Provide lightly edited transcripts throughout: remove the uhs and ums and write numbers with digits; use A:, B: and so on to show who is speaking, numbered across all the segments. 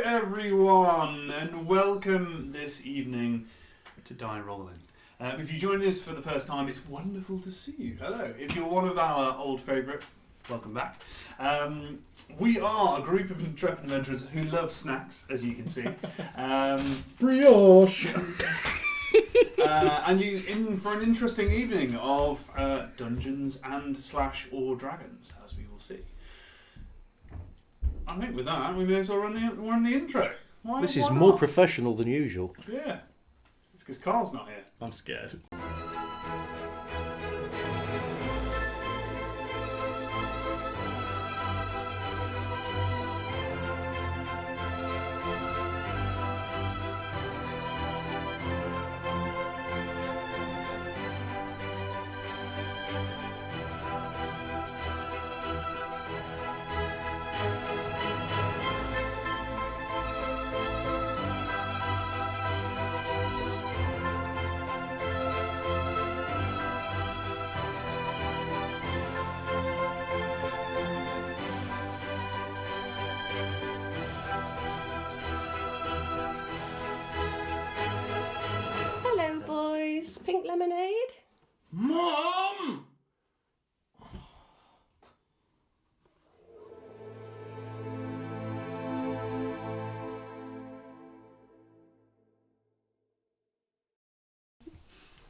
A: everyone, and welcome this evening to Die Rolling. If you join us for the first time, it's wonderful to see you. Hello. If you're one of our old favourites, welcome back. We are a group of intrepid adventurers who love snacks, as you can see.
B: Brioche!
A: And you in for an interesting evening of Dungeons and / or Dragons, as we will see. I think with that, we may as well run the intro.
B: This is more professional than usual.
A: Yeah. It's because Carl's not here.
C: I'm scared.
D: Hello, boys. Pink lemonade?
C: Mom!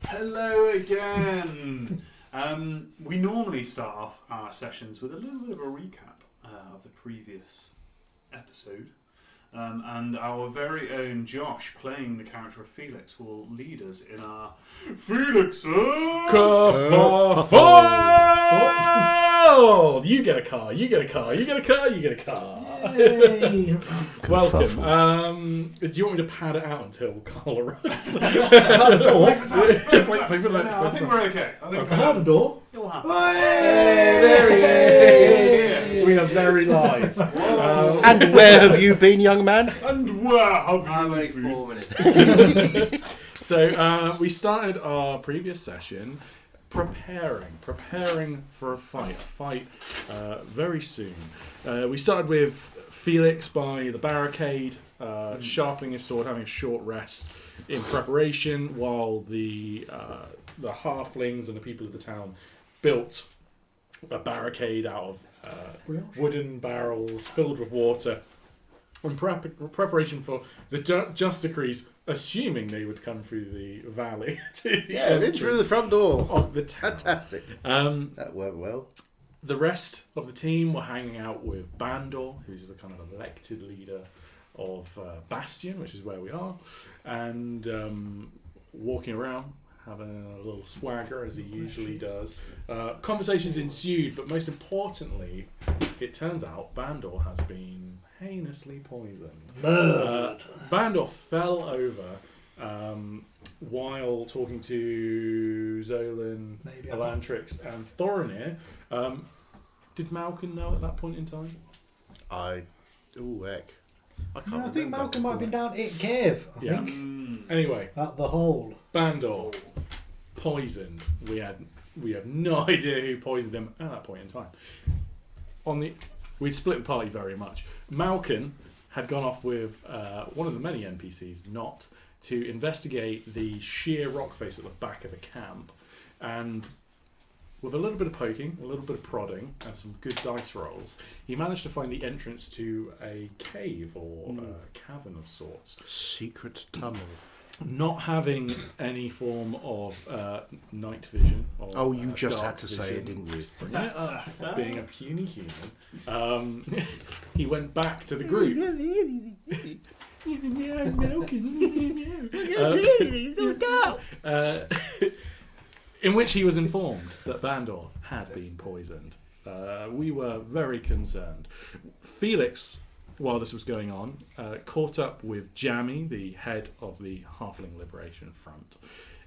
A: Hello again. We normally start off our sessions with a little bit of a recap of the previous episode. And our very own Josh, playing the character of Felix, will lead us in our Felix
C: Kerfuffle! You get a car, you get a car, you get a car, you get a car.
B: Yay.
C: Welcome. Do you want me to pad it out until Carl arrives?
A: I think we're okay.
B: Hold the door.
A: It'll happen.
C: There he is. We are very live.
B: And where have you been, young man?
A: And where have you
E: I'm only
A: been?
E: 4 minutes.
C: So we started our previous session preparing for a fight very soon. We started with Felix by the barricade, sharpening his sword, having a short rest in preparation, while the halflings and the people of the town built a barricade out of wooden barrels filled with water in preparation for the Justiciaries, assuming they would come through the valley.
B: In through the front door.
C: Of the town.
B: Fantastic. That went well.
C: The rest of the team were hanging out with Bandor, who's the kind of elected leader of Bastion, which is where we are, and walking around, having a little swagger as he usually does. Conversations ensued, but most importantly, it turns out Bandor has been heinously poisoned. Bandor fell over while talking to Zolan, Elantrix, and Thorinir. Did Malcolm know at that point in time?
B: I can't
F: I
B: remember.
F: think Malcolm might have been down in Kiev. I think
C: Anyway,
F: at the hole.
C: Bandor poisoned. We have no idea who poisoned him at that point in time. We'd split the party very much. Malcolm had gone off with one of the many NPCs, Not, to investigate the sheer rock face at the back of the camp, and with a little bit of poking, a little bit of prodding, and some good dice rolls, he managed to find the entrance to a cave or a cavern of sorts.
B: Secret tunnel.
C: Not having any form of night vision. Or,
B: You just
C: dark
B: had to say it,
C: vision,
B: didn't you?
C: bringing it up, being a puny human, he went back to the group. In which he was informed that Bandor had been poisoned. We were very concerned. Felix, while this was going on, caught up with Jammy, the head of the Halfling Liberation Front.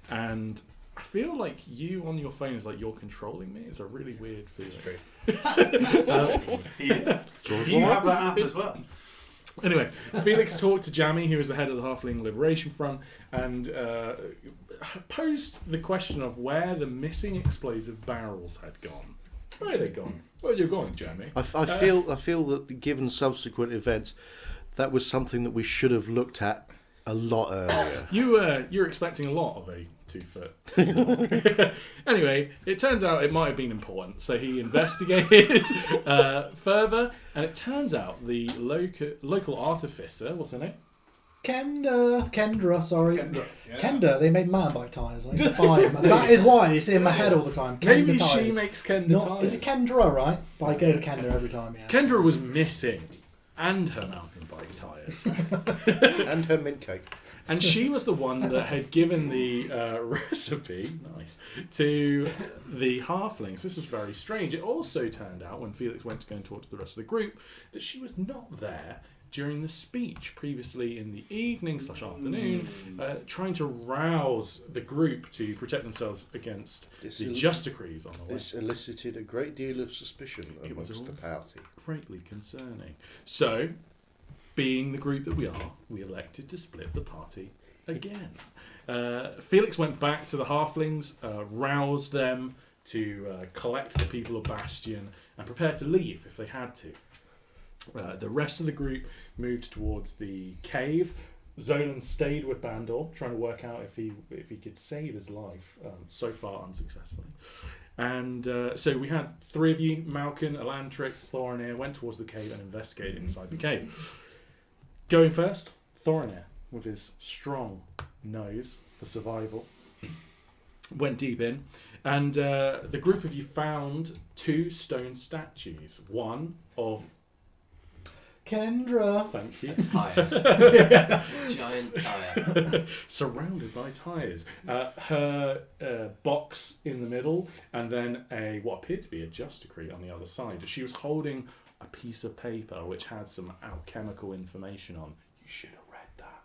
C: And I feel like you on your phone is like you're controlling me. It's a really weird feeling.
A: Do you have that app as well?
C: Anyway, Felix talked to Jammy, who was the head of the Halfling Liberation Front, and posed the question of where the missing explosive barrels had gone. Where are they gone? Where are you going, Jammy?
B: I feel that given subsequent events, that was something that we should have looked at a lot earlier.
C: You're expecting a lot of a 2-foot. Anyway, it turns out it might have been important, so he investigated further, and it turns out the local artificer, what's her name?
F: Kendra, sorry.
A: Kendra, yeah.
F: Kendra, they made man bike tyres. I need to buy them. That is why it's in my head all the time. Kendra
C: Maybe
F: tyres.
C: she makes Kendra tyres.
F: Is it Kendra, right? But I go to Kendra every time, yeah.
C: Kendra was missing, and her mountain bike tyres.
B: And her mint cake.
C: And she was the one that had given the recipe, to the halflings. This was very strange. It also turned out, when Felix went to go and talk to the rest of the group, that she was not there during the speech previously in the evening/afternoon, trying to rouse the group to protect themselves against the Justiciaries on the way.
B: This elicited a great deal of suspicion amongst the party.
C: Greatly concerning. So, being the group that we are, we elected to split the party again. Felix went back to the halflings, roused them to collect the people of Bastion and prepare to leave if they had to. The rest of the group moved towards the cave. Zolan stayed with Bandor, trying to work out if he could save his life, so far unsuccessfully. And so we had 3 of you, Malkin, Elantrix, Thorinir, went towards the cave and investigated inside the cave. Going first, Thorinir, with his strong nose for survival, went deep in, and the group of you found 2 stone statues. One of
F: Kendra.
C: Thank you.
E: A tyre. Giant tyre.
C: Surrounded by tyres. Her box in the middle, and then what appeared to be a Justiciary on the other side. She was holding a piece of paper which had some alchemical information on. You should have read that.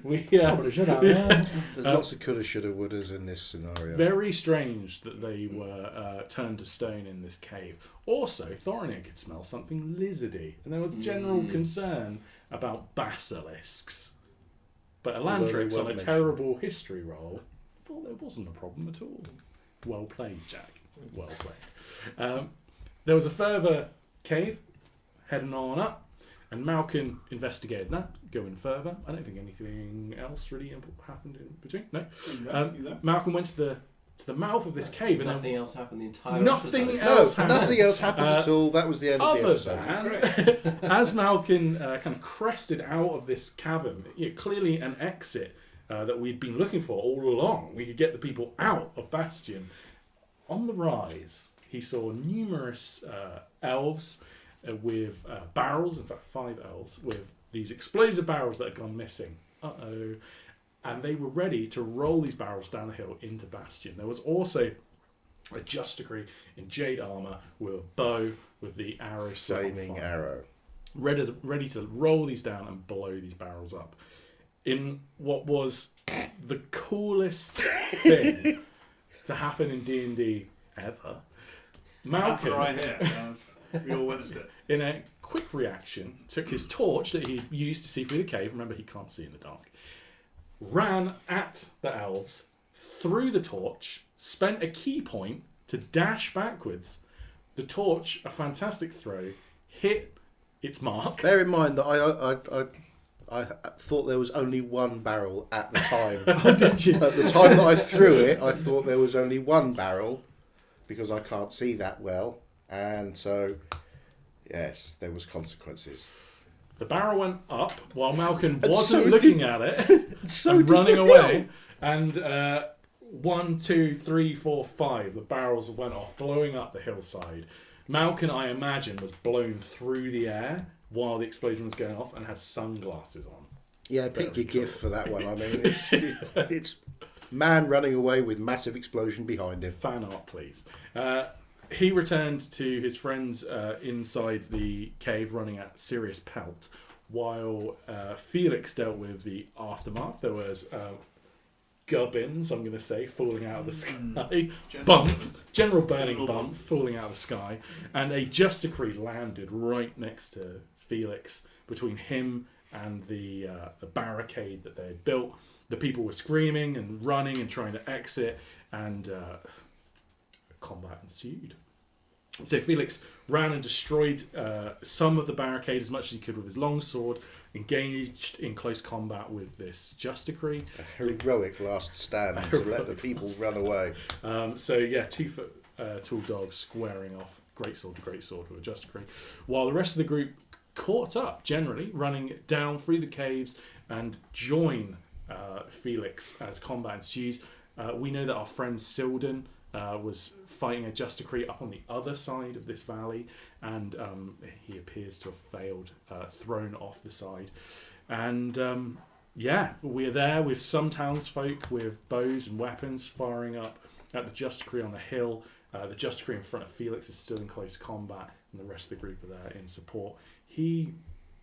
C: we
F: Probably should have, yeah.
B: There's lots of coulda, shoulda, wouldas in this scenario.
C: Very strange that they were turned to stone in this cave. Also, Thorinir could smell something lizardy, and there was general concern about basilisks. But Elantrix, on a terrible history roll, thought there wasn't a problem at all. Well played, Jack. Well played. There was a further cave, heading on up, and Malkin investigated that, going further. I don't think anything else really happened in between. No. Malkin went to the mouth of this cave, and
E: nothing else happened the entire
C: nothing
E: episode.
C: else happened.
B: Nothing else happened at all. That was the end of the episode.
C: Other than, as Malkin kind of crested out of this cavern, clearly an exit that we'd been looking for all along. We could get the people out of Bastion. On the rise, he saw numerous elves with barrels, in fact 5 elves, with these explosive barrels that had gone missing. Uh-oh. And they were ready to roll these barrels down the hill into Bastion. There was also a Justiciary in jade armour with a bow with the arrow set on
B: Flaming
C: fire,
B: arrow.
C: ready to roll these down and blow these barrels up. In what was the coolest thing to happen in D&D ever, Malkin,
A: right here. We all witnessed it.
C: in a quick reaction, took his torch that he used to see through the cave. Remember, he can't see in the dark. Ran at the elves, threw the torch, spent a key point to dash backwards. The torch, a fantastic throw, hit its mark.
B: Bear in mind that I thought there was only 1 barrel at the time.
F: Oh, did you?
B: At the time that I threw it, I thought there was only 1 barrel because I can't see that well. And so, yes, there was consequences.
C: The barrel went up while Malkin
B: And
C: wasn't
B: so
C: looking
B: did-
C: at it
B: So
C: and
B: did
C: running
B: the
C: away.
B: hill.
C: And 1, 2, 3, 4, 5, the barrels went off, blowing up the hillside. Malkin, I imagine, was blown through the air while the explosion was going off and had sunglasses on.
B: Yeah, pick
C: Very
B: your gift for that one. I mean, it's man running away with massive explosion behind him.
C: Fan art, please. He returned to his friends inside the cave running at serious pelt, while Felix dealt with the aftermath. There was gubbins, I'm going to say, falling out of the sky. General burning bump falling out of the sky. And a Justiciary landed right next to Felix, between him and the barricade that they had built. The people were screaming and running and trying to exit, and combat ensued. So Felix ran and destroyed some of the barricade as much as he could with his longsword, engaged in close combat with this Justiciary.
B: A heroic last stand to let the people run away.
C: So yeah, 2 foot tall dogs squaring off greatsword to greatsword with a Justiciary, while the rest of the group caught up, generally running down through the caves and join Felix as combat ensues. We know that our friend Silden was fighting a Justiciary up on the other side of this valley, and he appears to have failed, thrown off the side. And we're there with some townsfolk with bows and weapons firing up at the Justiciary on the hill. The Justiciary in front of Felix is still in close combat, and the rest of the group are there in support. He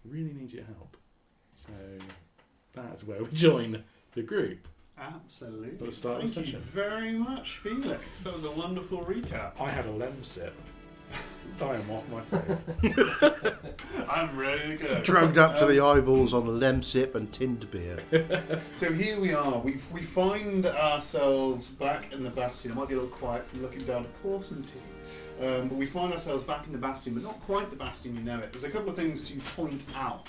C: really needs your help. So that's where we join the group.
A: Absolutely.
C: At the start of the
A: Thank you
C: session.
A: very much, Felix. That was a wonderful recap.
C: I had a lem sip. I am off my face.
A: I'm ready to go.
B: Drugged up to the eyeballs on the lemsip and tinned beer.
A: So here we are. We find ourselves back in the Bastion. It might be a little quiet 'cause I'm looking down at Porson tea. But we find ourselves back in the Bastion, but not quite the Bastion you know it. There's a couple of things to point out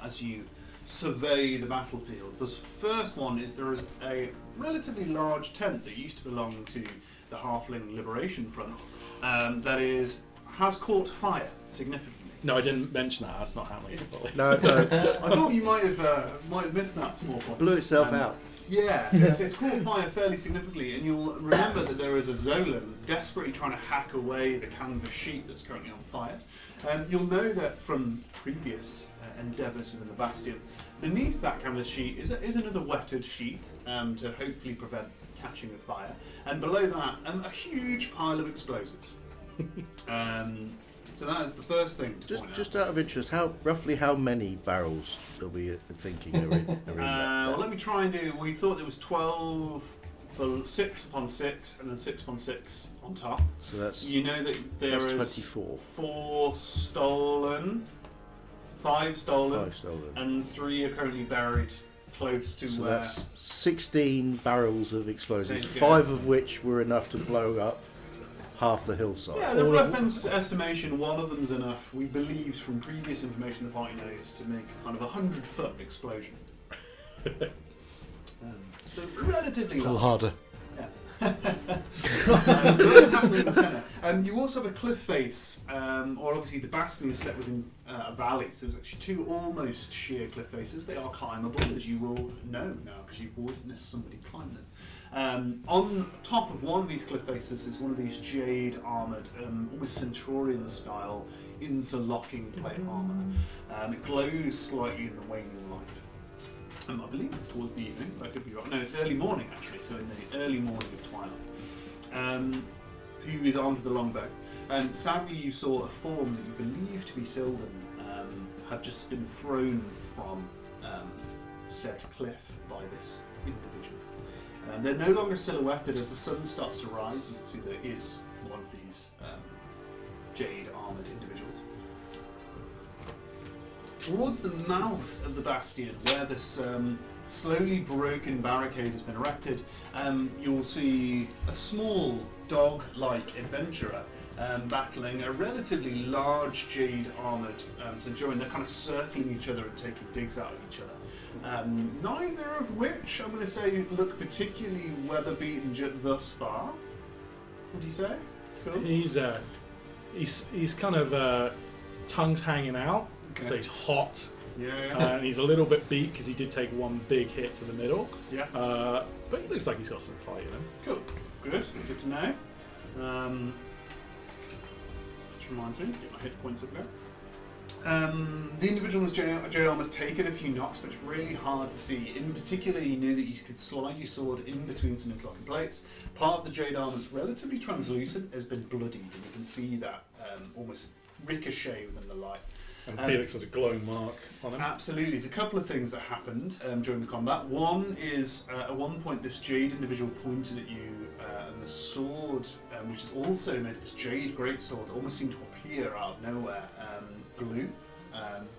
A: as you survey the battlefield. The first one is there is a relatively large tent that used to belong to the Halfling Liberation Front that has caught fire significantly.
C: No, I didn't mention that. That's not happening.
B: No,
A: I thought you might have missed that small point.
B: blew itself out.
A: Yeah, so it's caught fire fairly significantly, and you'll remember that there is a Zolan desperately trying to hack away the canvas sheet that's currently on fire. You'll know that from previous endeavours within the Bastion, beneath that canvas sheet is another wetted sheet to hopefully prevent catching of fire, and below that a huge pile of explosives. So that is the first thing to point out.
B: Just out of interest, roughly how many barrels are we thinking are in that?
A: Well, let me try and do. We thought there was 12, 6 upon 6, and then 6 upon 6 on top.
B: So that's
A: You know that there is
B: 24.
A: 4 stolen, 5 stolen,
B: 5 stolen.
A: and 3 are currently buried close to
B: So
A: where.
B: that's 16 barrels of explosives,
A: There you go.
B: 5 of which were enough to blow up half the hillside.
A: Yeah, the rough estimation, one of them's enough, we believe from previous information the party knows, to make kind of a 100-foot explosion. So relatively
B: Pull
A: large.
B: harder.
A: So that's happening in the centre. You also have a cliff face, or obviously the bastion is set within a valley, so there's actually 2 almost sheer cliff faces. They are climbable, as you will know now, because you've witnessed somebody climb them. On top of one of these cliff faces is one of these jade armoured, almost Centurion style, interlocking plate armour. It glows slightly in the waning light. I believe it's towards the evening, but I could be wrong. No, it's early morning actually, so in the early morning of twilight. Who is armed with a longbow. And sadly you saw a form that you believe to be Silden have just been thrown from said cliff by this individual. They're no longer silhouetted. As the sun starts to rise, you can see that it is one of these jade armoured individuals. Towards the mouth of the bastion, where this slowly broken barricade has been erected, you'll see a small dog-like adventurer battling a relatively large jade-armoured Centurion. They're kind of circling each other and taking digs out of each other. Neither of which, I'm going to say, look particularly weather-beaten thus far. What do you say? Cool.
C: He's kind of tongue's hanging out,
A: Okay.
C: so he's hot.
A: Yeah.
C: And he's a little bit beat because he did take one big hit to the middle.
A: Yeah.
C: But he looks like he's got some fight in him.
A: Cool. Good to know. Which reminds me to get my hit points up there. The individual in this jade arm has taken a few knocks, but it's really hard to see. In particular, you knew that you could slide your sword in between some interlocking plates. Part of the jade arm that's relatively translucent has been bloodied, and you can see that almost ricochet within the light.
C: And Felix has a glowing mark on him.
A: Absolutely. There's a couple of things that happened during the combat. One is, at one point, this jade individual pointed at you, and the sword, which is also made of this jade greatsword, almost seemed to appear out of nowhere. Glue.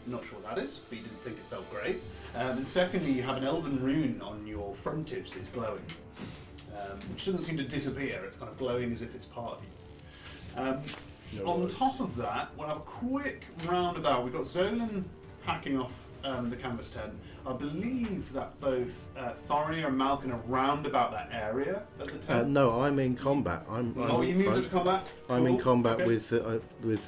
A: Not sure what that is, but you didn't think it felt great. And secondly, you have an elven rune on your frontage that's glowing, which doesn't seem to disappear. It's kind of glowing as if it's part of you.
C: No
A: On
C: worries.
A: top of that, we'll have a quick roundabout. We've got Zolan hacking off the canvas tent. I believe that both Thorinir and Malkin are round about that area of the tent.
B: No, I'm in combat. I'm
A: you moved into combat?
B: I'm in
A: Cool.
B: combat
A: Okay.
B: with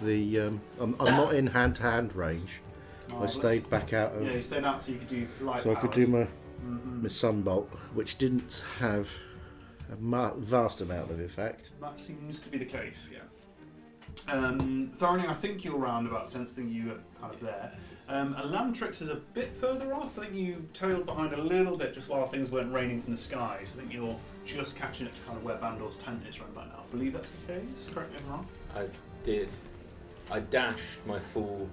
B: the. I'm not in hand-to-hand range.
A: Marvellous.
B: I stayed back out of.
A: Yeah, you stayed out so you could do light
B: So I
A: powers.
B: could do my
A: Mhm.
B: sunbolt, which didn't have a vast amount of effect.
A: That seems to be the case, yeah. Thorinir, I think you're round about the tent, I think you were kind of there. Elantrix is a bit further off. I think you tailed behind a little bit just while things weren't raining from the skies. I think you're just catching it to kind of where Bandor's tent is right about now. I believe that's the case. Correct me if I'm wrong.
G: I did. I dashed my full.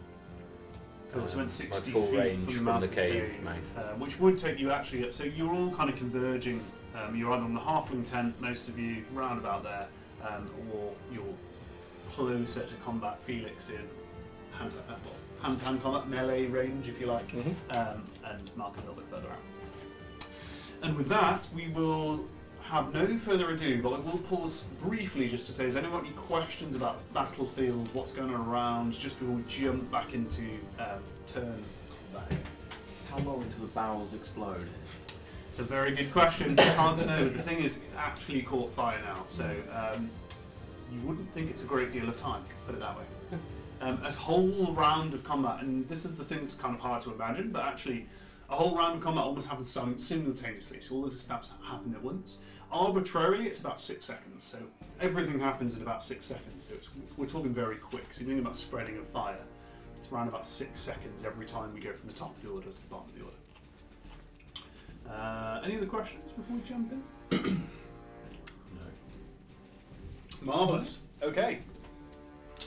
A: It went
G: my
A: 60
G: full
A: feet
G: range
A: from the
G: from
A: mouth
G: the
A: of
G: cave mouth.
A: which would take you actually up. So you're all kind of converging. You're either on the halfling tent, most of you round about there, or you're closer to combat Felix in hand-to-hand combat, melee range, if you like, and Mark a little bit further out. And with that, we will have no further ado, but I will pause briefly just to say, has anyone got any questions about the battlefield, what's going on around, just before we jump back into turn combat?
E: How long until the barrels explode?
A: It's a very good question. It's hard to know. The thing is, it's actually caught fire now, so you wouldn't think it's a great deal of time, put it that way. A whole round of combat, and this is the thing that's kind of hard to imagine, but actually a whole round of combat almost happens simultaneously, so all of the steps happen at once. Arbitrarily, it's about 6 seconds, so everything happens in about 6 seconds, so we're talking very quick. So you're thinking about spreading of fire. It's around about 6 seconds every time we go from the top of the order to the bottom of the order. Any other questions before we jump in? Marvellous. Okay.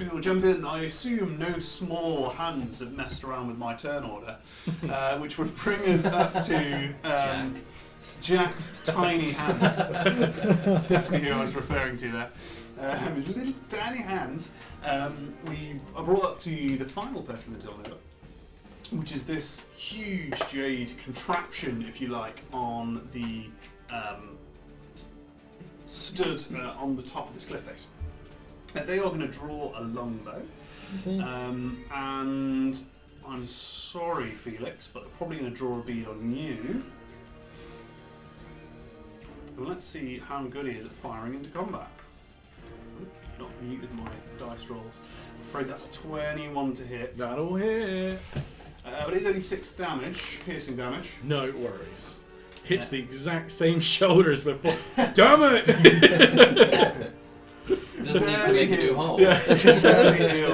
A: We will jump in. I assume no small hands have messed around with my turn order, which would bring us up to Jack's tiny hands. That's definitely who I was referring to there. His little tiny hands. We are brought up to the final person in the turn order, which is this huge jade contraption, if you like, on the stood on the top of this cliff face. They are going to draw a longbow, and I'm sorry, Felix, but they're probably going to draw a bead on you. Well, let's see how good he is at firing into combat. Not muted my dice rolls. I'm afraid that's a 21 to hit.
C: That'll hit.
A: But it's only 6 damage, piercing damage.
C: No worries. Hits the exact same shoulders before. Damn it!
E: Doesn't need to make a new hole.
C: Yeah.
B: It's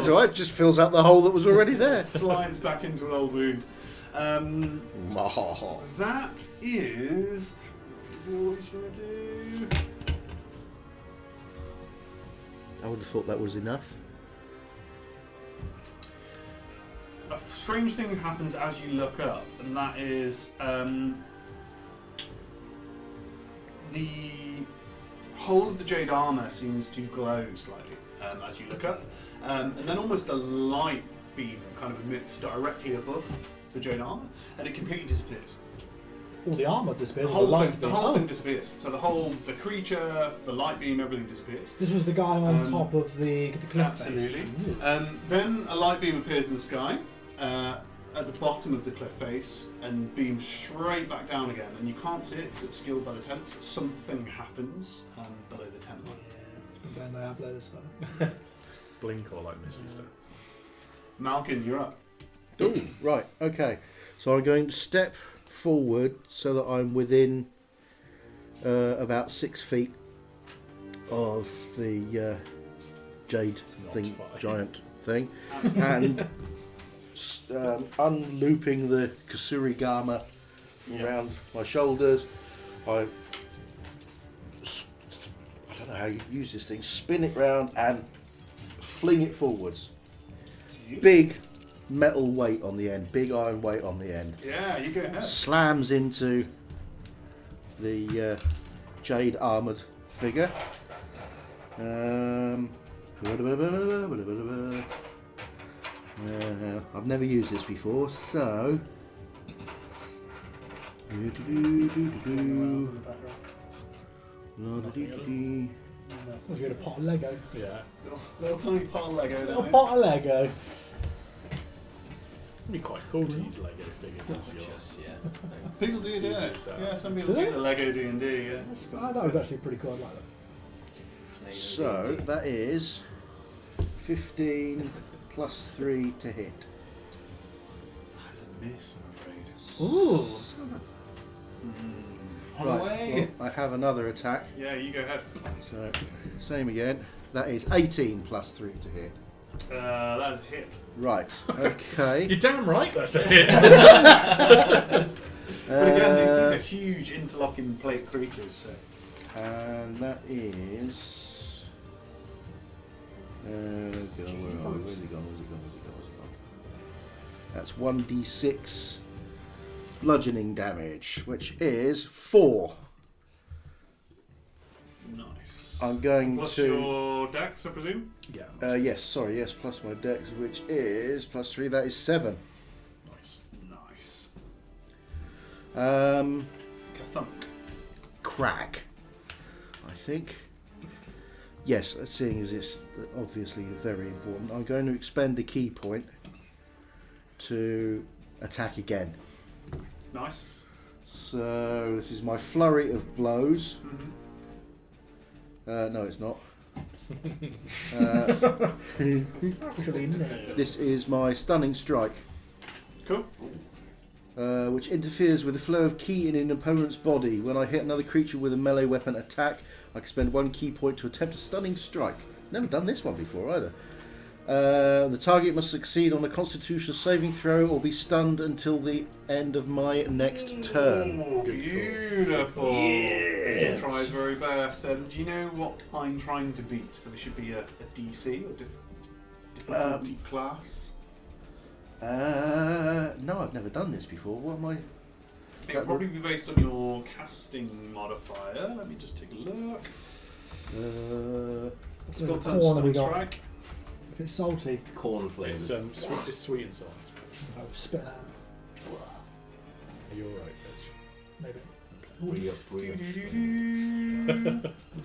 B: alright, just fills up the hole that was already there.
A: Slides back into an old wound. That is. Let's see what he's going to do.
B: I would have thought that was enough.
A: A strange thing happens as you look up, and that is the whole of the jade armor seems to glow slightly as you look up, and then almost a light beam kind of emits directly above the jade armor, and it completely disappears.
F: All the armour disappeared.
A: The
F: all
A: whole,
F: light
A: thing, the
F: beam.
A: whole
F: Oh,
A: thing disappears. So the creature, the light beam, everything disappears.
F: This was the guy on top of the cliff
A: Absolutely.
F: face. Ooh.
A: Then a light beam appears in the sky at the bottom of the cliff face and beams straight back down again. And you can't see it because it's obscured by the tents, but something happens below the tent line.
F: Ben, they have this fella.
C: Blink or like Misty Step.
A: Malkin, you're up.
B: Ooh, right, okay. So I'm going to step forward so that I'm within about 6 feet of the jade thing,
C: fine.
B: giant thing, and unlooping the Kasurigama around my shoulders. I don't know how you use this thing. Spin it round and fling it forwards. Big metal weight on the end, big iron weight on the end.
A: Yeah, you go ahead.
B: Slams into the jade armoured figure. I've never used this before, so.
F: You're in a pot of Lego.
C: Yeah.
A: Little tiny pot of Lego.
F: Little pot of Lego.
C: It'd be quite cool to use Lego figures as yours.
E: Just, yeah.
A: People do it.
C: So.
A: Yeah, some people
F: Do
A: do
F: they?
A: the Lego D&D. Yeah.
F: I know, it's actually pretty cool. I like that.
B: So that is 15 plus 3 to hit.
A: That's a miss, I'm afraid.
F: Ooh.
E: On
B: Right,
E: the way.
B: well, I have another attack.
A: Yeah, you go ahead.
B: So same again. That is 18 plus 3 to hit.
A: That is a hit.
B: Right. Okay.
C: You're damn right that's a hit.
A: But again, these are huge interlocking plate creatures. So.
B: And that is. Where's it gone? That's 1d6 bludgeoning damage, which is 4.
A: Nice.
B: I'm going
A: Plus
B: to.
A: your dex, I presume?
C: Yeah.
B: Yes, plus my dex, which is plus 3, that is 7.
C: Nice.
A: Nice.
B: Um,
A: Kathunk.
B: crack, I think. Yes, seeing as it's obviously very important, I'm going to expend a key point to attack again.
A: Nice.
B: So this is my flurry of blows.
A: Mm-hmm.
B: No, it's not.
F: Actually, no.
B: This is my stunning strike,
A: Cool.
B: which interferes with the flow of ki in an opponent's body. When I hit another creature with a melee weapon attack, I can spend 1 key point to attempt a stunning strike. Never done this one before either. The target must succeed on a Constitution saving throw or be stunned until the end of my next turn.
A: Ooh, beautiful. Yeah. Try his very best. Do you know what I'm trying to beat? So it should be a DC or difficulty class.
B: No, I've never done this before. What am I?
A: It'll probably be based on your casting modifier. Let me just take a look. It's got
F: What corn have we
A: Stun
F: got?
A: Strike.
F: If it's salty,
E: It's corn
C: It's,
E: flavored.
C: it's sweet and sour.
F: I'll spit it out.
C: Are you alright, Rich?
F: Maybe.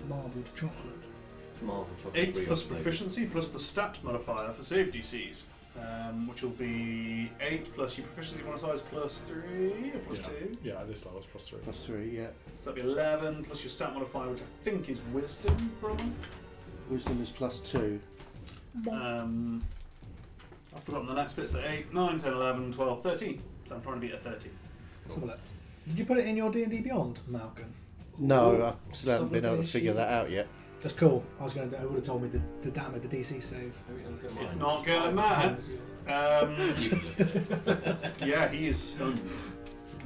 F: Marbled chocolate.
E: It's Marvel chocolate.
A: 8
E: brioche
A: plus
E: flavored.
A: proficiency plus the stat modifier for save DCs, which will be 8 plus your proficiency modifier is plus 3 or plus 2.
C: Yeah, at this level it's plus 3.
B: Plus 3, yeah.
A: So that'd be 11 plus your stat modifier, which I think is wisdom for a monk.
B: Wisdom is plus 2.
A: I've forgotten the next bit. So 8, 9, 10, 11, 12, 13. So I'm trying to beat a 13.
F: Let's have a look. Did you put it in your D&D Beyond, Malcolm?
B: No, I still haven't
F: Stuff
B: been able to
F: like
B: figure
F: this,
B: that out yet.
F: That's cool. I was going to. I would have told me the damage, the DC save.
A: It's not going to matter.
E: You can just-
A: Yeah, he is stunned.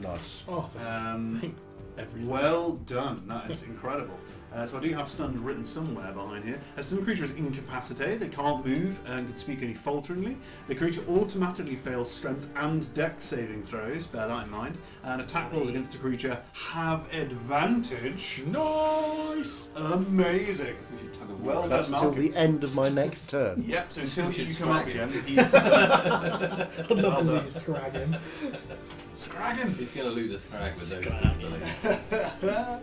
B: Nice.
C: Oh,
A: Um,
C: everything.
A: well done. That is incredible. So I do have stunned written somewhere behind here. A stunned creature is incapacitated. They can't move and can speak only falteringly. The creature automatically fails strength and dex saving throws. Bear that in mind. And attack rolls against the creature have advantage.
C: Nice!
A: Amazing.
E: We should tug of
A: Well
E: war.
B: That's
A: done,
B: till
A: Malcolm.
B: the end of my next turn.
A: Yep, so until
E: should
A: you come up
E: scrag
A: again,
E: him.
A: he's
F: I'd love
A: Well
F: to
A: done.
F: see you scrag him.
A: scrag him.
E: He's going to lose a scrag with those
A: Scrag.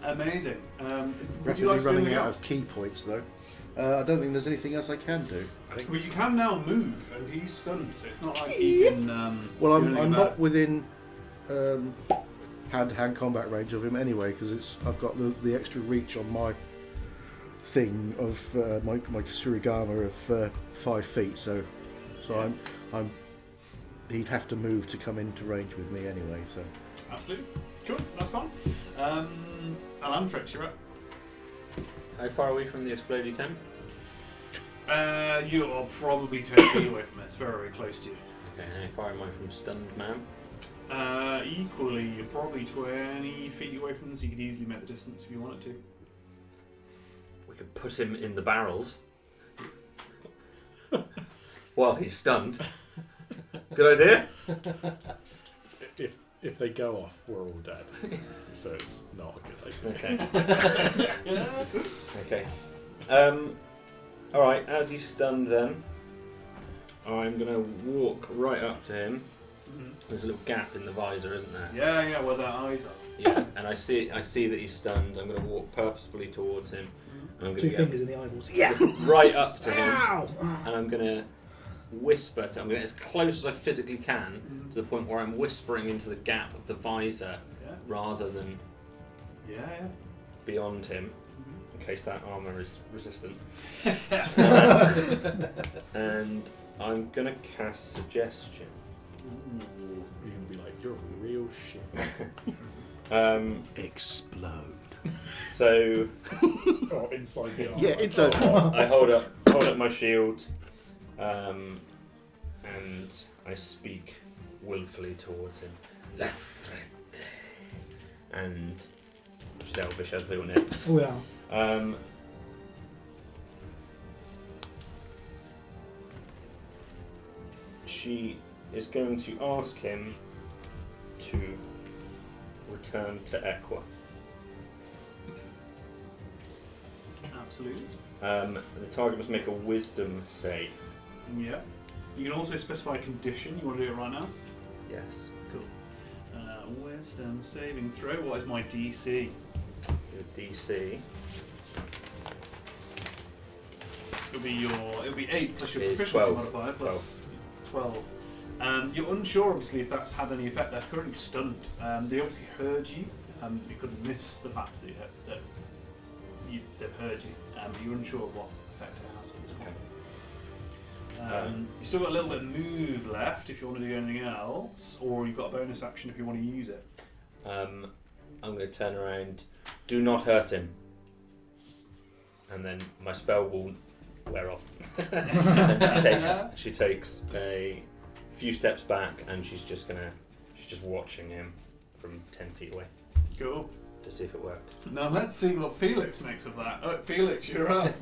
A: Amazing. Would you
B: Rapidly
A: like to do
B: running
A: anything
B: out
A: else?
B: of key points though. I don't think there's anything else I can do.
C: I think
A: Well, you can now move, and he's stunned, so it's not like he can.
B: Well,
A: do
B: I'm
A: anything
B: not
A: about it.
B: within hand-to-hand combat range of him anyway because I've got the extra reach on my thing of my surigama of 5 feet. So
A: Yeah.
B: I'm he'd have to move to come into range with me anyway. So
A: Absolutely. Cool, that's fine. Alantrix, you're up.
G: How far away from the exploding tent?
A: You're probably 10 feet away from it. It's very, very close to you.
G: Okay, and how far am I from stunned man?
A: Equally, you're probably 20 feet away from them, so you could easily make the distance if you wanted to.
G: We could put him in the barrels while he's stunned. Good idea?
C: if they go off, we're all dead. So it's not a good idea.
G: Okay. Okay. Alright, as he's stunned then, I'm going to walk right up to him. There's a little gap in the visor, isn't there?
A: Yeah, where their eyes are.
G: Yeah, and I see that he's stunned. I'm going to walk purposefully towards him And I'm going
F: 2
G: to
F: fingers in the eyeballs. Yeah.
G: go right up to him,
F: Ow!
G: and I'm going to whisper to him. I'm going to get as close as I physically can to the point where I'm whispering into the gap of the visor
A: Yeah.
G: rather than
A: Yeah.
G: beyond him, in case that armour is resistant. And I'm going to cast Suggestion.
C: You're gonna be like, you're real shit.
B: Explode.
G: So
C: Oh, inside the arm.
B: Yeah, it's a.
G: I hold up my shield, and I speak willfully towards him. And she's elvish as we all know.
F: Oh yeah.
G: She is going to ask him to return to Equa.
A: Absolutely.
G: The target must make a wisdom save.
A: Yeah. You can also specify a condition. You want to do it right now?
G: Yes.
A: Cool. Wisdom saving throw. What is my DC?
G: The DC
A: It'll be 8 plus your
G: Is
A: proficiency
G: 12.
A: modifier plus 12. You're unsure, obviously, if that's had any effect. They're currently stunned. They obviously heard you. You couldn't miss the fact that they've heard you. But you're unsure what effect it has at this point. You've still got a little bit of move left if you want to do anything else, or you've got a bonus action if you want to use it.
G: I'm going to turn around. Do not hurt him. And then my spell will wear off. She takes a few steps back, and she's just watching him from 10 feet away
A: Cool.
G: to see if it worked.
A: Now let's see what Felix makes of that. Oh, Felix, you're up.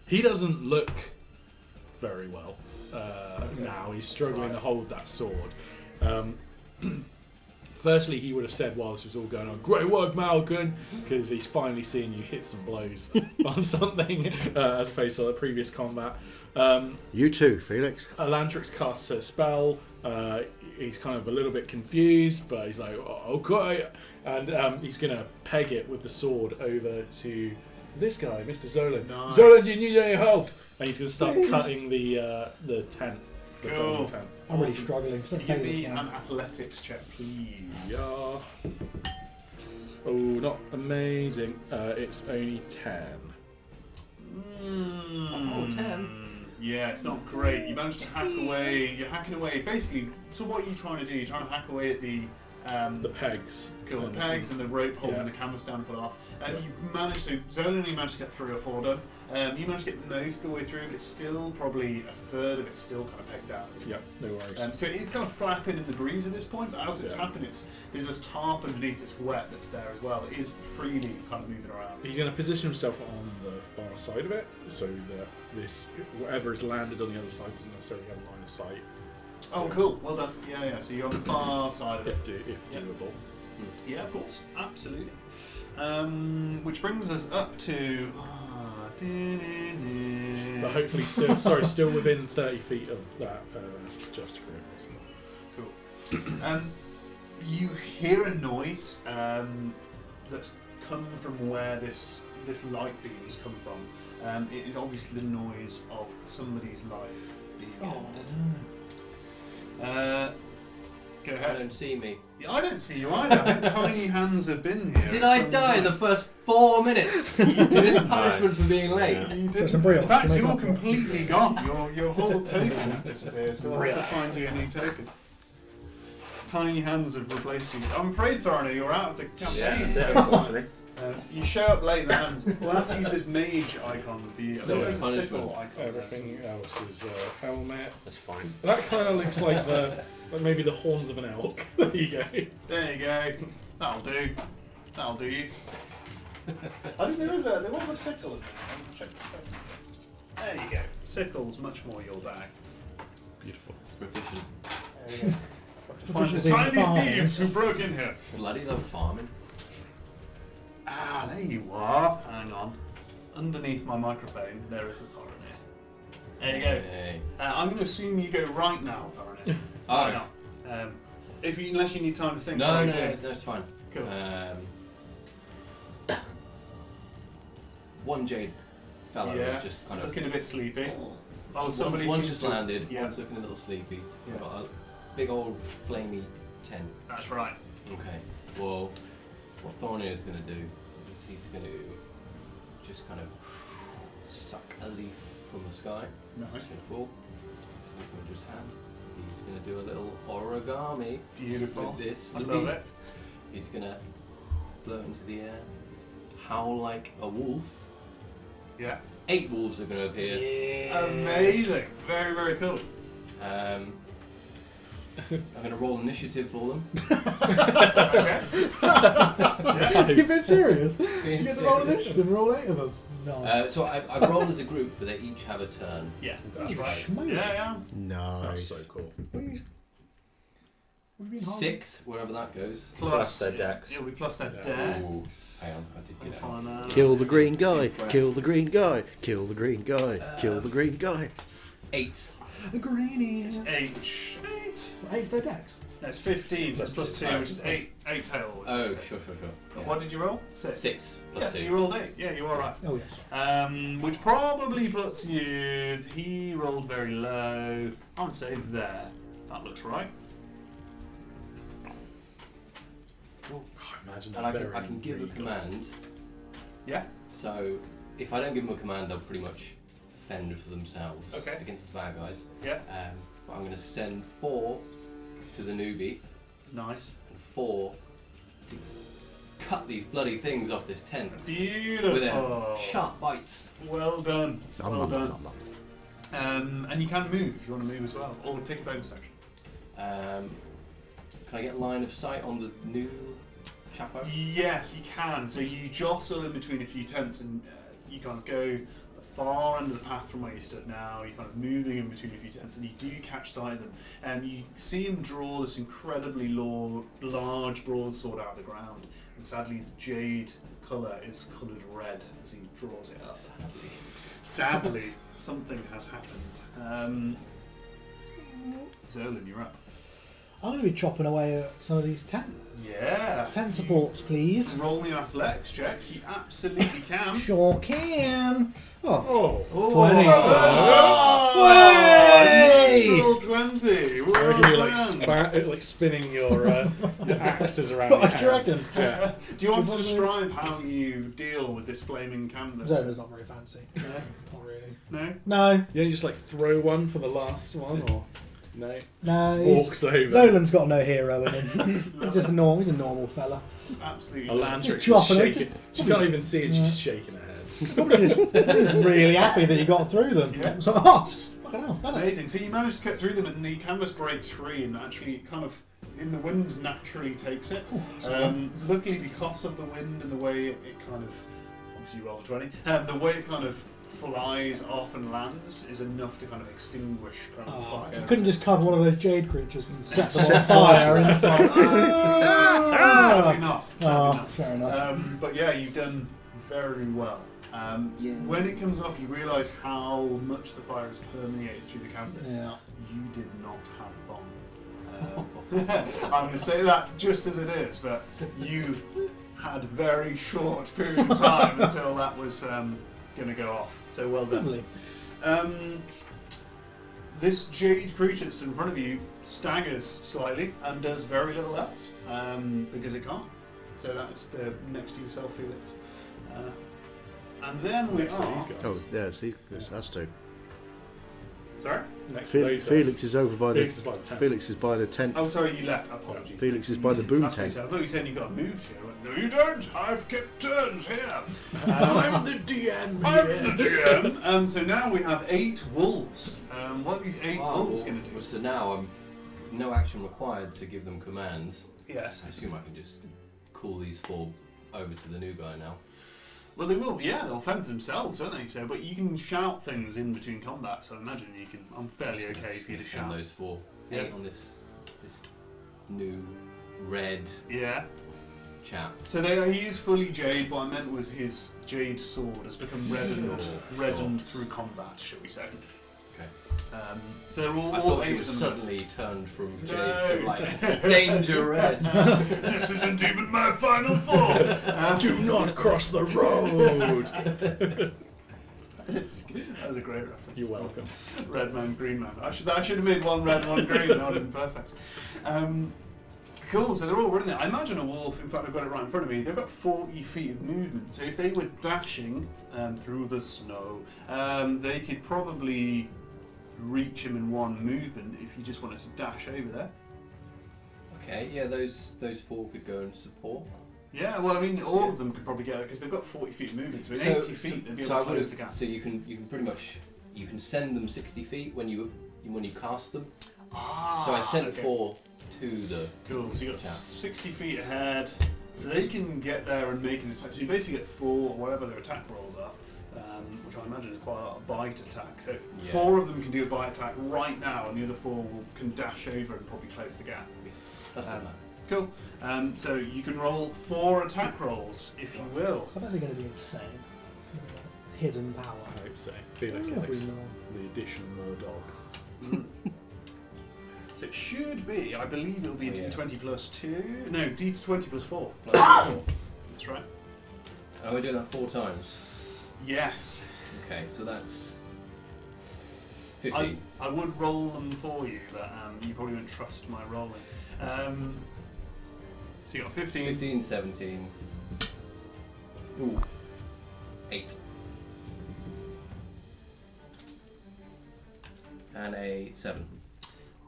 C: He doesn't look very well now. He's struggling to hold that sword. Firstly, he would have said while this was all going on, "Great work, Malcolm," because he's finally seen you hit some blows on something as opposed to the previous combat.
B: You too, Felix.
C: Elantrix casts a spell. He's kind of a little bit confused, but he's like, "Okay," and he's going to peg it with the sword over to this guy, Mr. Zolan.
A: Nice.
C: Zolan, do you need any help? And he's going to start cutting the tent. The
A: Cool.
C: burning tent.
F: I'm really struggling. So
A: Give me an athletics check, please.
C: Yeah. Oh, not amazing. It's only 10.
A: Mm.
E: 10?
A: Yeah, it's not great. You managed to hack away. You're hacking away. Basically, so what are you trying to do? You're trying to hack away at the
C: pegs.
A: kill the
C: And-
A: pegs and the rope holding
C: yeah.
A: the canvas down and put it off. And
C: Yeah.
A: you managed to. Zolan only managed to get 3 or 4 done. You managed to get most of the way through, but it's still probably a third of it's still kind of pegged down.
C: Yeah, no worries.
A: So it's kind of flapping in the breeze at this point, but as it's
C: Yeah.
A: happening, there's this tarp underneath it's wet that's there as well. It is freely kind of moving around.
C: He's going to position himself on the far side of it, so that this whatever is landed on the other side doesn't necessarily have line of sight.
A: Oh, cool. Well done. Yeah. So you're on the far side of it.
C: If
A: Yeah.
C: doable.
A: Yeah, of course. Absolutely. Which brings us up to...
C: But hopefully still within 30 feet of that just
A: Cool. You hear a noise that's come from where this light beam has come from. It is obviously the noise of somebody's life being ended. Go
E: I
A: ahead.
E: don't see me.
A: Yeah, I don't see you either. I think tiny hands have been here.
E: Did
A: at
E: I
A: some
E: die in the
A: point.
E: first 4 minutes? This punishment for being late.
G: Yeah.
A: You
F: Put
A: did.
F: some brioche
A: In fact,
F: to make
A: you're
F: up for it.
A: completely gone. Your whole token has disappeared, so I'll have to find you a new token. Tiny hands have replaced you. I'm afraid, Thorny, you're out of the
G: Yeah,
A: campaign.
G: that's it, unfortunately.
A: You show up late in the hands. We'll have to use this mage icon for you.
E: So
A: There's a
E: punishment.
A: sickle icon.
C: Everything else is helmet.
G: That's fine.
C: That kind of looks like maybe the horns of an elk. There you go.
A: There you go. That'll do. That'll do you. I think there was a sickle in there. I'll check the sickle. There you go. Sickle's much more your bag.
C: Beautiful.
E: Proficient.
A: There you go. Find the
F: Proficiency in
A: tiny
F: farming.
A: thieves who broke in here.
E: Bloody love farming.
A: Ah, there you are. Hang on. Underneath my microphone, there is a Thorin here. There you go.
E: Hey.
A: I'm going to assume you go right now, Thorin.
E: Oh.
A: Hang on. Unless you need time to think.
E: No,
A: what
E: no,
A: you do.
E: no, it's fine.
A: Cool.
E: One Jade fellow
A: Yeah.
E: is just kind of
A: Looking a bit sleepy. Oh,
E: one's
A: seems
E: just
A: to-
E: landed.
A: Yeah.
E: One's looking a little sleepy.
A: Yeah.
E: We've got a big old flamey tent.
A: That's right.
E: Okay. Well, what Thorny is going to do is he's going to just kind of suck a leaf from the sky.
A: Nice.
E: It's going to fall. So he can just hand. He's going to do a little origami
A: Beautiful.
E: with this
A: I
E: leaf.
A: love it.
E: He's going to blow into the air, howl like a wolf.
A: Yeah.
E: 8 wolves are going to appear.
A: Amazing. Very, very cool.
E: I'm going to roll initiative for them.
A: Okay. Yeah.
F: You've been serious? You
E: Being
F: get to roll
E: serious.
F: initiative and roll 8 of them. No.
E: So I've rolled as a group, but they each have a turn.
A: Yeah.
C: That's right.
F: Schmate.
A: Yeah.
C: That's
B: Nice.
C: so cool.
F: What are you- what have you been
E: 6, wherever that goes.
G: Plus their dex.
A: It'll be plus their
C: Yeah.
A: dex.
E: Ooh, hang on, I did get it.
A: Fine,
B: Kill the green guy. Kill the green guy. Kill the green guy. Kill the green guy.
E: 8.
F: A greenie.
A: It's 8.
F: 8's their dex.
A: That's 15, so it's plus 2,
E: Oh,
A: which is 8 tail.
E: Oh, sure.
A: What did you roll? 6.
E: 6 plus
A: Yeah,
E: 2.
A: so you rolled 8. Yeah, you are right.
F: Oh, yes.
A: Which probably puts you. He rolled very low. I would say there. That looks right.
C: Oh, imagine
E: And I can give a command.
A: Yeah.
E: So if I don't give them a command, they'll pretty much fend for themselves
A: Okay.
E: against the bad guys.
A: Yeah.
E: But I'm going to send 4 to the newbie
A: Nice.
E: and 4 to cut these bloody things off this tent with
A: Beautiful.
E: their sharp bites.
A: Well done. Well done.
B: Nom.
A: And you can move if you want to move as well, or take a bonus action.
E: Can I get line of sight on the new chapo?
A: Yes, you can. So you jostle in between a few tents, and you kind of go the far end of the path from where you stood now. You're kind of moving in between a few tents, and you do catch sight of them. And you see him draw this incredibly large broadsword out of the ground. And sadly, the jade colour is coloured red as he draws it up. Sadly, something has happened. Zolan, you're up.
F: I'm going to be chopping away at some of these tent
A: Yeah.
F: supports, please.
A: Roll me an athletics check. You absolutely can.
F: Sure can. Oh,
C: Oh,
F: 20.
A: Oh,
F: Way!
A: natural 20.
C: I
A: Well
C: reckon you're
A: done.
C: like spinning your axes around
F: What
C: your
F: do you
C: hands.
F: reckon?
C: Yeah.
A: Do you want to
F: Is one of
A: describe how you deal with this flaming canvas?
F: Zona's not very fancy. No, not really.
A: No?
F: No,
C: You don't just like throw one for the last one, or no?
F: no.
C: Just walks over.
F: Zolan's got no hero in him. He's just he's a normal fella.
A: Absolutely.
C: A land
F: Just
C: trick.
F: chopping it,
C: Shaking.
F: just-
C: She can't even see it. She's shaking her head.
F: Probably just really happy that he got through them.
A: Yeah.
F: So, oh, fucking hell, done it.
A: Amazing. So you managed to get through them, and the canvas breaks free, and actually, kind of, in the wind, naturally takes it. Luckily, because of the wind and the way it kind of, obviously, you rolled a 20. The way it kind of flies off and lands is enough to kind of extinguish kind of
F: Oh,
A: fire.
F: you couldn't just cover one of those jade creatures and set them on
B: Set
F: fire inside.
A: Sadly not. Sadly
F: Oh,
A: not.
F: fair enough.
A: But yeah, you've done very well. When it comes off, you realise how much the fire has permeated through the canvas.
F: Yeah.
A: You did not have a bomb. I'm going to say that just as it is, but you had a very short period of time until that was going to go off. So well done.
F: Lovely.
A: This jade creature that's in front of you staggers slightly and does very little else because it can't. So that's the next to yourself, Felix. And then we
C: Next to
A: are.
C: these guys.
B: Oh, yeah, see, it's us two.
A: Sorry?
C: Next to those
B: Felix
C: guys.
B: is over by
C: Felix
B: the.
C: is by the tent.
B: Felix is by the tent.
A: Oh, sorry, you left. Apologies.
B: Felix is by the boom
A: That's what you
B: tent.
A: said. I thought you said you got moved here. I went, no, you don't. I've kept turns here.
C: I'm the DM.
A: I'm the DM. So now we have 8 wolves. What are these 8 wolves going to do?
E: So now I'm no action required to give them commands.
A: Yes.
E: I assume I can just call these 4 over to the new guy now.
A: Well, they will. Yeah, they'll fend for themselves, won't they? So, but you can shout things in between combat. So I imagine you can. I'm fairly okay for you to
E: Send
A: shout.
E: those 4.
A: Yeah.
E: 8 on this new red
A: Yeah.
E: chap.
A: So he is fully jade. What I meant was his jade sword has become reddened
E: Sure.
A: reddened through combat, shall we say?
E: Okay.
A: So they're all
E: I thought he
A: eight
E: was
A: of them.
E: suddenly turned from
A: No.
E: Jade to like Danger Red.
A: This isn't even my final form.
C: Do not cross the road.
A: That was a great reference.
C: You're welcome.
A: Red man, green man. I should have made one red, one green. That would have been perfect. Cool. So they're all running there. I imagine a wolf. In fact, I've got it right in front of me. They've got 40 feet of movement. So if they were dashing through the snow, they could probably reach him in one movement if you just wanted to dash over there.
E: Okay, yeah, those four could go and support.
A: Yeah, well, I mean, all of them could probably get it because they've got 40 feet of movement. So in 80 feet, they'd be able to close the gap.
E: So you can pretty much send them 60 feet when you cast them. So I sent
A: okay.
E: 4 to the.
A: Cool. So you got
E: Yeah.
A: 60 feet ahead, so they can get there and make an attack. So you basically get 4, whatever their attack rolls are, which I imagine is quite a lot of bite attack. So
E: Yeah.
A: 4 of them can do a bite attack right now, and the other 4 can dash over and probably close the gap.
E: That's not bad.
A: Cool. So you can roll 4 attack rolls, if you will.
F: I bet they're going to be insane. Hidden power.
C: I hope so. Felix
F: Yeah,
C: likes
F: we know.
C: the addition of more dogs.
A: So it should be, I believe it'll be a
E: Oh, yeah.
A: D20 plus 2. No, D20 plus 4. That's right.
E: Are we doing that 4 times?
A: Yes.
E: Okay, so that's 15.
A: I would roll them for you, but you probably wouldn't trust my rolling. So you got 15.
E: 15, 17. Ooh. 8. And a 7.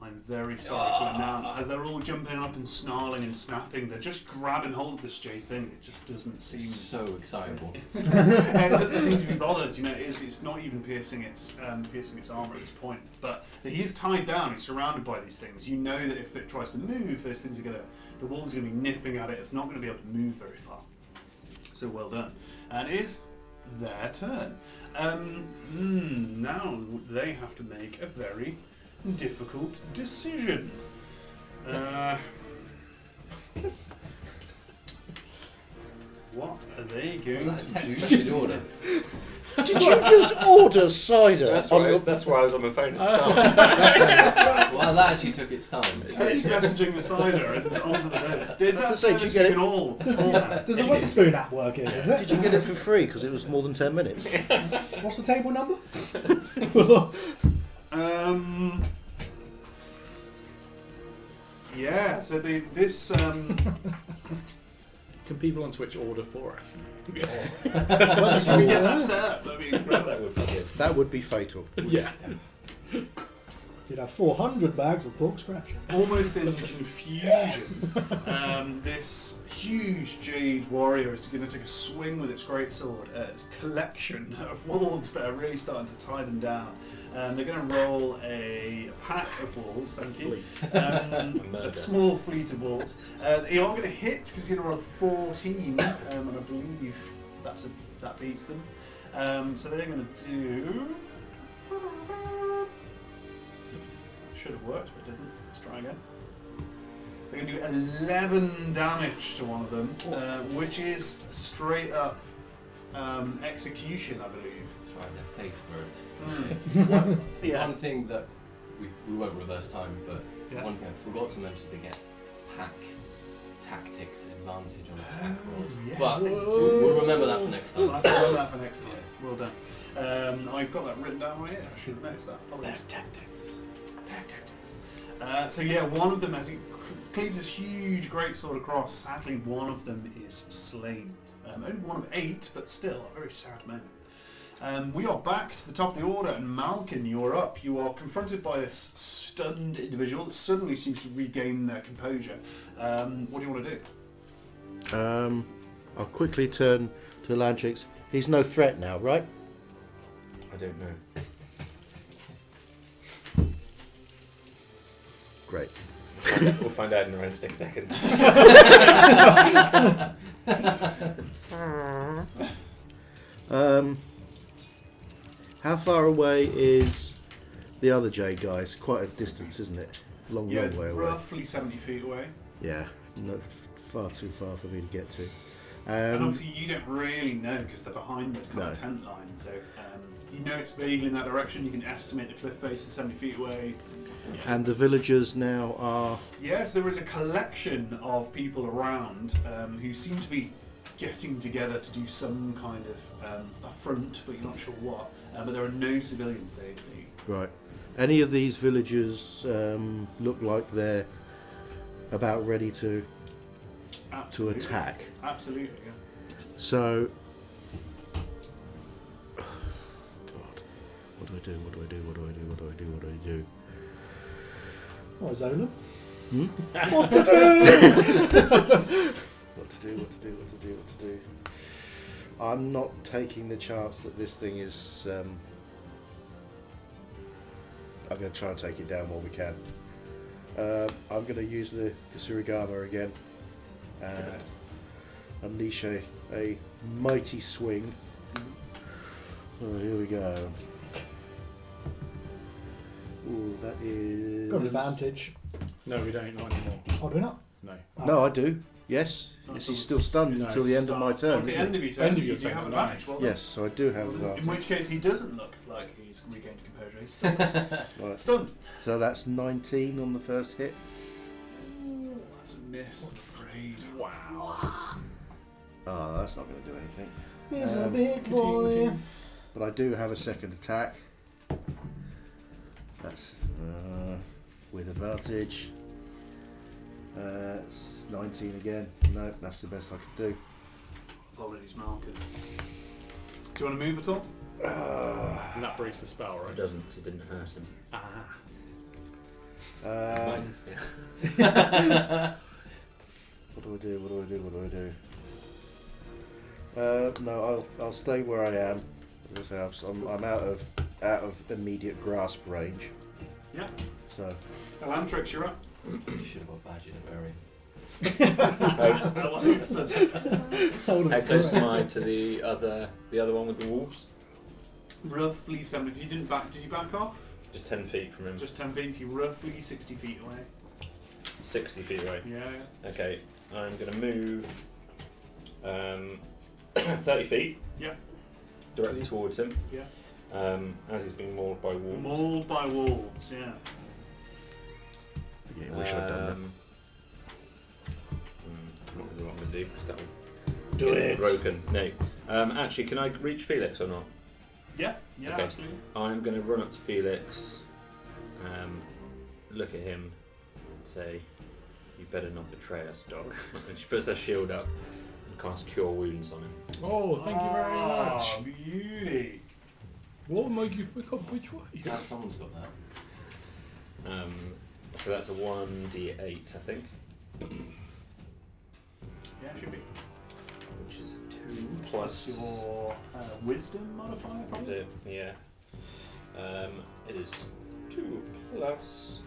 A: I'm very sorry to announce, as they're all jumping up and snarling and snapping, they're just grabbing hold of this J thing. It just doesn't seem.
E: So excitable.
A: It doesn't seem to be bothered. You know, it's not even piercing its armor at this point. But he is tied down. He's surrounded by these things. You know that if it tries to move, those things are the wolves are gonna be nipping at it. It's not gonna be able to move very far. So well done. And it is their turn. Now they have to make a very difficult decision. What are they going
E: Was
A: to
E: that a text
A: do?
E: message order?
B: Did you just order cider?
G: That's
B: on
G: why.
B: your-
G: That's why I was on my phone at the start.
E: Well, that actually took its time.
A: Text messaging the cider and onto the note. Is that
B: say, did you
A: service
B: get
A: we
B: it?
A: can all have?
F: Does the Witherspoon app work here, is it?
B: Did you get it for free because it was more than 10 minutes?
F: What's the table number?
A: Yeah. So this.
C: Can people on Twitch order for us?
A: Can we get that set up? That'd be incredible.
G: That would be good.
B: That would be fatal.
C: Yeah.
F: You'd have 400 bags of pork scratch.
A: Almost in confusion, this huge jade warrior is going to take a swing with its greatsword at its collection of wolves that are really starting to tie them down. They're going to roll a pack of wolves, thank you. A
G: Murder.
A: small fleet of wolves. They are going to hit because you're going to roll a 14, and I believe that beats them. So they're going to do. Should have worked, but it didn't. Let's try again. They're going to do 11 damage to one of them, which is straight up execution, I believe.
E: That's right, their face where it's.
A: Yeah.
E: One thing that we won't reverse time, but
A: Yeah.
E: one thing I forgot to mention, they get pack tactics advantage on attack rolls.
A: yes,
E: But
A: they
E: we'll remember that for next
A: I'll
E: time.
A: have to remember that for next time. Well done. I've got that written down right here. I should have noticed that. Apologies.
C: Tactics.
A: So yeah, one of them, as he cleaves this huge greatsword across, sadly one of them is slain. Only one of 8, but still a very sad moment. We are back to the top of the order, and Malkin, you're up. You are confronted by this stunned individual that suddenly seems to regain their composure. What do you want to do?
B: I'll quickly turn to Landrix. He's no threat now, right?
G: I don't know.
B: Great.
G: We'll find out in around 6 seconds.
B: How far away is the other J guys? Quite a distance, isn't it? Long way away.
A: roughly 70 feet away.
B: Yeah, no, far too far for me to get to.
A: And obviously you don't really know because they're behind the kind of tent line, so you know it's vaguely in that direction. You can estimate the cliff face is 70 feet away. Yeah.
B: And the villagers now are...
A: Yes, there is a collection of people around who seem to be getting together to do some kind of affront, but you're not sure what. But there are no civilians there.
B: Right. Any of these villagers look like they're about ready to attack?
A: Absolutely, yeah.
B: So... God. What do I do? What do I do? What do I do? What do I do? What do I do?
F: Oh, Zola?
B: Hmm?
F: What to do?
B: What to do? What to do? What to do? What to do? I'm not taking the chance that this thing is... I'm going to try and take it down while we can. I'm going to use the Surigama again and unleash a mighty swing. Oh, here we go. Ooh, that is...
F: Got an advantage.
C: No, we don't. Not anymore.
F: Oh, do we not?
C: No.
F: Oh.
B: No, I do. Yes. Yes, he's still stunned until the end of my turn.
A: At the
B: isn't
A: end
B: it?
A: of your turn,
C: End of your
A: you do
C: turn,
A: have an
C: nice.
A: advantage. Well
B: Yes, so I do have
A: done.
B: advantage.
A: In which case he doesn't look like he's regained composure. He's stunned.
B: Right.
A: Stunned.
B: So that's 19 on the first hit.
A: Ooh, that's a miss, I'm afraid.
C: Wow.
B: Oh, that's not going to do anything.
F: He's a big boy.
B: But I do have a second attack. That's with advantage. It's 19 again. No, that's the best I could do.
A: Apologies, Malcolm. Do you want to move at all?
C: And that breaks the spell,
G: It
C: right?
G: doesn't, 'cause it didn't hurt him.
B: Um,
G: Yeah.
B: what do I do? What do I do? What do I do? No, I'll stay where I am. As I say, I'm out of immediate grasp range.
A: Yeah.
B: So
A: Elantrix, you're up.
E: You should have got badge in a berry.
A: How close then?
G: How close am I to the other one with the wolves?
A: Roughly 70. Did you back off?
G: Just 10 feet from him.
A: Just 10 feet, so you're roughly 60 feet away.
G: 60 feet away.
A: Yeah.
G: Okay, I'm going to move 30 feet.
A: Yeah.
G: Directly towards him.
A: Yeah.
G: As he's being mauled by wolves.
A: Mauled by wolves, yeah.
B: yeah, wish I'd done that.
G: Not really what I'm going to do because that will
F: Do
G: get
F: it.
G: broken. No. Actually, can I reach Felix or not?
A: Yeah,
G: Okay.
A: absolutely.
G: I'm going to run up to Felix, look at him, say, "You better not betray us, dog." And she puts her shield up and casts Cure Wounds on him.
C: Oh, thank you very much.
A: Oh, beauty.
C: What make you think of which way?
E: Yeah, someone's got that.
G: So that's a 1d8, I think,
A: Yeah, should be.
G: which is 2
A: Plus
G: plus.
A: your wisdom modifier,
G: Is
A: probably?
G: it? Yeah. It is 2 plus.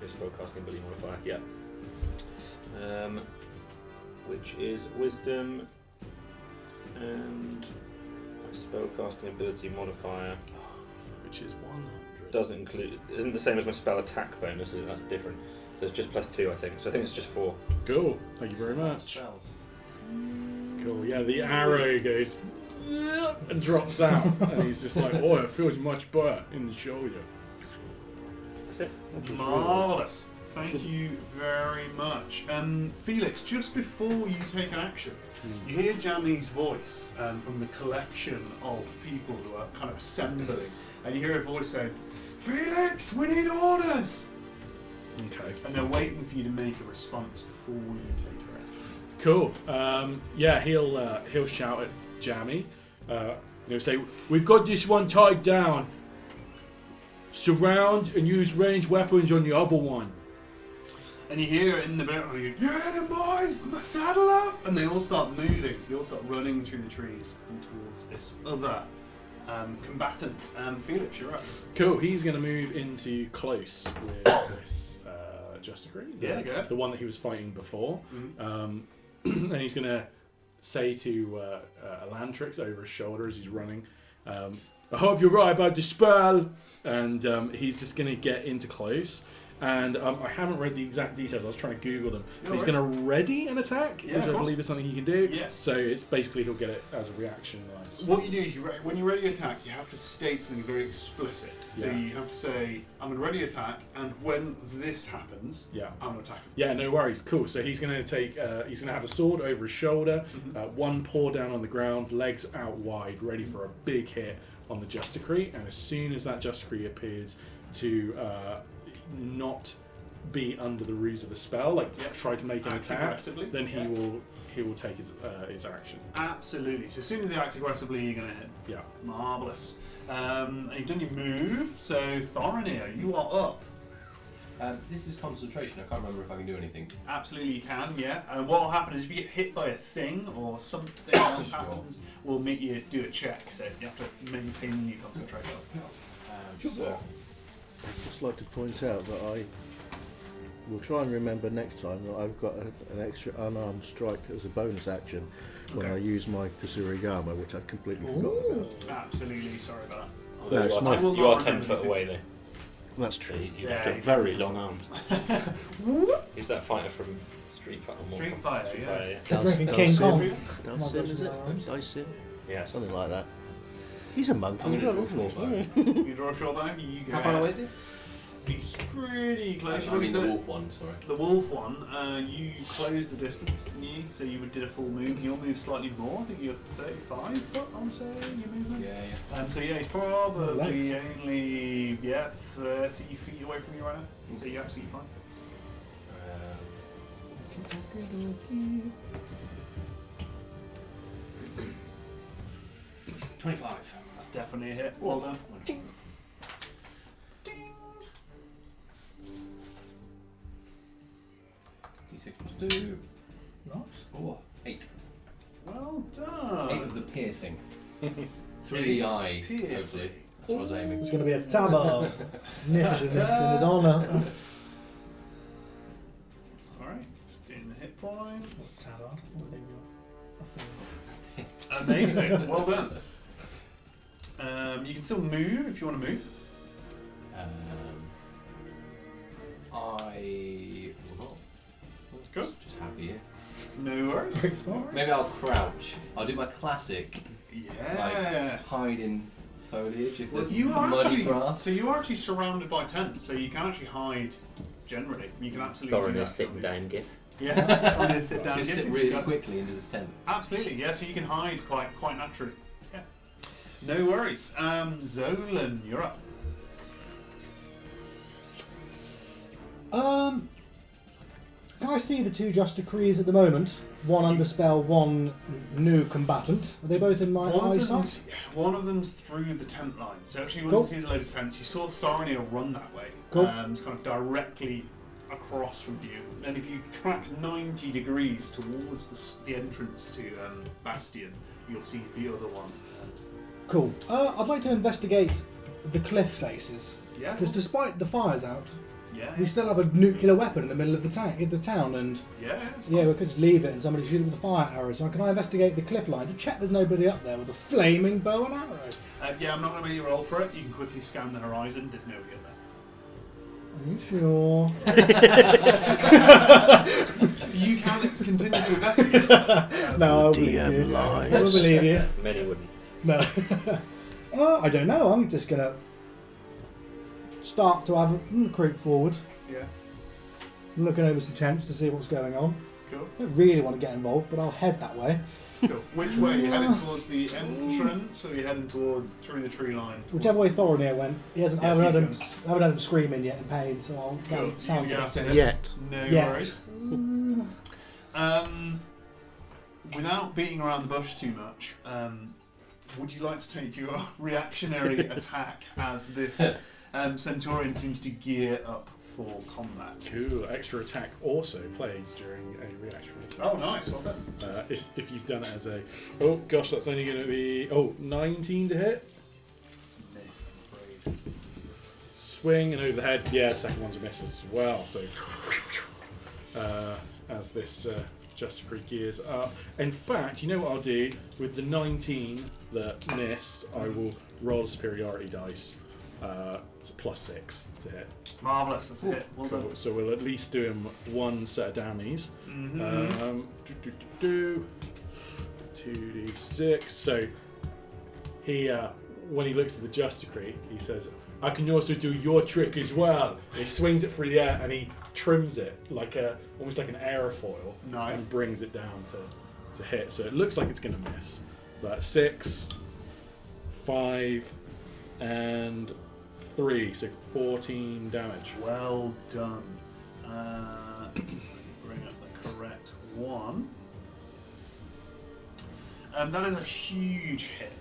G: Your spellcasting ability modifier, yeah. Which is wisdom and my spellcasting ability modifier
C: Which is 100.
G: doesn't include. Isn't the same as my spell attack bonus, is it? That's different. So it's just plus 2, I think. So I think it's just 4.
C: Cool. Thank you very much.
E: Spells.
C: Cool. Yeah, the arrow goes and drops out, and he's just like, "Oh, it feels much better in the shoulder."
G: That's it.
A: Marvellous. Thank you very much. Felix, just before you take an action, you hear Jamie's voice from the collection of people who are kind of assembling, and you hear a voice saying, "Felix, we need orders!"
C: Okay.
A: And they're waiting for you to make a response before you take your action.
C: Cool. Yeah, he'll shout at Jamie. He'll say, "We've got this one tied down. Surround and use ranged weapons on the other one."
A: And you hear in the background, "Yeah, then boys, saddle up!" And they all start moving, so they all start running through the trees and towards this other combatant. Felix, you're up.
C: Cool. He's going to move into close with this Justiciary,
A: Yeah, go ahead.
C: the one that he was fighting before.
A: Mhm.
C: And he's going to say to Elantrix over his shoulder as he's running, "I hope you're right about the spell." And he's just going to get into close. And I haven't read the exact details. I was trying to Google them.
A: No
C: But he's
A: worries.
C: going to ready an attack,
A: Yeah,
C: which
A: of
C: I
A: course.
C: believe is something he can do.
A: Yes.
C: So it's basically he'll get it as a reaction. Nice.
A: What you do is when you're ready to attack, you have to state something very explicit. So
C: Yeah.
A: you have to say, I'm going to ready attack, and when this happens,
C: Yeah.
A: I'm going to attack him.
C: Yeah, no worries. Cool. So he's going to take. He's going to have a sword over his shoulder,
A: Mhm.
C: one paw down on the ground, legs out wide, ready for a big hit on the Justiciary. And as soon as that Justiciary appears to not be under the ruse of a spell, like try to make an
A: Act
C: attack,
A: aggressively.
C: then
A: Yeah.
C: he will take his action.
A: Absolutely. So as soon as you act aggressively, you're going to hit.
C: Yeah.
A: Marvellous. And you've done your move, so Thorinir, you are up.
E: This is concentration. I can't remember if I can do anything.
A: Absolutely you can, yeah. And what will happen is if you get hit by a thing or something else happens, we'll make you do a check. So you have to maintain your concentration.
E: So,
B: I'd just like to point out that I will try and remember next time that I've got an extra unarmed strike as a bonus action when I use my Kusurigama, which I'd completely forgotten about.
A: Absolutely, sorry about
B: No, it's not.
A: will
G: You are
A: not
G: 10
A: remember
G: foot
A: these
G: away
A: things.
G: there.
B: That's
G: So
B: true.
G: you
A: Yeah,
G: have to
A: you
G: very
A: can-
G: long armed. Who's that fighter from Street Fighter?
A: Street Fighter,
G: Street
A: yeah.
G: Fighter,
F: They're drinking King Kong.
B: Dalsim, is it? Dysim?
G: yeah.
B: Something like that. He's a monk
E: I'm
B: as
E: going
B: well,
E: to draw
B: isn't
E: short
B: he?
E: bow.
A: You draw a short bow, you go
E: How far
A: ahead.
E: away is it?
A: He's pretty close.
E: I mean the wolf one, sorry.
A: The wolf one, you closed the distance, didn't you? So you did a full move. You'll move slightly more. I think you're 35 foot, I would say, your movement.
E: Yeah.
A: So yeah, he's probably
F: Legs.
A: only 30 feet away from you right now. So you're absolutely fine.
E: 25.
A: That's definitely a hit. Well done. Ding.
E: D6 plus 2.
F: Nice.
E: Oh, 8.
A: Well done.
E: 8 of the piercing. Through the eye,
A: piercing.
E: hopefully. That's what I was aiming.
F: There's going to be a tabard knitted in this in his honour.
A: Sorry, just doing the hit points.
F: Tabard? What do you think?
A: Amazing. Well done. You can still move if you want to move.
E: I will not.
A: Good.
E: Just happy here.
A: No worries.
F: Very smart.
E: Maybe I'll crouch. I'll do my classic,
A: Yeah.
E: hide in foliage if
A: Well,
E: there's
A: you are
E: muddy
A: actually
E: grass.
A: so you are actually surrounded by tents, so you can actually hide. Generally, you can absolutely do
G: Thorin
A: that.
G: is sitting down, gif.
A: Yeah, I'm gonna sit down.
E: Just
A: again
E: sit
A: if
E: really
A: you've got-
E: quickly into this tent.
A: Absolutely, yeah. So you can hide quite naturally. Yeah. No worries. Zolan, you're up.
F: Can I see the two Justiciaries at the moment? One under spell, one new combatant. Are they both in my eyesight?
A: One of them's through the tent line. So actually, when
F: Cool.
A: you see a load of tents, you saw Thorinir run that way.
F: Cool.
A: It's kind of directly across from you. And if you track 90 degrees towards the entrance to Bastion, you'll see the other one.
F: Cool. I'd like to investigate the cliff faces.
A: Yeah.
F: Because despite the fires out,
A: Yeah.
F: we still have a nuclear weapon in the middle of the town, and
A: Yeah. It's
F: yeah,
A: fine.
F: we could just leave it and somebody shoot it with a fire arrow. So can I investigate the cliff line to check there's nobody up there with a flaming bow and arrow?
A: Yeah, I'm not going to make you roll for it. You can quickly scan the horizon. There's nobody up there.
F: Are you sure?
A: You can continue to investigate.
F: No, I believe you.
B: lies.
F: I will believe you.
G: Many wouldn't.
F: No. I don't know. I'm just gonna start to have a creep forward,
A: Yeah.
F: looking over some tents to see what's going on.
A: Cool.
F: I don't really want to get involved, but I'll head that way.
A: Cool. Which way? Are you heading towards the entrance, or are you heading towards through the tree line?
F: Whichever way Thorinir went, he hasn't.
A: Yes,
F: I haven't heard
A: he's
F: him. I haven't heard him screaming yet in pain, so I'll
A: Cool.
F: sound
A: You
F: it.
A: go after him.
B: Yet.
A: No
F: Yes.
A: worries. Without beating around the bush too much, would you like to take your reactionary attack as this Centaurian seems to gear up for combat?
C: Cool. Extra attack also plays during a reaction.
A: Oh, nice. Well done.
C: If you've done it as a... Oh, gosh, that's only going to be... 19 to hit.
A: It's a miss, I'm afraid.
C: Swing and over the head. Yeah, second one's a miss as well. So, as this Justiciary gears up. In fact, you know what I'll do? With the 19 that missed, I will roll a superiority dice It's a +6 to hit.
A: Marvellous, that's a hit. Well
C: Cool.
A: done.
C: So we'll at least do him one set of dammies.
A: Mm-hmm.
C: 2d6. So he, when he looks at the Just Decree, he says, "I can also do your trick as well." And he swings it through the air and he trims it like almost like an aerofoil,
A: Nice.
C: and brings it down to hit. So it looks like it's going to miss. But 6, 5, and 3, so 14 damage.
A: Well done. Bring up the correct one. That is a huge hit.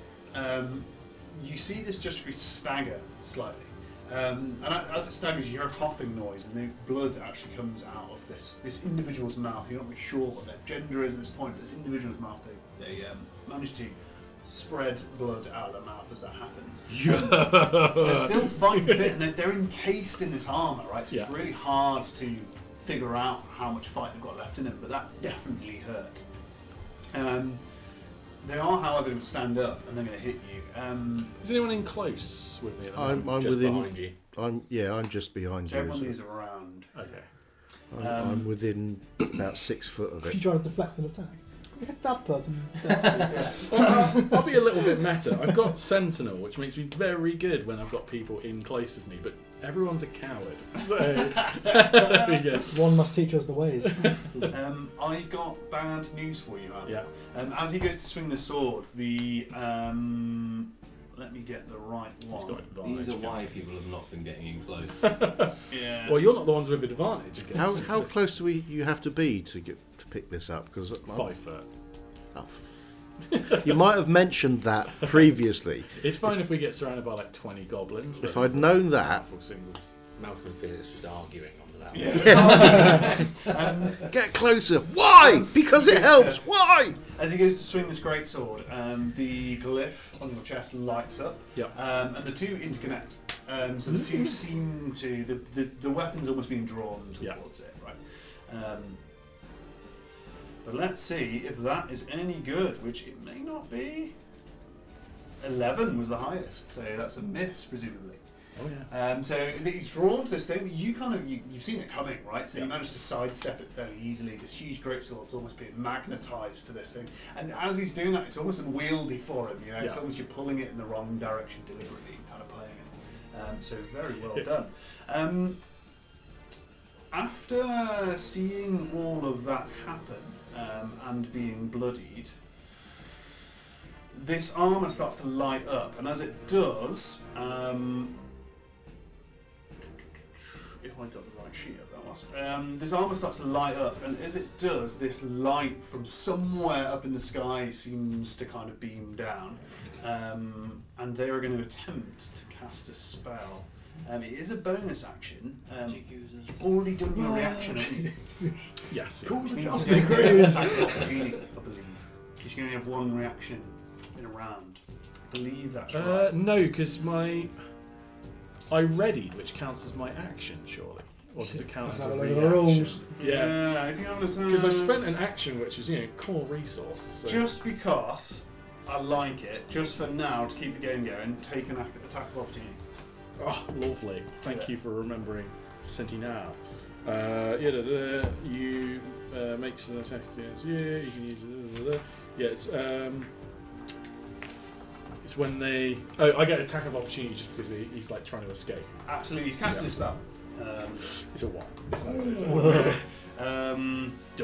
A: You see this just stagger slightly. And as it staggers, you hear a coughing noise, and the blood actually comes out of this individual's mouth. You're not really sure what their gender is at this point, but this individual's mouth, they manage to spread blood out of their mouth as that happens. They're still fighting fit, and they're encased in this armour, right? So it's really hard to figure out how much fight they've got left in them, but that definitely hurt. They are, however, going to stand up, and they're going to hit you.
C: Is anyone in close with me at the
B: I'm
C: moment?
G: Just
B: within.
G: behind you.
B: I'm just behind
A: So
B: you.
A: everyone is around.
C: Okay.
B: I'm within about 6 foot of
F: You
B: it.
F: try to deflect an attack. Hit that person instead.
C: Well, I'll be a little bit meta. I've got Sentinel, which makes me very good when I've got people in close of me, but everyone's a coward. So, yeah.
F: One must teach us the ways.
A: I got bad news for you, Alan.
C: Yeah.
A: As he goes to swing the sword, let me get the right
C: He's got
A: one.
C: advantage.
E: These are why people have not been getting in close.
A: Yeah.
C: Well, you're not the ones with advantage against
B: How
C: it.
B: close do you have to be to pick this up? Because
C: 5 foot.
B: you might have mentioned that previously.
C: It's fine if we get surrounded by like 20 goblins.
B: If
C: but
B: I'd
C: it's
B: known
C: like
B: that-
C: powerful singles.
G: Malcolm and Felix just arguing on that.
A: Yeah.
B: Get closer. Why? Because it helps. Why?
A: As he goes to swing this great sword, the glyph on your chest lights up,
C: Yep.
A: and the two interconnect. So the two seem to the weapon's almost being drawn towards it, right? But let's see if that is any good, which it may not be. 11 was the highest, so that's a miss, presumably.
C: Oh yeah.
A: So he's drawn to this thing. You've seen it coming, right? So you
C: Yeah.
A: managed to sidestep it fairly easily. This huge greatsword's almost being magnetised to this thing, and as he's doing that, it's almost unwieldy for him. You know, it's
C: Yeah.
A: almost you're pulling it in the wrong direction deliberately, kind of playing it. So very well done. After seeing all of that happen and being bloodied, this armour starts to light up, and as it does, if I got the right sheet up, that was. This armour starts to light up, and as it does, this light from somewhere up in the sky seems to kind of beam down, and they are going to attempt to cast a spell. It is a bonus action. You've already done your reaction, haven't you?
C: Yes.
F: Cool.
A: Which means
F: Just
A: you don't get an
F: degrees.
A: attack of opportunity, I believe. Because you can only have one reaction in a round. I believe that's right.
C: No, because I readied, which counts as my action, surely. Or does it count
F: Let's
C: as a
F: have a look at the
C: reaction?
F: rules.
C: Yeah.
A: If you have a
C: Because I spent an action, which is core resource. So.
A: just because I like it, just for now to keep the game going, take an attack of opportunity.
C: Oh, lovely. Thank you for remembering Sentinel. You makes an attack against you. You can use it. Yeah, it's when they. Oh, I get attack of opportunity just because he's like trying to escape.
A: Absolutely, he's casting a spell.
C: It's a 1. It's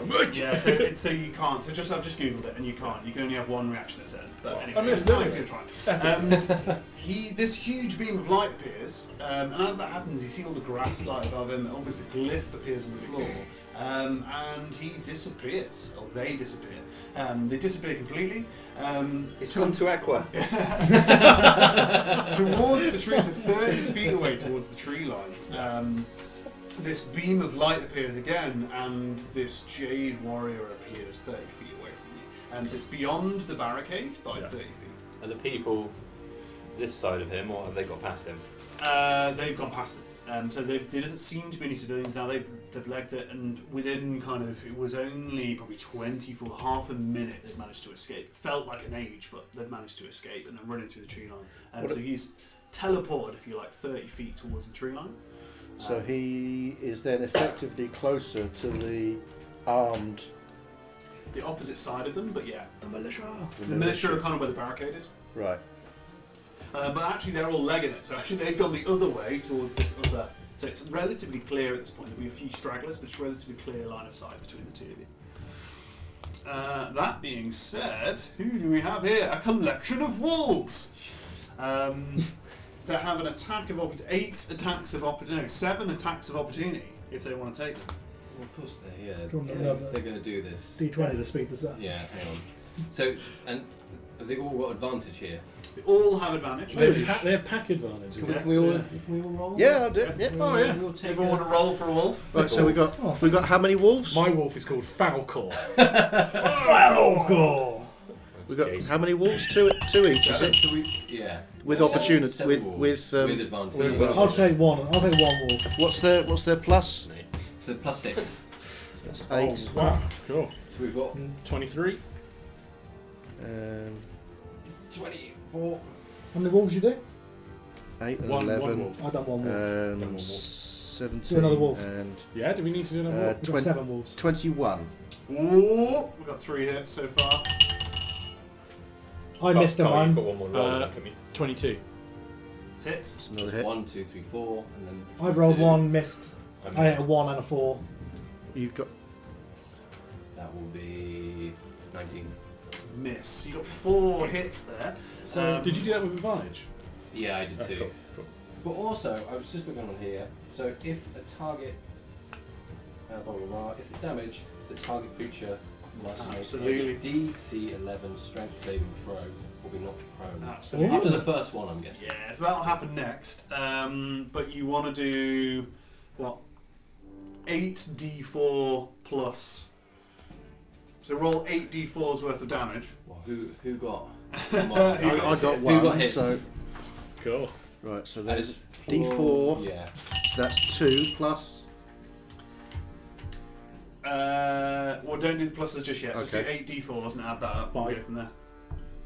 C: not.
A: Yeah, so you can't. So I've just googled it, and you can't. You can only have one reaction a turn. But
C: Well,
A: anyway,
C: I missed
A: Alex
C: it.
A: is gonna try. This huge beam of light appears, and as that happens, you see all the grass light above him. Almost a glyph appears on the floor, and he disappears, or they disappear. They disappear completely.
G: It's gone to Equa.
A: Towards the tree, so 30 feet away towards the tree line. This beam of light appears again, and this Jade Warrior appears 30 feet away from you. So it's beyond the barricade by 30 feet.
G: Are the people this side of him, or have they got past him?
A: They've gone past it. So there doesn't seem to be any civilians now. They've legged it, and within it was only probably 24, half a minute they've managed to escape. It felt like an age, but they've managed to escape, and they're running through the tree line. So he's teleported, if you like, 30 feet towards the tree line.
B: So he is then effectively closer to the armed.
A: The opposite side of them, but yeah.
F: The militia.
A: The militia are kind of where the barricade is.
B: Right.
A: But actually they're all legging it, so actually they've gone the other way towards this other. So it's relatively clear at this point. There'll be a few stragglers, but it's a relatively clear line of sight between the two of you. That being said, who do we have here? A collection of wolves. They have an attack of 7 attacks of opportunity if they want to take them.
E: Well, of course
F: Do you want
E: they're
F: another
E: going to do this.
F: D20 to speed this up.
E: Yeah, hang on. So, and have they all got advantage here?
A: They all have advantage.
C: They have pack advantage.
E: Can
C: is
E: we,
C: it?
E: can we all?
C: Yeah.
E: Can we all roll?
B: Yeah, I'll do it. Yeah.
A: Oh yeah.
E: We'll take
A: Everyone want to roll for a wolf?
B: Right. So we got how many wolves?
C: My wolf is called Falcor.
F: Falcor!
B: We got how many wolves? Two each, is it?
E: Yeah.
B: With opportunity,
E: Seven wolves.
B: with
E: advantage.
B: with advantage.
F: I'll take one. I'll take one wolf.
B: What's their plus?
E: So +6.
B: That's
C: Oh,
B: 8.
C: wow. Cool.
E: So we've got
C: 23.
E: 24.
F: How many wolves you do?
B: 8 and
C: One
B: 11.
C: wolf.
F: I've done one wolf.
C: Done one wolf.
B: 17.
F: Do another wolf.
B: And
C: Yeah, do we need to do another wolf?
F: We've got 7 wolves.
B: 21.
A: Ooh, we've got 3 hits so far.
F: I missed a
G: You've
F: mine.
G: got one more roll. Look at me.
C: 22.
A: Hit.
B: That's another hit.
E: 1, 2, 3, 4, and then.
F: I've rolled
E: 2.
F: 1, missed.
G: I'm
F: I hit a 1 and a 4.
B: You've got
E: That will be 19.
A: Miss. You got 4 hits there.
E: So
C: Did you do that with advantage?
E: Yeah, I did
C: Oh,
E: too.
C: cool, cool.
E: But also, I was just looking on here. So if a target, blah blah blah, if it's damaged, the target creature must
A: Absolutely.
E: make a DC 11 strength saving throw or be knocked prone.
A: Absolutely.
E: After the first one, I'm guessing.
A: Yeah, so that'll happen next. But you want to do what? 8d4 plus. So roll 8d4's worth of damage.
E: Well, who got?
B: I got
E: Who got
B: one.
E: hits?
B: So
C: Cool.
B: right. So
E: That
B: there's
E: is
B: D4.
E: Yeah.
B: That's 2 plus.
A: Well, don't do the pluses just yet. Just do
B: Okay.
A: 8d4s and add that up. We'll go
C: 5.
A: from there.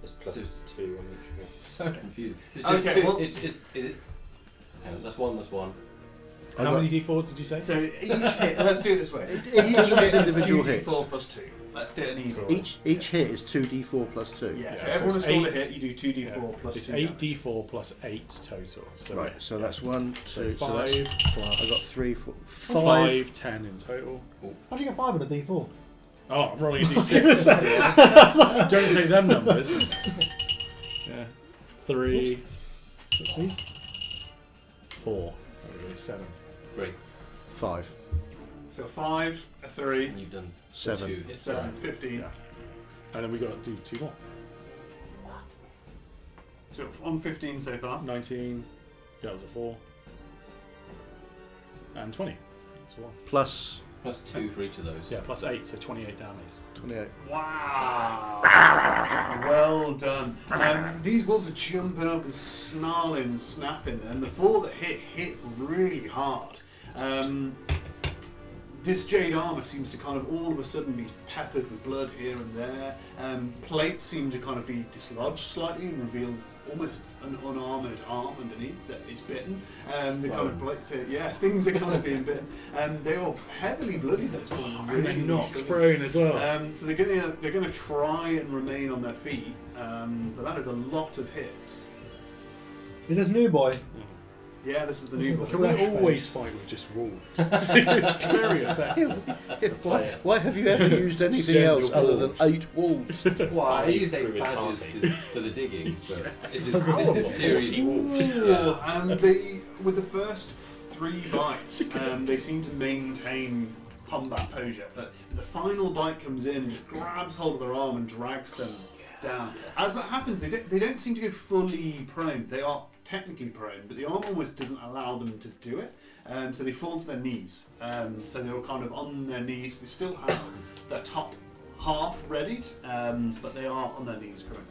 G: There's plus
E: So-
G: 2 on each.
E: So confused. It's
A: Okay,
E: two,
A: well-
E: is it? Hang on, that's one. That's one.
C: How many d4s did you say?
A: So each hit, let's do it this way.
B: Each
A: Each
B: of
A: hit
B: those
A: is
B: individual
A: 2d4
B: hits.
A: plus 2. Let's do it an easy.
B: Each hit is 2d4 plus 2.
A: Yeah, so
C: Yeah, so
A: everyone has
C: it's
A: rolled a
C: 8.
A: hit, you do 2d4 plus
C: It's
A: 2.
C: 8d4 plus 8 total. So
B: Right. So that's 1, 2. So
C: 5
B: that's
C: plus
B: I got 3, 4,
C: 5,
B: 5.
C: 10 in total.
F: How'd you get 5 on a D4?
C: Oh, I'm rolling a d6. Don't take them numbers. Yeah. 3,
F: See?
C: 4. There we go, 7.
E: 3.
B: 5.
A: So 5, a 3,
E: And you've done
B: 7.
E: 2 hits.
A: 7,
E: Right.
A: 15.
C: Yeah. And then we got to do 2 more.
A: So on 15 so far.
C: 19. Yeah, that was a 4. And 20. That's a 1.
B: Plus
E: Plus 2 for each of those.
C: Yeah, plus 8, so 28 damage.
B: 28.
A: Wow! Well done. These wolves are jumping up and snarling and snapping, and the 4 that hit really hard. This jade armour seems to kind of all of a sudden be peppered with blood here and there. Plates seem to kind of be dislodged slightly and reveal almost an unarmoured arm underneath that is bitten. The kind of plates, things are kind of being bitten. They are heavily bloodied at this point.
C: And they're knocked
A: struggling.
C: prone as well.
A: So they're gonna try and remain on their feet, but that is a lot of hits.
F: Is this new boy?
A: Yeah, this is the
F: This
A: new
F: is
A: boy.
C: Can we
F: Flash
C: always
F: face.
C: fight with just wolves? It's very effective.
B: Why have you ever used anything
C: Send
B: else
C: the
B: other than
C: wolves.
B: 8 wolves?
E: Well, I
G: 5
E: use 8
G: through his
E: badges
G: party.
E: for the digging, but this
F: Because of
E: is
F: the
E: serious.
A: Ooh, and with the first 3 bites, they seem to maintain combat posture. But the final bite comes in, just grabs hold of their arm and drags them down. As that happens, they don't seem to go fully prone. They are technically prone, but the arm almost doesn't allow them to do it. So they fall to their knees. So they're kind of on their knees. They still have their top half readied, but they are on their knees currently.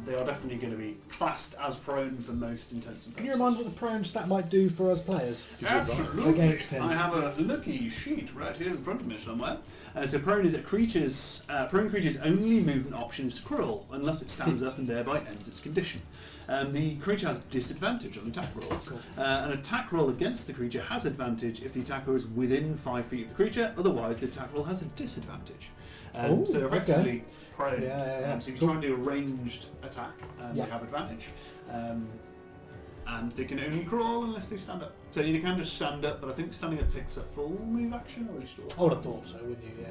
A: They are definitely going to be classed as prone for most intents and purposes.
F: Can you remind me what the prone stat might do for us players?
A: Absolutely.
F: Against him.
A: I have a lucky sheet right here in front of me somewhere. So prone is that prone creature's only movement option is to crawl, unless it stands up and thereby ends its condition. The creature has disadvantage on attack rolls. An attack roll against the creature has advantage if the attacker is within 5 feet of the creature, otherwise the attack roll has a disadvantage. So they're effectively prone. So if you try and do a ranged attack, they have advantage. And they can only crawl unless they stand up. So you can just stand up, but I think standing up takes a full move action, or they still.
F: I would have thought so, wouldn't you? Yeah.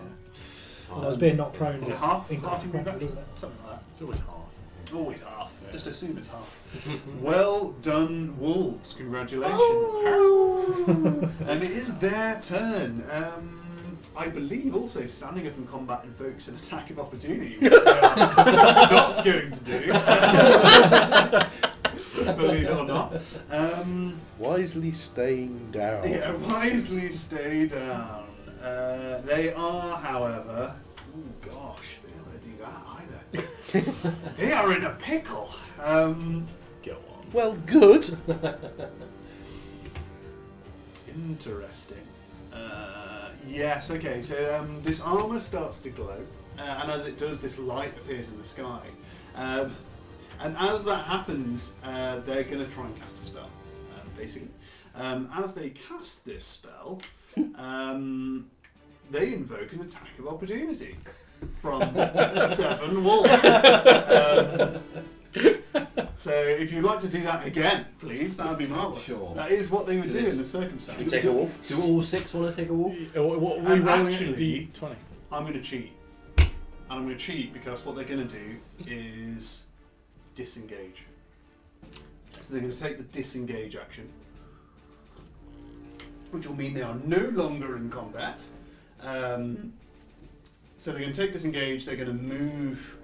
F: Well, as being not prone
A: Is it
F: is
A: half move
F: inconsequential,
A: action?
F: isn't it?
A: Something like that.
C: It's always half.
A: Always half.
C: Yeah.
A: Just assume it's half. Well done, wolves. Congratulations. It is their turn. I believe also standing up in combat invokes an attack of opportunity, which they are not going to do. Believe it or not.
B: Wisely staying down.
A: Yeah, wisely stay down. They are, however... Oh gosh, they don't want to do that either. They are in a pickle.
C: Go on.
B: Well, good.
A: Interesting. Yes, okay, so this armour starts to glow, and as it does, this light appears in the sky. And as that happens, they're going to try and cast a spell, basically. As they cast this spell, they invoke an attack of opportunity from 7 wolves. So if you'd like to do that again, please, that would be marvellous.
E: Sure.
A: That is what they would
E: So
A: do
E: this-
A: in the circumstance.
E: Should we take a wolf? Do all 6 want to take a wolf?
C: What are we rolling
A: actually-
C: at D20?
A: I'm going to cheat. And I'm going to cheat because what they're going to do is disengage. So they're going to take the disengage action, which will mean they are no longer in combat. So they're going to take disengage, they're going to move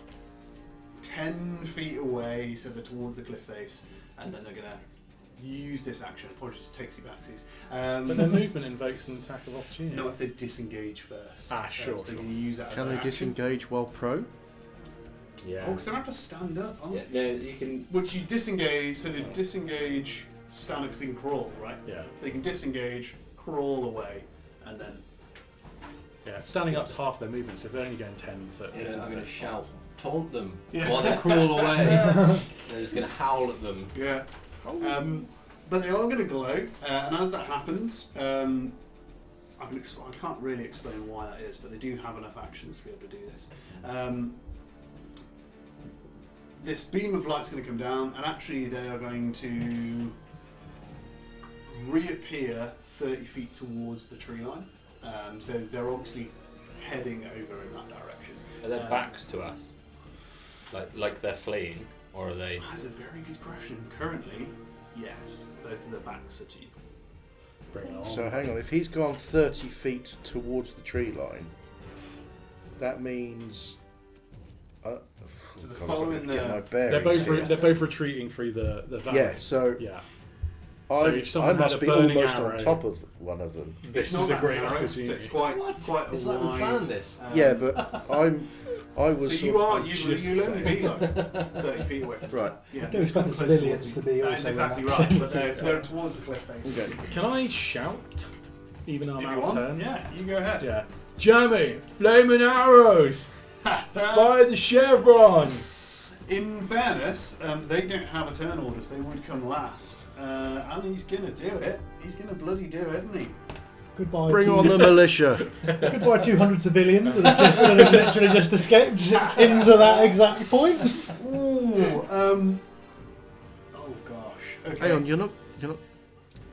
A: 10 feet away, so they're towards the cliff face, and then they're going to use this action. Apologies, takesy backsies.
C: But their movement invokes an attack of opportunity.
A: No, if they disengage first.
C: Sure,
A: So they're
C: sure.
A: going to use that as
B: Can
A: an
B: they
A: action.
B: disengage while prone?
C: Yeah.
A: Oh, because they have to stand up, aren't
E: Yeah,
A: they?
E: no, you can.
A: Which you disengage, so they disengage, stand up because they can crawl, right?
C: Yeah.
A: So they can disengage, crawl away, and then...
C: Yeah. Standing up's half their movement, so if they're only going 10 foot.
E: You know,
C: 15
E: I'm going to
C: foot.
E: shout, taunt them
A: Yeah.
E: while they crawl away. They're just going to howl at them.
A: Yeah. But they are going to glow, and as that happens, I can't really explain why that is, but they do have enough actions to be able to do this. This beam of light's going to come down, and actually they are going to reappear 30 feet towards the tree line. So they're obviously heading over in that direction.
G: Are their backs to us? Like they're fleeing, or are they?
A: That's a very good question. Currently, yes, both of their backs are to you.
C: Bring it on.
B: So hang on, if he's gone 30 feet towards the tree line, that means...
A: So the
B: God,
A: following
B: I've got to get
A: the-
B: my
C: they're
B: bearings
C: both
B: here.
C: they're both retreating through the valley.
B: Yeah, so
C: Yeah.
B: I,
C: So if someone
B: I must
C: had a
B: be
C: burning
B: almost
C: arrow-
B: on top of one of them.
C: This
A: It's not
C: is a
A: that
C: great
A: narrow,
C: opportunity.
A: So it's quite a
E: It's like we
A: wide.
E: planned this.
B: Yeah, but I was
A: So
B: sort
A: you
B: of-
A: are
C: I'm
A: you'll
C: just
A: only be like 30 feet away from the
B: Right.
A: cliff. Yeah.
F: I do expect the
A: Close
F: civilians
A: towards
F: to
A: you.
F: be
A: That
F: also
A: is
F: in
A: exactly
F: that
A: right, but
F: vicinity.
A: they're towards the cliff face.
B: Okay.
C: Can I shout, even though I'm
A: If
C: out
A: you
C: of
A: want,
C: turn?
A: yeah, you go ahead.
C: Yeah. Jamie, flaming arrows! Fire the chevron!
A: In fairness, they don't have a turn order, so they would come last. And he's gonna do it. He's gonna bloody do it, isn't he?
F: Goodbye.
B: Bring
F: to,
B: on the militia.
F: Goodbye, 200 civilians that have literally just escaped into that exact point.
A: Ooh, oh gosh. Okay.
B: Hang on, you're not.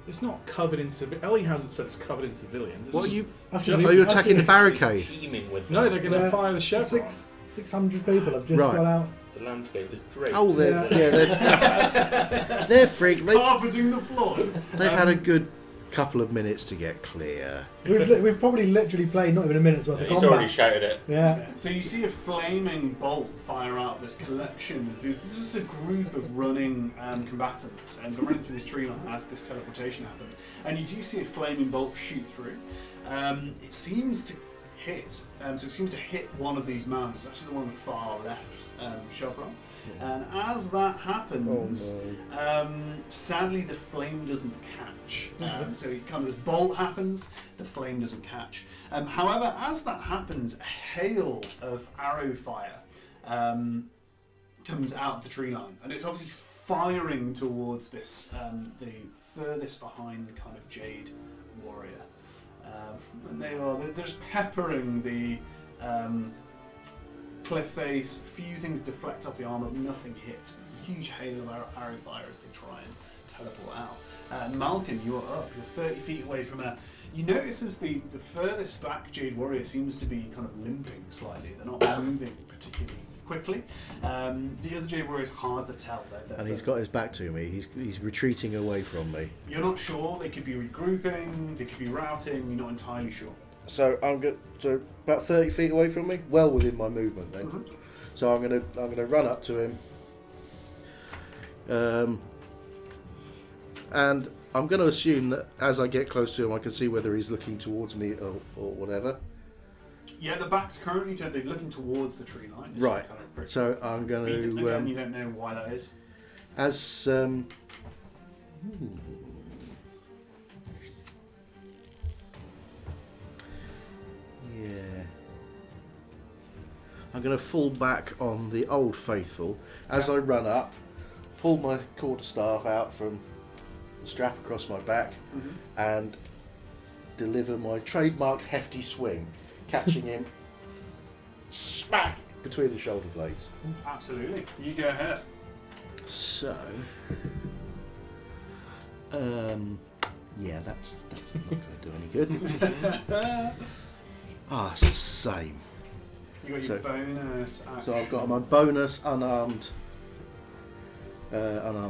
C: It's not covered in civilians. Ellie hasn't said it's covered in civilians. It's
B: What are
C: just-
B: you?
F: Actually,
B: Are you attacking the barricade?
G: Teeming with
C: No,
G: them.
C: they're going to
F: Yeah.
C: fire the chevron.
F: 600 people have just
B: Right.
F: got out.
G: The landscape is draped.
B: Oh, they're frigged.
A: Carpeting the floors.
B: They've had a good couple of minutes to get clear.
F: We've probably literally played not even a minute's worth of
G: He's
F: combat.
G: already shouted it.
F: Yeah.
A: So you see a flaming bolt fire out of this collection. This is a group of running combatants, and they're running through this tree line as this teleportation happened. And you do see a flaming bolt shoot through. It seems to hit. So it seems to hit one of these mounds. It's actually the one on the far left, Chevron. And as that happens, sadly the flame doesn't catch. So it kind of, this bolt happens, the flame doesn't catch. However, as that happens, a hail of arrow fire comes out of the tree line, and it's obviously firing towards this, the furthest behind kind of Jade warrior. And they're just peppering the cliff face. A few things deflect off the armor, but nothing hits. It's a huge hail of arrow fire as they try and teleport out. Malkin, you are up. You're 30 feet away from her. You notice as the furthest back Jade warrior seems to be kind of limping slightly. They're not moving particularly quickly. The other Jade warrior is hard to tell.
B: And he's got his back to me. He's retreating away from me.
A: You're not sure. They could be regrouping. They could be routing. You're not entirely sure.
B: So I'm so about 30 feet away from me, well within my movement then.
A: Mm-hmm.
B: So I'm gonna run up to him, and I'm going to assume that as I get close to him, I can see whether he's looking towards me or whatever.
A: Yeah, the back's currently turned. They're looking towards the tree line.
B: Right. So I'm going to.
A: Again, you don't know why that is.
B: As yeah, I'm going to fall back on the old faithful as I run up, pull my quarterstaff out from the strap across my back, and deliver my trademark hefty swing, catching him smack between the shoulder blades.
A: Absolutely. You go ahead.
B: So, yeah, that's not going to do any good. It's the same.
A: You got your bonus action.
B: So I've got my bonus unarmed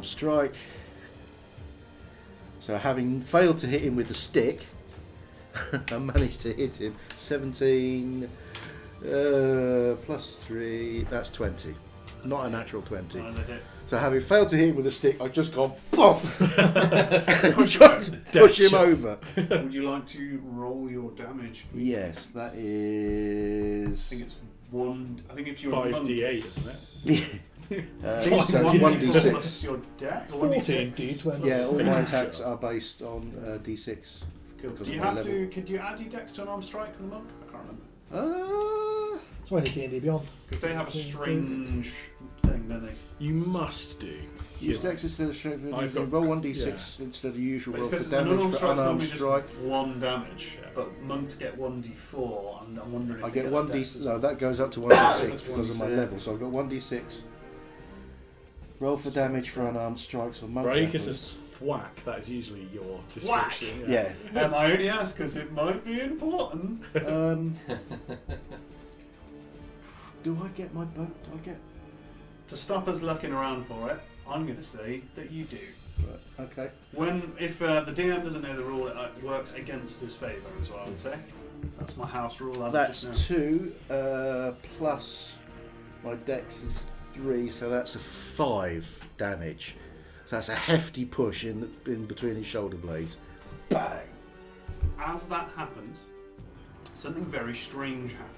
B: strike. So having failed to hit him with the stick, I managed to hit him 17 plus 3, that's 20. Not a natural 20.
A: As a hit.
B: So having failed to hit him with a stick, I've just gone poof! Push him over.
A: Would you like to roll your damage?
B: Yes, that is...
A: I think it's 1... I think if you're
C: 5d8, isn't it?
B: So 1d6.
A: Plus your dex?
F: 14 d20.
B: Yeah, all my attacks are based on d6.
A: Cool.
B: because
A: Do you
B: of my
A: have
B: level.
A: to... Could you add your dex to an arm strike with a monk? I can't remember.
F: It's only D&D Beyond.
A: Because they have a strange thing, don't they?
C: You must do.
B: Use dex instead of strength.
C: I've got-
B: Roll 1d6 instead of the usual
A: But
B: roll
A: it's
B: for
A: because an unarmed
B: damage for
A: strike's
B: unarmed
A: normally just
B: strike.
A: 1 damage,
C: Yeah.
A: but monks get 1d4, and I'm wondering if
B: I
A: you
B: get
A: a
B: 1d.
A: dex as
B: No,
A: well.
B: that goes up to
A: That's
B: 1d6 because of my
A: 1d6.
B: level. So I've got 1d6. Roll for damage for unarmed strikes or monk
C: Braikus
B: weapons.
C: is thwack. That is usually your
A: Thwack!
C: description.
B: Yeah.
A: I only ask because it might be important.
B: Do I get my boat? Do I get?
A: To stop us looking around for it, I'm going to say that you do.
B: Right. Okay.
A: If the DM doesn't know the rule, it works against his favour as well, I would say. That's my house rule as
B: That's
A: of just now.
B: 2 plus my dex is 3, so that's a 5 damage. So that's a hefty push in between his shoulder blades. Bang!
A: As that happens, something very strange happens.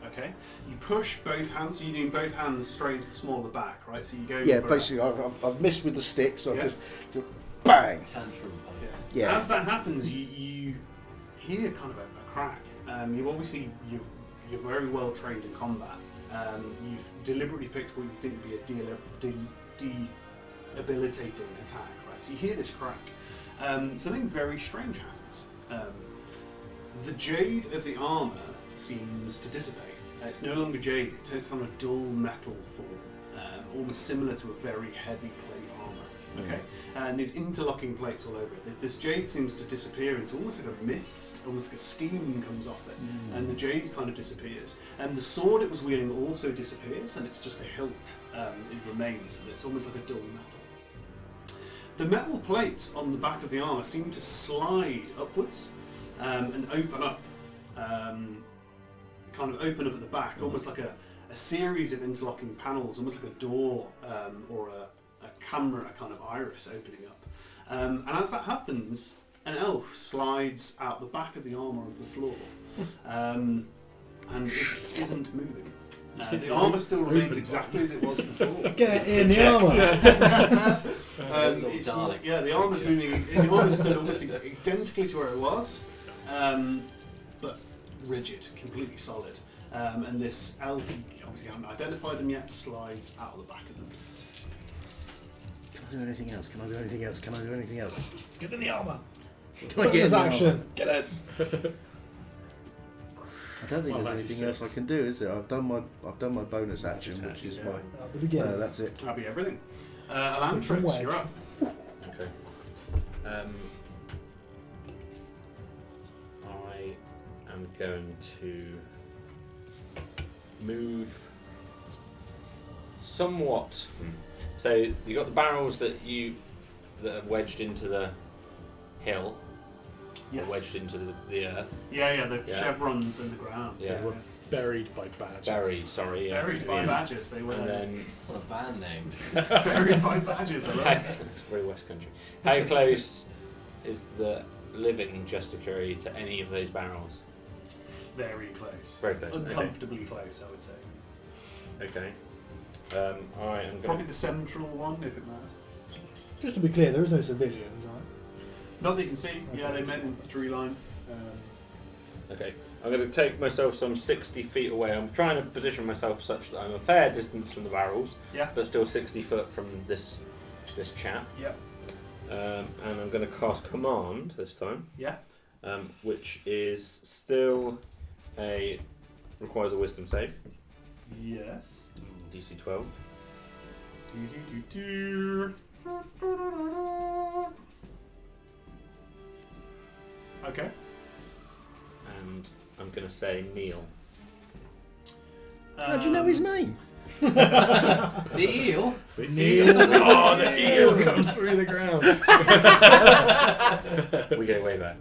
A: Okay, you push both hands, so you're doing both hands straight into the small of the back, right? So you go.
B: Yeah,
A: for
B: basically I've missed with the stick, so
A: Yeah.
B: I've just bang!
E: Tantrum.
B: Yeah.
A: As that happens, you hear kind of a crack. You're very well trained in combat. You've deliberately picked what you think would be a debilitating attack, right? So you hear this crack. Something very strange happens. The jade of the armor seems to dissipate. It's no longer jade, it takes on a dull metal form, almost similar to a very heavy plate armor. Okay, and there's interlocking plates all over it. This jade seems to disappear into almost like a mist, almost like a steam comes off it, and the jade kind of disappears. And the sword it was wielding also disappears, and it's just a hilt. It remains, and it's almost like a dull metal. The metal plates on the back of the armor seem to slide upwards and open up. Kind of open up at the back, almost like a series of interlocking panels, almost like a door or a camera kind of iris opening up. And as that happens, an elf slides out the back of the armour of the floor and isn't moving. The armour still remains exactly as it was before.
F: Get in the armour.
A: The armour's moving. The armour's still almost identically to where it was, but rigid, completely solid. And this elf, you obviously haven't identified them yet, slides out of the back of them.
B: Can I do anything else? Can I do anything else? Can I do anything else?
F: Get in the armour.
B: Can I get in
F: Bonus
B: the
F: action.
B: armour?
F: Get in.
B: I don't think
C: Well,
B: there's
C: that's
B: anything else I can do, is there? I've done my bonus action, which is my.
F: At the beginning.
B: No, that's it.
A: That'll be everything. Alantrix, you're up.
G: Okay. I am going to move somewhat. So you got the barrels that are wedged into the hill,
A: Yes.
G: or wedged into the earth.
A: Yeah, the
G: Yeah.
A: chevrons in the ground.
G: Yeah.
C: They were buried by badges.
G: Buried, sorry. Yeah.
A: Buried by badges, they were.
G: And then
E: What a band name.
A: Buried by badges, I love it.
G: it's very West Country. How close is the living Justiciary to any of those barrels?
A: Very close.
G: Very close. Okay.
A: Uncomfortably close, I would say.
G: Okay. I am
A: Probably
G: going.
A: the central one, if it matters.
F: Just to be clear, there is no civilians, right?
A: Not that you can see. Yeah,
F: Okay.
A: they met in the tree line.
G: Okay. I'm going to take myself some 60 feet away. I'm trying to position myself such that I'm a fair distance from the barrels,
A: Yeah.
G: but still 60 foot from this chap.
A: Yeah.
G: And I'm going to cast Command this time,
A: Yeah.
G: which is still requires a Wisdom save.
A: Yes.
G: DC 12.
A: Okay.
G: And I'm going to say kneel.
B: How do you know his name?
E: The eel?
C: Neil. Oh, the eel comes through the ground.
G: We go way back.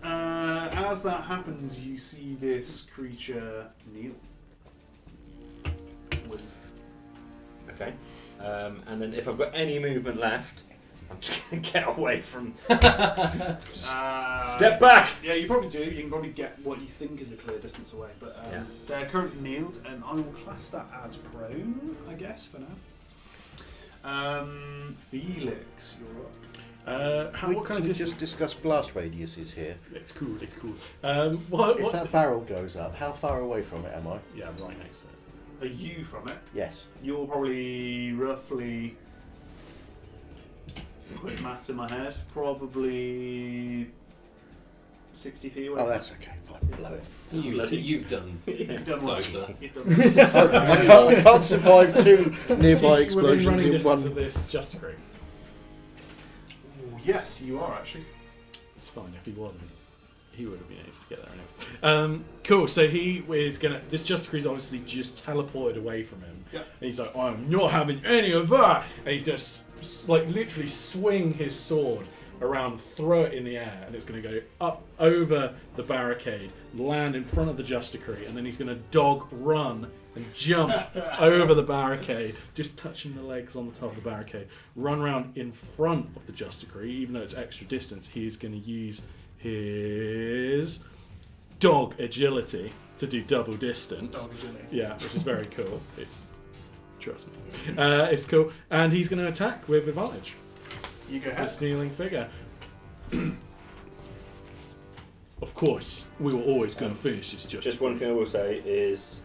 A: As that happens, you see this creature kneel.
G: Okay. And then if I've got any movement left, I'm just going to get away from... Step back!
A: Yeah, you probably do. You can probably get what you think is a clear distance away. But
G: Yeah.
A: they're currently kneeled, and I will class that as prone, I guess, for now. Felix, you're up.
C: What kind of
B: we
C: distance?
B: just discussed blast radiuses here.
C: It's cool. It's cool.
B: If
C: What?
B: that barrel goes up, how far away from it am I?
C: Yeah, right next to it.
A: Are you from it?
B: Yes.
A: You're probably roughly... Quick maths in my head. Probably 60 feet away.
B: Oh, that's okay. Fine. Blow it.
E: You've done
A: You've done what?
E: closer.
A: You've done
B: I can't survive two nearby
C: See, within
B: explosions
C: running
B: in
C: distance
B: one.
C: of this Justiciary.
A: Yes, you are actually.
C: It's fine if he wasn't. He would have been able to get there anyway. Cool. So he is gonna. This Justiciary's obviously just teleported away from him.
A: Yeah.
C: And he's like, I'm not having any of that. And he's gonna literally swing his sword around, throw it in the air, and it's gonna go up over the barricade, land in front of the Justiciary, and then he's gonna dog run and jump over the barricade, just touching the legs on the top of the barricade. Run around in front of the Justiciary, even though it's extra distance. He is going to use his dog agility to do double distance.
A: Dog agility.
C: Yeah, which is very cool. Trust me, it's cool. And he's going to attack with advantage.
A: You go
C: This
A: ahead.
C: kneeling figure. Of course, we were always going to finish this.
G: Just one thing I will say is,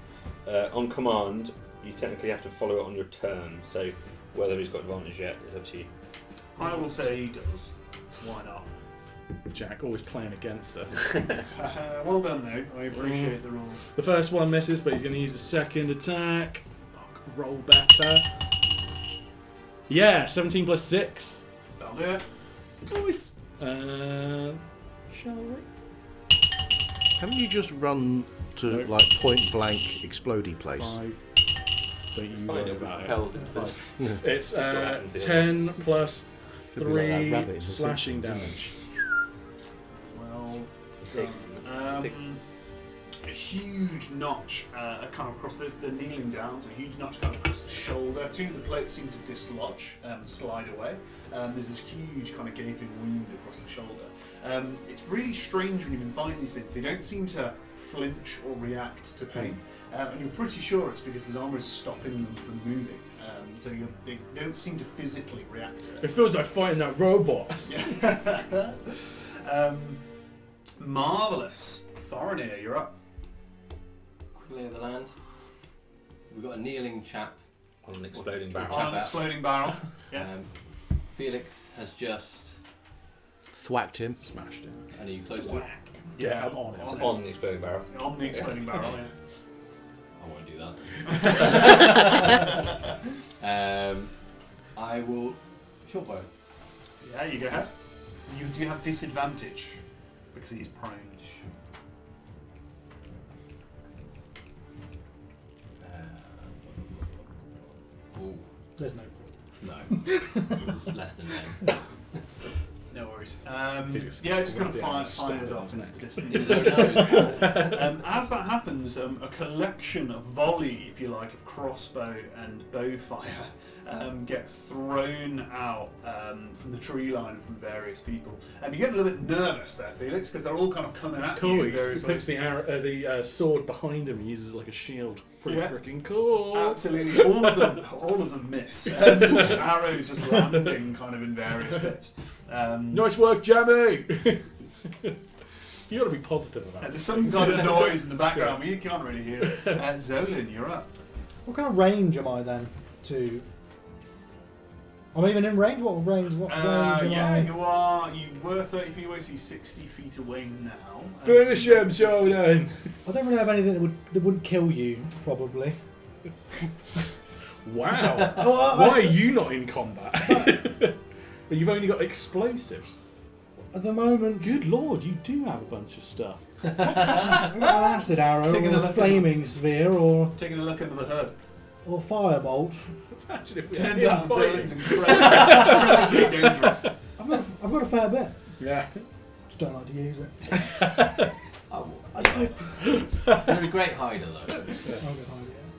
G: on command, you technically have to follow it on your turn. So whether he's got advantage yet is up to you.
A: I will say he does. Why not?
C: Jack always playing against us.
A: Well done, though. I appreciate the rules.
C: The first one misses, but he's going to use a second attack. Roll better. Yeah, 17 plus 6.
A: That'll do it.
C: Boys. Shall we?
B: Haven't you just run to
C: Nope.
B: like point blank explodey place?
C: 5. Don't you
G: It's
C: worry
G: fine, it'll be
C: about it.
G: propelled into the...
C: 5. It's
G: That's what happened to the
C: 10 plus
B: Could be like that
C: 3
B: rabbit in The
C: slashing
B: Simpsons.
C: damage.
A: Well
G: Take-
A: done.
G: pick-
A: huge notch kind of across the kneeling down, so a huge notch kind of across the shoulder. Two of the plates seem to dislodge and slide away. There's this huge kind of gaping wound across the shoulder. It's really strange when you've been fighting these things. They don't seem to flinch or react to pain, and you're pretty sure it's because his armour is stopping them from moving. So they don't seem to physically react to it.
C: It feels like fighting that robot.
A: Yeah. Marvellous. Thorinir, you're up.
E: Clear the land. We've got a kneeling chap
G: On an exploding barrel.
A: On an exploding barrel. Yeah.
E: Felix has just...
B: Thwacked him.
C: Smashed it.
E: And are you close to it?
C: Yeah, I'm on it.
G: It's on the exploding barrel.
A: On the exploding barrel, yeah.
E: I won't do that. I will... Short bow.
A: Yeah, you go ahead. You do have disadvantage because he's prone.
E: Ooh,
F: There's no.
E: no. It was less than 10.
A: No worries.
C: Felix
A: Yeah, just kind of
C: yeah,
A: fires
C: stab
A: off
C: him
A: into
C: in
A: the
C: the
A: distance.
E: No.
A: As that happens, a collection of volley, if you like, of crossbow and bow fire get thrown out from the tree line from various people. You get a little bit nervous there, Felix, because they're all kind of coming
C: It's
A: at
C: cool.
A: you.
C: He
A: various
C: puts
A: ways.
C: the sword behind him and uses it like a shield. Pretty
A: Yeah.
C: freaking cool.
A: Absolutely, all of them miss. There's just arrows just landing kind of in various bits.
C: Nice work, Jamie. You got to be positive about it.
A: There's some kind of noise in the background, but you can't really hear it. Zolan, you're up.
F: What kind of range am I then to? I'm even in range. What range? What range am
A: Yeah,
F: I?
A: you are. You were 30 feet away, so you're 60 feet away now.
C: Finish
A: So
C: him, Zolan.
F: I don't really have anything that wouldn't kill you, probably.
C: Wow.
F: Oh,
C: Why are you not in combat? But you've only got explosives.
F: At the moment,
C: Good lord, you do have a bunch of stuff.
F: I've got an acid arrow,
A: Taking a
F: or a
A: look
F: flaming sphere, or
A: Taking a look under the hood.
F: firebolt.
C: Imagine if we
A: Turns
C: had
A: out
C: fighting.
A: Zolan's incredibly dangerous.
F: I've got a fair bit.
C: Yeah.
F: Just don't like to use it.
E: Oh,
F: I
E: you're a great hider, though.
F: I'll get hide it.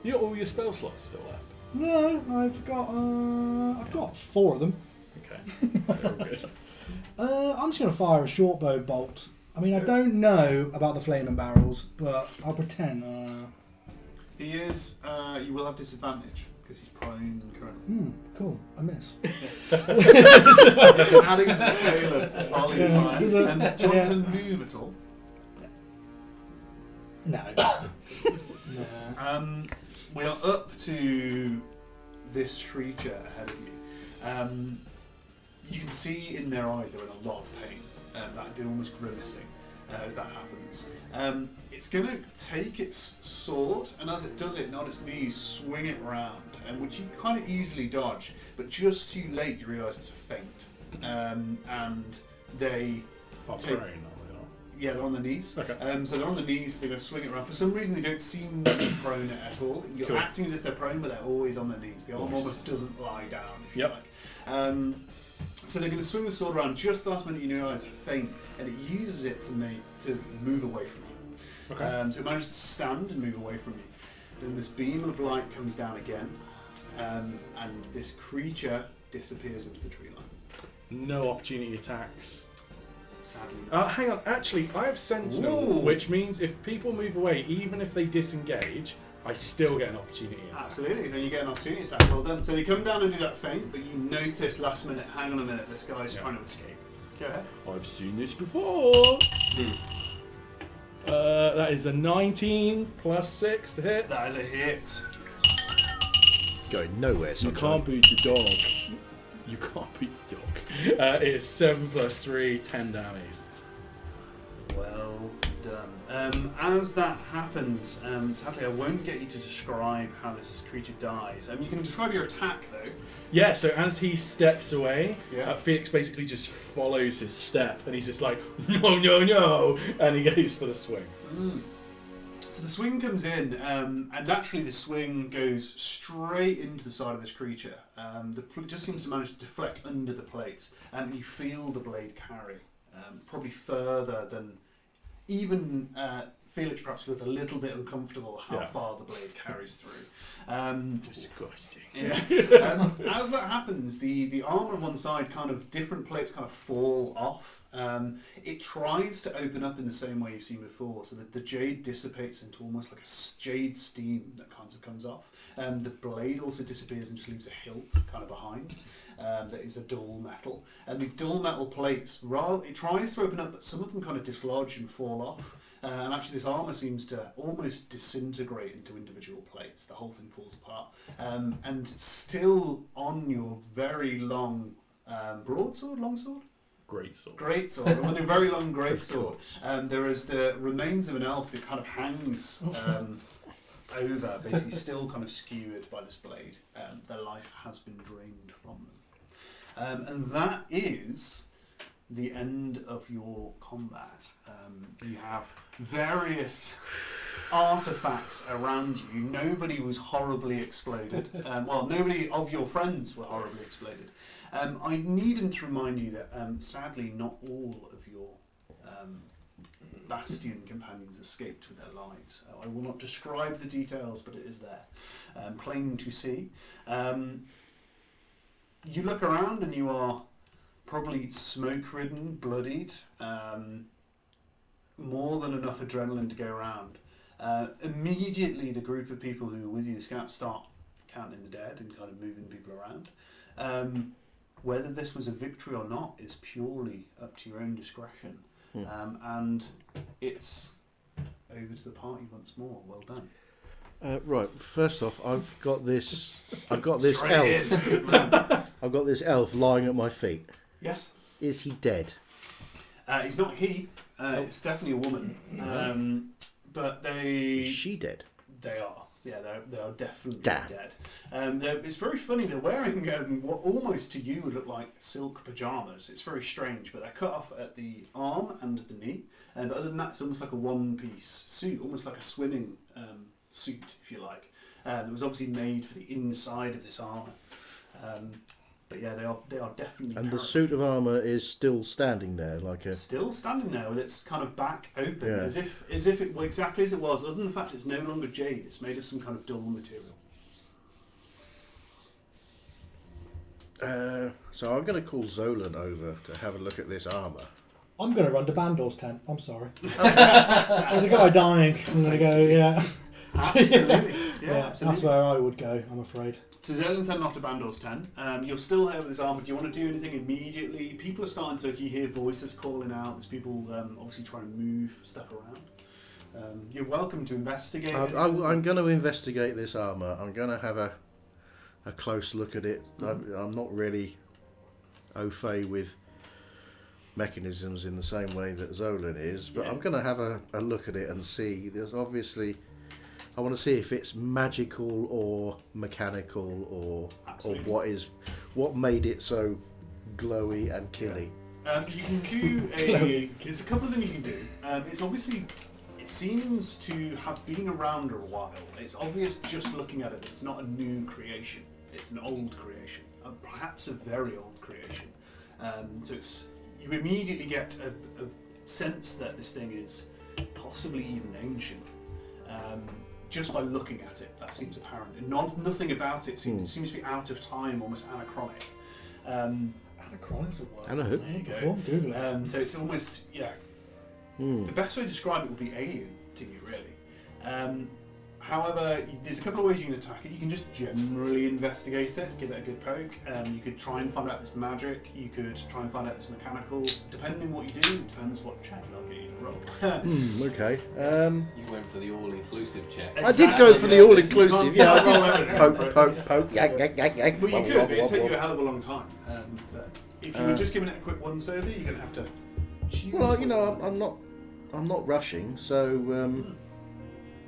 C: You got all your spell slots still left.
F: No, I've got 4 of them.
C: Okay. They're all good.
F: I'm just going to fire a short bow bolt. I mean, I don't know about the flaming barrels, but I'll pretend.
A: He is. You will have disadvantage because he's prone currently.
F: Cool. I miss.
A: Adding to the scale of volley
F: Yeah,
A: fire.
F: does it-
A: And do you want to move at all?
F: No. No.
A: We are up to this creature ahead of you. You can see in their eyes they're in a lot of pain. That they're almost grimacing as that happens. It's going to take its sword, and as it does it, on its knees, swing it round, which you kind of easily dodge, but just too late you realise it's a feint. And they
C: Oh,
A: Take-
C: prone, aren't they not?
A: Yeah, they're on their knees.
C: Okay.
A: So they're on the knees, they're going to swing it around. For some reason, they don't seem to be prone at all. You're
C: Cool.
A: acting as if they're prone, but they're always on their knees. The arm
C: Nice.
A: almost doesn't lie down, if
C: Yep.
A: you like. So they're going to swing the sword around just the last minute you realise it's a feint, and it uses it to move away from you.
C: Okay.
A: So it manages to stand and move away from you. Then this beam of light comes down again, and this creature disappears into the tree line.
C: No opportunity attacks.
A: Sadly.
C: Hang on, actually, I have Sentinel,
A: Ooh.
C: which means if people move away, even if they disengage, I still get an opportunity attack.
A: Absolutely, then you get an opportunity attack. Well done. So they come down and do that feint, but you notice last minute, hang on a minute, this guy's
C: Yeah.
A: trying to escape. Go ahead.
C: I've seen this before. That is a 19 plus 6 to hit.
A: That is a hit.
B: Going nowhere,
C: You
B: sunshine.
C: can't beat the dog. You can't beat the dog. It is 7 plus 3, 10 damage.
A: Well done. As that happens, sadly I won't get you to describe how this creature dies. You can describe your attack though.
C: Yeah, so as he steps away,
A: Yeah.
C: Felix basically just follows his step, and he's just like, no, no, no, and he goes for the swing.
A: So the swing comes in, and naturally the swing goes straight into the side of this creature. It just seems to manage to deflect under the plates, and you feel the blade carry, probably further than even Felix perhaps feels a little bit uncomfortable how far the blade carries through.
C: Disgusting.
A: Yeah. As that happens, the armour on one side, kind of different plates kind of fall off. It tries to open up in the same way you've seen before, so that the jade dissipates into almost like a jade steam that kind of comes off. The blade also disappears and just leaves a hilt kind of behind. That is a dull metal. And the dull metal plates, it tries to open up, but some of them kind of dislodge and fall off. And actually this armour seems to almost disintegrate into individual plates. The whole thing falls apart. And still on your very long broadsword, longsword?
C: Greatsword.
A: Greatsword, with a very long greatsword. There is the remains of an elf that kind of hangs over, basically still kind of skewered by this blade. Their life has been drained from them. And that is the end of your combat. You have various artifacts around you. Nobody was horribly exploded. Well, nobody of your friends were horribly exploded. I needn't to remind you that sadly not all of your Bastion companions escaped with their lives. I will not describe the details, but it is there, plain to see. You look around and you are probably smoke-ridden, bloodied, more than enough adrenaline to go around. Immediately the group of people who are with you, the scouts, start counting the dead and kind of moving people around. Whether this was a victory or not is purely up to your own discretion. And it's over to the party once more. Well done.
B: Right. First off, I've got this
A: Straight
B: elf.
A: in. Man.
B: I've got this elf lying at my feet.
A: Yes.
B: Is he dead?
A: He's not he. It's definitely a woman. But
B: Is she dead?
A: they are. Yeah, they are definitely
B: Damn.
A: dead. It's very funny. They're wearing what almost to you would look like silk pajamas. It's very strange, but they're cut off at the arm and the knee. But other than that, it's almost like a one-piece suit, almost like a swimming suit, if you like. That was obviously made for the inside of this armour. But yeah, they are definitely.
B: And the
A: perished.
B: suit of armour is still standing there, like a.
A: Still standing there with its kind of back open,
B: Yeah.
A: as if it were exactly as it was. Other than the fact it's no longer jade, it's made of some kind of dull material.
B: So I'm going to call Zolan over to have a look at this armour.
F: I'm going to run to Bandor's tent. I'm sorry. There's a guy dying. I'm going to go, yeah.
A: Absolutely. Yeah,
F: That's
A: absolutely.
F: where I would go, I'm afraid.
A: So Zelen's heading off to Bandor's 10. You're still here with this armour. Do you want to do anything immediately? People are starting to, you hear voices calling out. There's people obviously trying to move stuff around. You're welcome to investigate.
B: I'm going to investigate this armour. I'm going to have a close look at it. I'm not really au fait with mechanisms in the same way that Zolan is, but
A: Yeah.
B: I'm going to have a look at it and see. There's obviously, I want to see if it's magical or mechanical or
A: Absolutely.
B: what made it so glowy and killy.
A: You can do there's a couple of things you can do. It's obviously, it seems to have been around a while. It's obvious just looking at it. It's not a new creation. It's an old creation, perhaps a very old creation. So you immediately get a sense that this thing is possibly even ancient. Just by looking at it, that seems apparent. And nothing about it seems to be out of time, almost anachronic.
F: Anachronic's a word.
B: I know.
A: There you go.
F: Before, Google it.
A: So it's almost, the best way to describe it would be alien to you, really. However, there's a couple of ways you can attack it. You can just generally investigate it, give it a good poke. You could try and find out if it's magic. You could try and find out if it's mechanical. Depending what you do, depends what check they'll get you to roll.
B: Okay.
E: You went for the all-inclusive check.
B: I did go for the all-inclusive.
A: You can't
B: Yeah, I
A: roll
B: did.
A: everything,
B: Poke,
A: right?
B: poke, poke. Yank, yank, yank, yank.
A: Well, you
B: Wobble,
A: could, but
B: wobble,
A: it'd take you
B: wobble.
A: a hell of a long time. But if you were just giving it a quick once over, you're going to have to choose.
B: Well, you know, I'm not rushing, so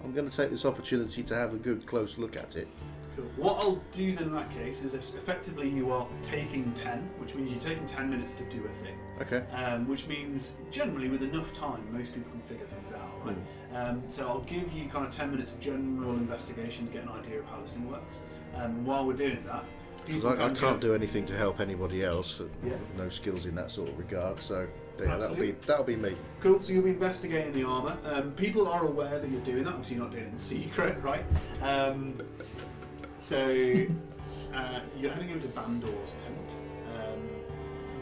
B: I'm going to take this opportunity to have a good close look at it.
A: Cool. What I'll do then in that case is effectively you are taking 10, which means you're taking 10 minutes to do a thing.
B: Okay.
A: Which means generally with enough time, most people can figure things out, right? So I'll give you kind of 10 minutes of general investigation to get an idea of how this thing works. While we're doing that,
B: Because I can't do anything to help anybody else.
A: Yeah.
B: No skills in that sort of regard. So Yeah,
A: Absolutely.
B: that'll be me.
A: Cool, so you'll be investigating the armour. People are aware that you're doing that, obviously you're not doing it in secret, right? So you're heading over to Bandor's tent.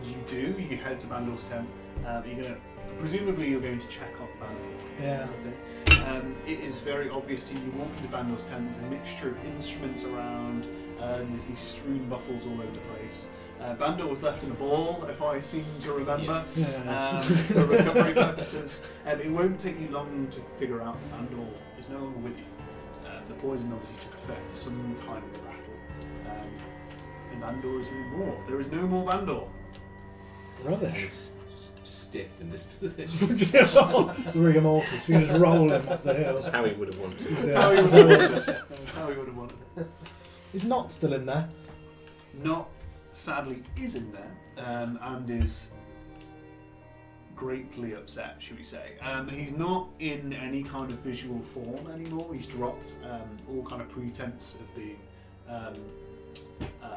A: You head to Bandor's tent. Presumably you're going to check on Bandor.
F: Yeah.
A: It is very obvious to you. You walk into Bandor's tent, there's a mixture of instruments around, there's these strewn bottles all over the place. Bandor was left in a ball, if I seem to remember, for recovery purposes. It won't take you long to figure out that Bandor is no longer with you. The poison obviously took effect sometime in the battle. And Bandor is no more. There is no more Bandor.
F: Rubbish.
E: Stiff in this position.
F: Rigor mortis. We just roll him up the hill.
G: That's how he would have wanted it.
A: That's how he would have wanted it. That's how he would have wanted it.
F: Is Not still in there?
A: Not, sadly, is in there and is greatly upset, should we say. He's not in any kind of visual form anymore. He's dropped all kind of pretense of being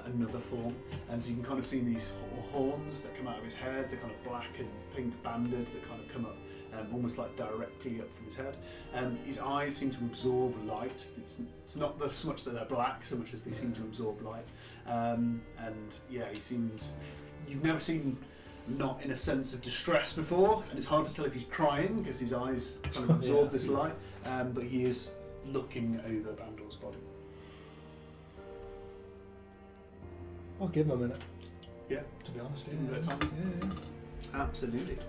A: another form, and so you can kind of see these horns that come out of his head. They're kind of black and pink banded that kind of come up almost like directly up from his head. His eyes seem to absorb light. It's not so much that they're black so much as they seem to absorb light. And yeah, he seems... You've never seen Not in a sense of distress before, and it's hard to tell if he's crying because his eyes kind of absorb this light, but he is looking over Bandor's body.
F: I'll give him a minute.
A: Yeah.
F: To be honest,
A: A bit of time?
F: Yeah.
A: Absolutely.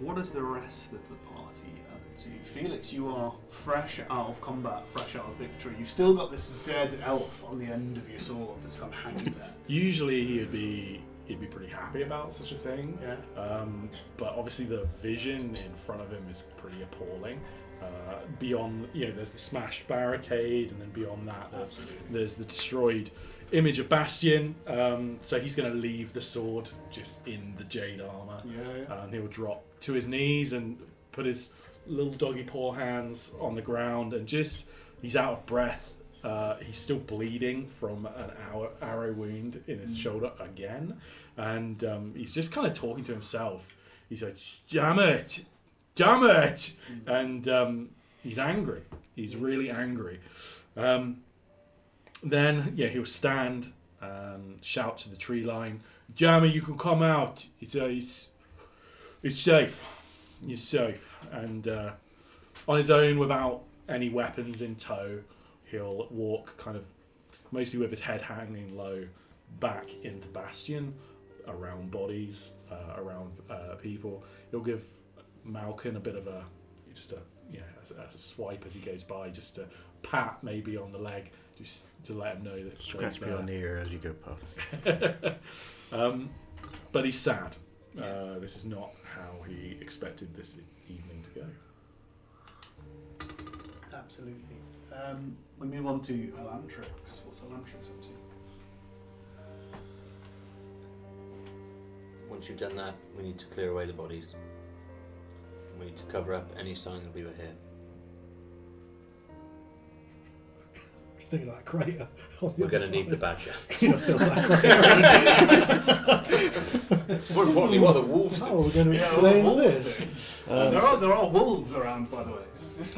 A: What is the rest of the party up to? Felix, you are fresh out of combat, fresh out of victory. You've still got this dead elf on the end of your sword that's kind of hanging there.
C: Usually he'd be pretty happy about such a thing.
A: Yeah.
C: But obviously the vision in front of him is pretty appalling. Beyond, there's the smashed barricade, and then beyond that, there's the destroyed image of Bastion. So he's going to leave the sword just in the jade armor, and he'll drop to his knees and put his little doggy paw hands on the ground, and he's out of breath. He's still bleeding from an arrow wound in his shoulder again, and he's just kind of talking to himself. He's like, damn it, and he's angry. He's really angry. Then he'll stand and shout to the tree line, Jammer, you can come out. It's safe. You're safe. And on his own, without any weapons in tow, he'll walk kind of mostly with his head hanging low back into Bastion, around bodies, around people. He'll give Malkin a bit of a swipe as he goes by, just to pat maybe on the leg, just to let him know that
B: Scratch me on the ear as you go past.
C: But he's sad. This is not how he expected this evening to go.
A: Absolutely. We move on to Elantrix. What's Elantrix up to?
G: Once you've done that, we need to clear away the bodies. We need to cover up any sign that we were here.
F: Just thinking like a crater.
G: We're going to need the badger.
F: Feels like a crater.
E: More importantly, what the wolves do.
F: Oh, we're going to
A: Yeah,
F: explain
A: what the wolves
F: this.
A: do. There are wolves around, by the way.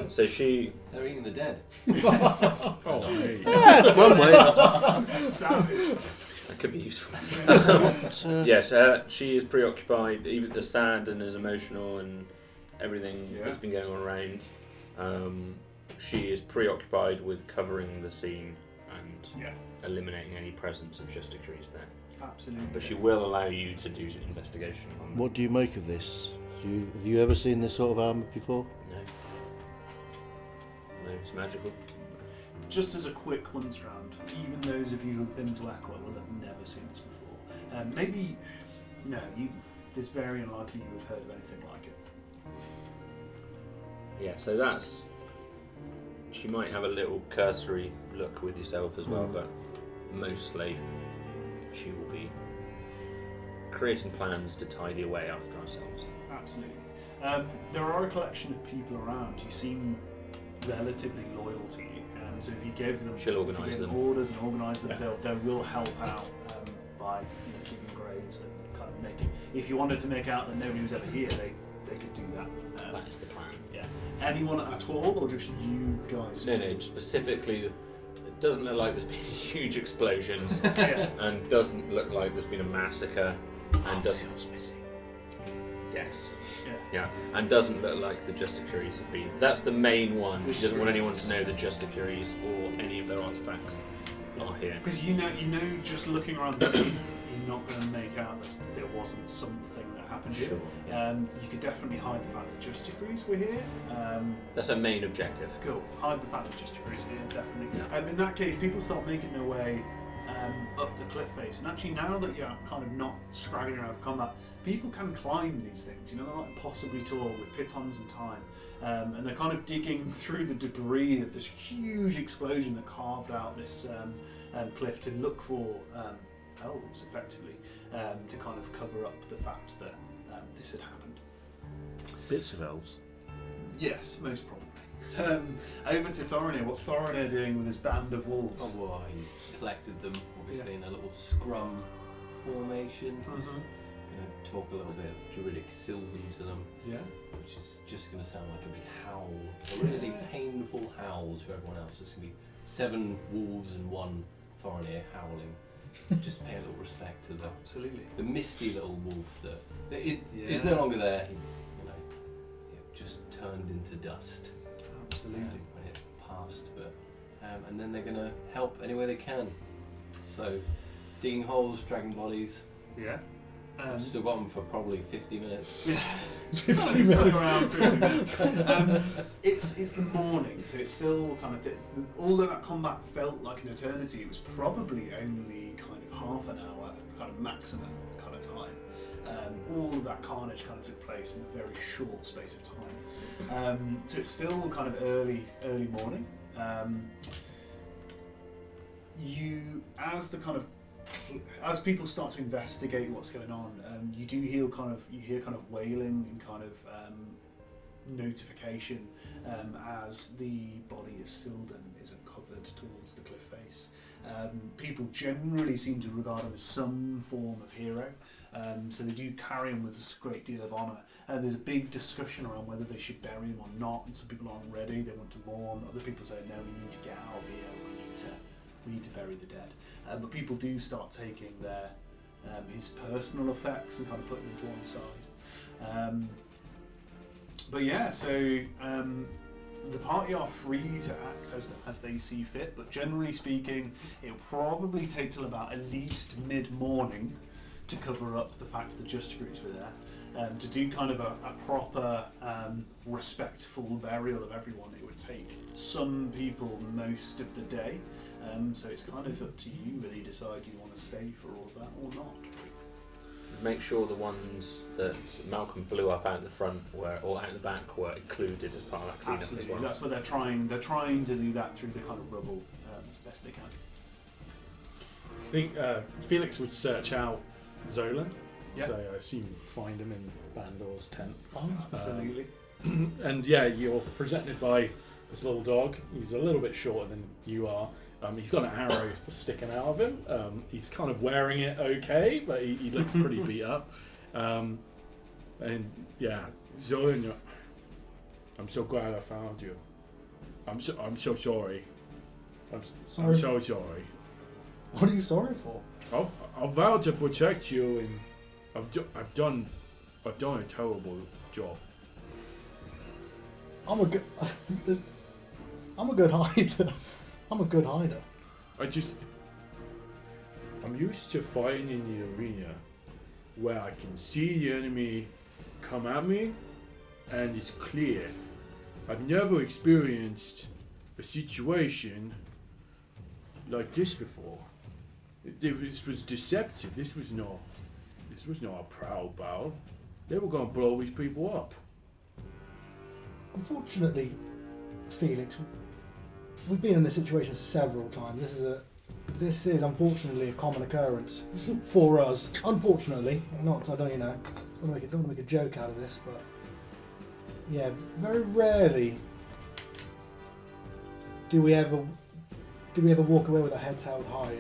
G: So she...
E: They're eating the dead.
C: Oh, hey.
B: Yes, one way.
A: Savage.
G: That could be useful. Yes, she is preoccupied, even the sad and as emotional and everything that's been going on around. She is preoccupied with covering the scene and eliminating any presence of Justiciaries there.
A: Absolutely.
G: But she will allow you to do an investigation on them.
B: What do you make of this? Have you ever seen this sort of armour before?
G: No. No, it's magical.
A: Just as a quick once round, even those of you who've been to Aqua will have never seen this before. It's very unlikely you have heard of anything like it.
G: Yeah, so that's... She might have a little cursory look with yourself as well, but mostly she will be creating plans to tidy away after ourselves.
A: Absolutely. There are a collection of people around who seem relatively loyal to you, so if you give them,
G: She'll organise them.
A: orders and organise them, they will help out by digging graves and kind of make it. If you wanted to make out that nobody was ever here, they could do that.
G: That is the plan.
A: Yeah. Anyone at all, or just you guys?
G: No, specifically, it doesn't look like there's been huge explosions,
A: Yeah.
G: and doesn't look like there's been a massacre, and doesn't.
A: missing.
G: Yes.
A: Yeah.
G: Yeah, and doesn't look like the Justiciaries have been. That's the main one. He doesn't want anyone to know the Justiciaries or any of their artifacts are here.
A: Because you know, just looking around the scene, you're not going to make out that there wasn't something that happened here.
G: Sure.
A: You could definitely hide the fact that Justiciaries were here.
G: That's our main objective.
A: Cool. Hide the fact that Justiciaries here, definitely.
G: Yeah.
A: In that case, people start making their way up the cliff face, and actually now that you're kind of not scraggling around for combat, people can climb these things. You know, they're not impossibly tall with pitons and time, and they're kind of digging through the debris of this huge explosion that carved out this cliff to look for elves, effectively, to kind of cover up the fact that this had happened.
B: Bits of elves.
A: Yes, most probably. Over to Thorinir. What's Thorinir doing with his band of wolves?
E: Oh, well, he's collected them, obviously, in a little scrum formation. He's going to talk a little bit of Druidic Sylvan to them,
A: Yeah.
E: which is just going to sound like a big howl, a really painful howl to everyone else. There's going to be 7 wolves and 1 Thorinir howling. Just pay a little respect to
A: Absolutely.
E: the misty little wolf that is no longer there. He, it just turned into dust.
A: Absolutely.
E: When it passed, but and then they're going to help any way they can. So, digging holes, dragging bodies.
A: Yeah.
E: I've still got them for probably 50 minutes.
A: Yeah.
F: 50
A: Something around 50 minutes. It's the morning, so it's still kind of. Although that combat felt like an eternity, it was probably only kind of half an hour, kind of maximum kind of time. All of that carnage kind of took place in a very short space of time. So it's still kind of early morning. As people start to investigate what's going on, you hear kind of wailing and kind of notification as the body of Sildan is uncovered towards the cliff face. People generally seem to regard him as some form of hero, so they do carry him with a great deal of honour. There's a big discussion around whether they should bury him or not, and some people aren't ready, they want to mourn. Other people say, no, we need to get out of here, we need to bury the dead. But people do start taking his personal effects and kind of putting them to one side. But yeah, so the party are free to act as they see fit, but generally speaking, it'll probably take till about at least mid-morning to cover up the fact that the Justiciaries were there. To do kind of a proper, respectful burial of everyone, it would take some people most of the day. So it's kind of up to you whether you decide you want to stay for all of that or not.
G: Make sure the ones that Malcolm blew up out the front or out the back were included as part of that cleanup
A: Absolutely,
G: as well.
A: that's what they're trying. They're trying to do that through the kind of rubble as best they can.
C: I think Felix would search out Zolan.
A: Yeah.
C: So I assume find him in Bandor's tent.
A: Absolutely.
C: And yeah, you're presented by this little dog. He's a little bit shorter than you are. He's got an arrow sticking out of him. He's kind of wearing it okay, but he looks pretty beat up. And yeah, Zolan, I'm so glad I found you. I'm so sorry. I'm so sorry.
F: What are you sorry for?
C: I'll vow to protect you, and I've done a terrible job.
F: I'm a good hider. I'm a good hider.
C: I'm used to fighting in the arena where I can see the enemy come at me and it's clear. I've never experienced a situation like this before. This was deceptive. This was not a proud battle. They were going to blow these people up.
F: Unfortunately, Felix, we've been in this situation several times. This is unfortunately a common occurrence for us. Unfortunately, not because I don't want to make a joke out of this, but yeah, very rarely do we ever walk away with our heads held high.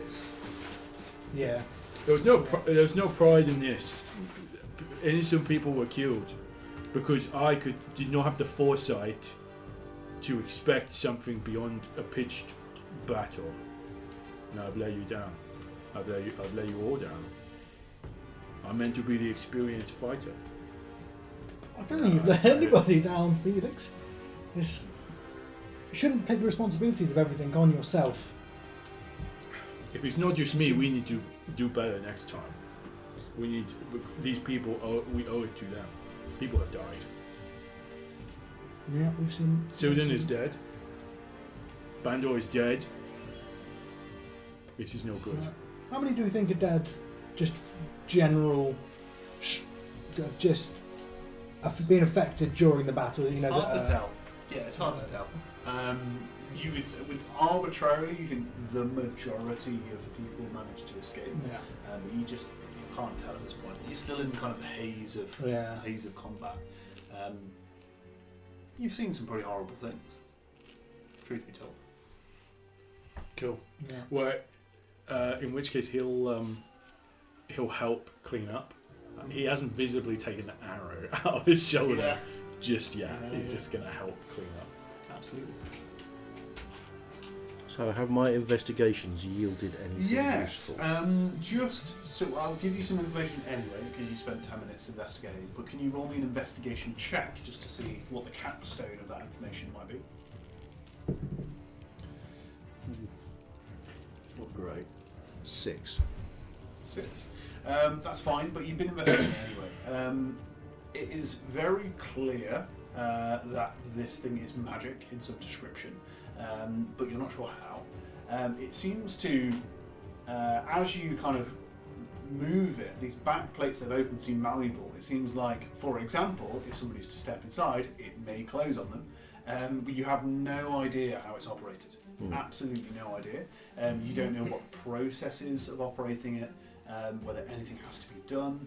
C: There was no pride in this. Innocent people were killed because I did not have the foresight to expect something beyond a pitched battle. And I've let you down. I've let you all down. I'm meant to be the experienced fighter.
F: I don't think you've let anybody down, Felix. You shouldn't take the responsibilities of everything on yourself.
C: If it's not just me, we need to do better next time. These people, we owe it to them. People have died.
F: Yeah, we've seen...
C: Sudan is dead. Bandor is dead. This is no good.
F: How many do we think are dead? Just general... just... being affected during the battle?
A: It's hard to tell. Yeah, it's hard to tell. You would say, with arbitrarily, you think the majority of people managed to escape.
F: Yeah.
A: But you can't tell at this point. You're still in kind of the haze of combat. You've seen some pretty horrible things. Truth be told.
C: Cool.
F: Yeah.
C: Well, in which case he'll help clean up. He hasn't visibly taken an arrow out of his shoulder just yet. He's just going to help clean up.
A: Absolutely.
B: So have my investigations yielded anything
A: Yes.
B: useful?
A: So I'll give you some information anyway because you spent 10 minutes investigating. But can you roll me an investigation check just to see what the capstone of that information might be?
B: Not great. 6.
A: 6. That's fine, but you've been investigating anyway. It is very clear that this thing is magic in some description, but you're not sure how. It seems to, as you kind of move it, these back plates they've opened seem malleable. It seems like, for example, if somebody's to step inside, it may close on them, but you have no idea how it's operated. Absolutely no idea. You don't know what the process is of operating it. Whether anything has to be done.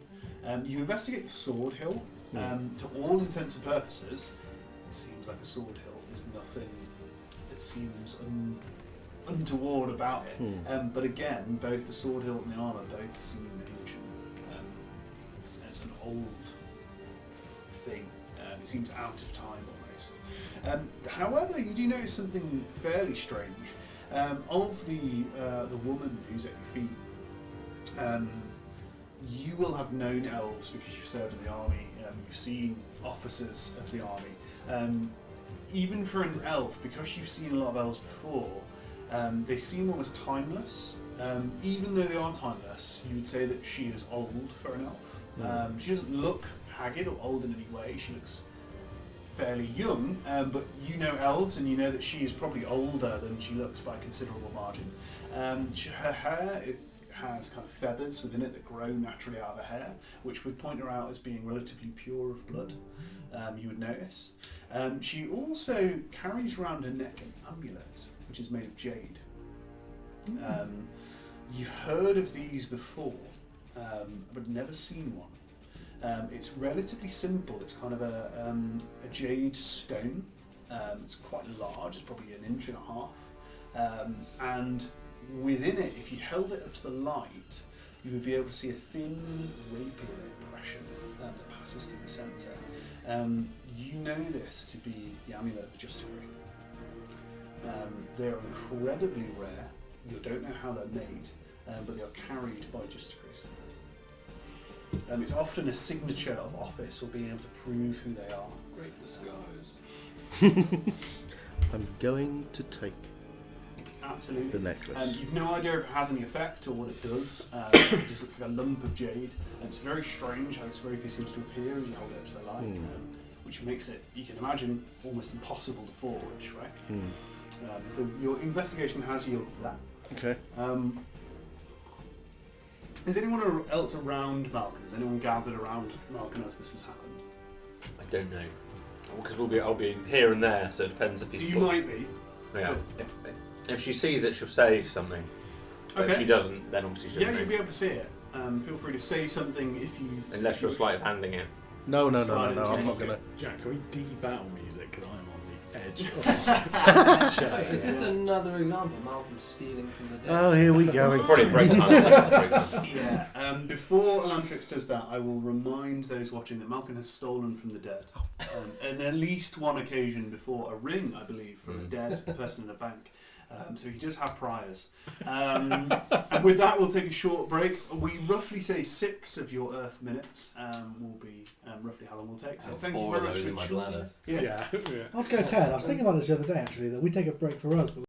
A: You investigate the sword hill. To all intents and purposes, it seems like a sword hill. There's nothing that seems untoward about it. But again, both the sword hilt and the armour both seem ancient. It's an old thing. It seems out of time almost. However, you do notice something fairly strange. Of the woman who's at your feet, you will have known elves because you've served in the army. You've seen officers of the army. Even for an elf, because you've seen a lot of elves before, they seem almost timeless. Even though they are timeless, you would say that she is old for an elf. She doesn't look haggard or old in any way. She looks fairly young, but you know elves and you know that she is probably older than she looks by a considerable margin. Her hair has kind of feathers within it that grow naturally out of her hair, which would point her out as being relatively pure of blood, you would notice. She also carries around her neck an amulet, which is made of jade. You've heard of these before, but never seen one. It's relatively simple. It's kind of a jade stone. It's quite large. It's probably 1.5 inches, and within it, if you held it up to the light, you would be able to see a thin rapier impression that passes through the centre. You know this to be the amulet of Justiciaries. They're incredibly rare. You don't know how they're made, but they are carried by Justiciaries. It's often a signature of office or being able to prove who they are.
E: Great disguise.
B: I'm going to take
A: Absolutely.
B: the necklace.
A: You've no idea if it has any effect or what it does. It just looks like a lump of jade. And it's very strange how this rapier seems to appear as you hold it up to the light, which makes it, you can imagine, almost impossible to forge, right? So your investigation has yielded that.
B: Okay.
A: Is anyone else around Malkin? Has anyone gathered around Malkin as this has happened?
G: I don't know. Because I'll be here and there, so it depends if he's...
A: You might be.
G: Yeah. If she sees it, she'll say something. But if she doesn't, then obviously she'll
A: Yeah, you'll be able to see it. Feel free to say something if you...
G: Unless you're sleight of handing it.
B: No, I'm not going to.
C: Jack, can we de-battle music? Because I'm on edge.
E: Wait, is this another example of Malcolm stealing from the dead?
B: Oh, here we go.
G: Probably break time.
A: Yeah. Before Elantrix does that, I will remind those watching that Malcolm has stolen from the dead. On at least one occasion before, a ring, I believe, from a dead person in a bank. So he does have priors. And with that, we'll take a short break. We roughly say 6 of your Earth minutes will be roughly how long we'll take. So thank you
E: 4
A: very
E: of
A: much
E: those in my
A: for joining
E: bladder.
A: us. Yeah.
C: Yeah.
F: I'd go 10. I was thinking about this the other day actually, that we take a break for us, but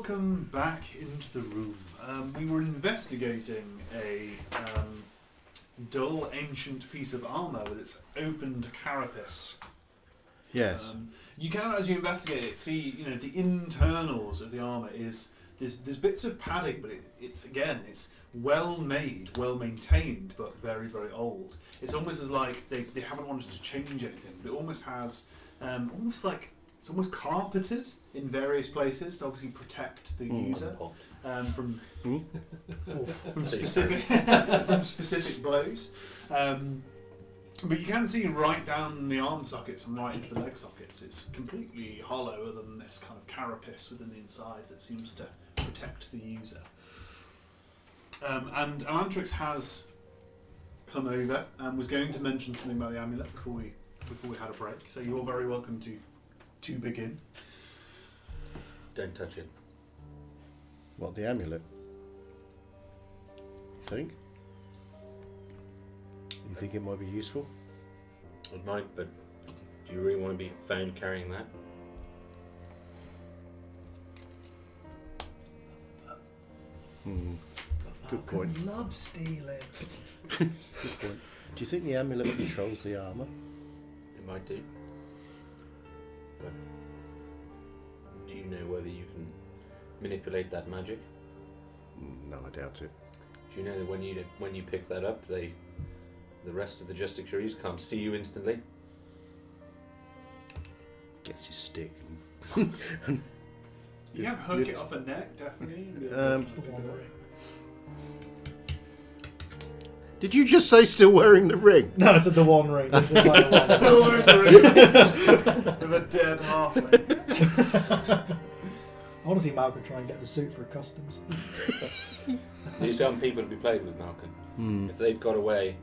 A: welcome back into the room. We were investigating a dull, ancient piece of armour with its opened carapace.
B: Yes.
A: You can, as you investigate it, see the internals of the armour is there's bits of padding, but it's well made, well maintained, but very, very old. It's almost as like they haven't wanted to change anything, but it almost has it's almost carpeted in various places to obviously protect the user from specific blows. But you can see right down the arm sockets and right into the leg sockets. It's completely hollow, other than this kind of carapace within the inside that seems to protect the user. And Alantrix has come over and was going to mention something about the amulet before we had a break. So you're very welcome to begin.
G: Don't touch it.
B: What, the amulet? You think? You think it might be useful?
G: It might, but do you really want to be found carrying that?
B: Good point.
F: Love stealing.
B: Good point. Do you think the amulet controls the armour?
G: It might do. But do you know whether you can manipulate that magic?
B: No, I doubt it.
G: Do you know that when you pick that up, the rest of the Justiciaries can't see you instantly?
B: Gets his stick.
A: You can hook it off a neck, definitely.
F: It's the one ring.
B: Did you just say still wearing the ring?
F: No, I said the one ring. This is like the one
A: Still wearing the ring with a dead halfling.
F: I want to see Malcolm try and get the suit for customs.
G: These young people to be played with, Malcolm. If they'd got away,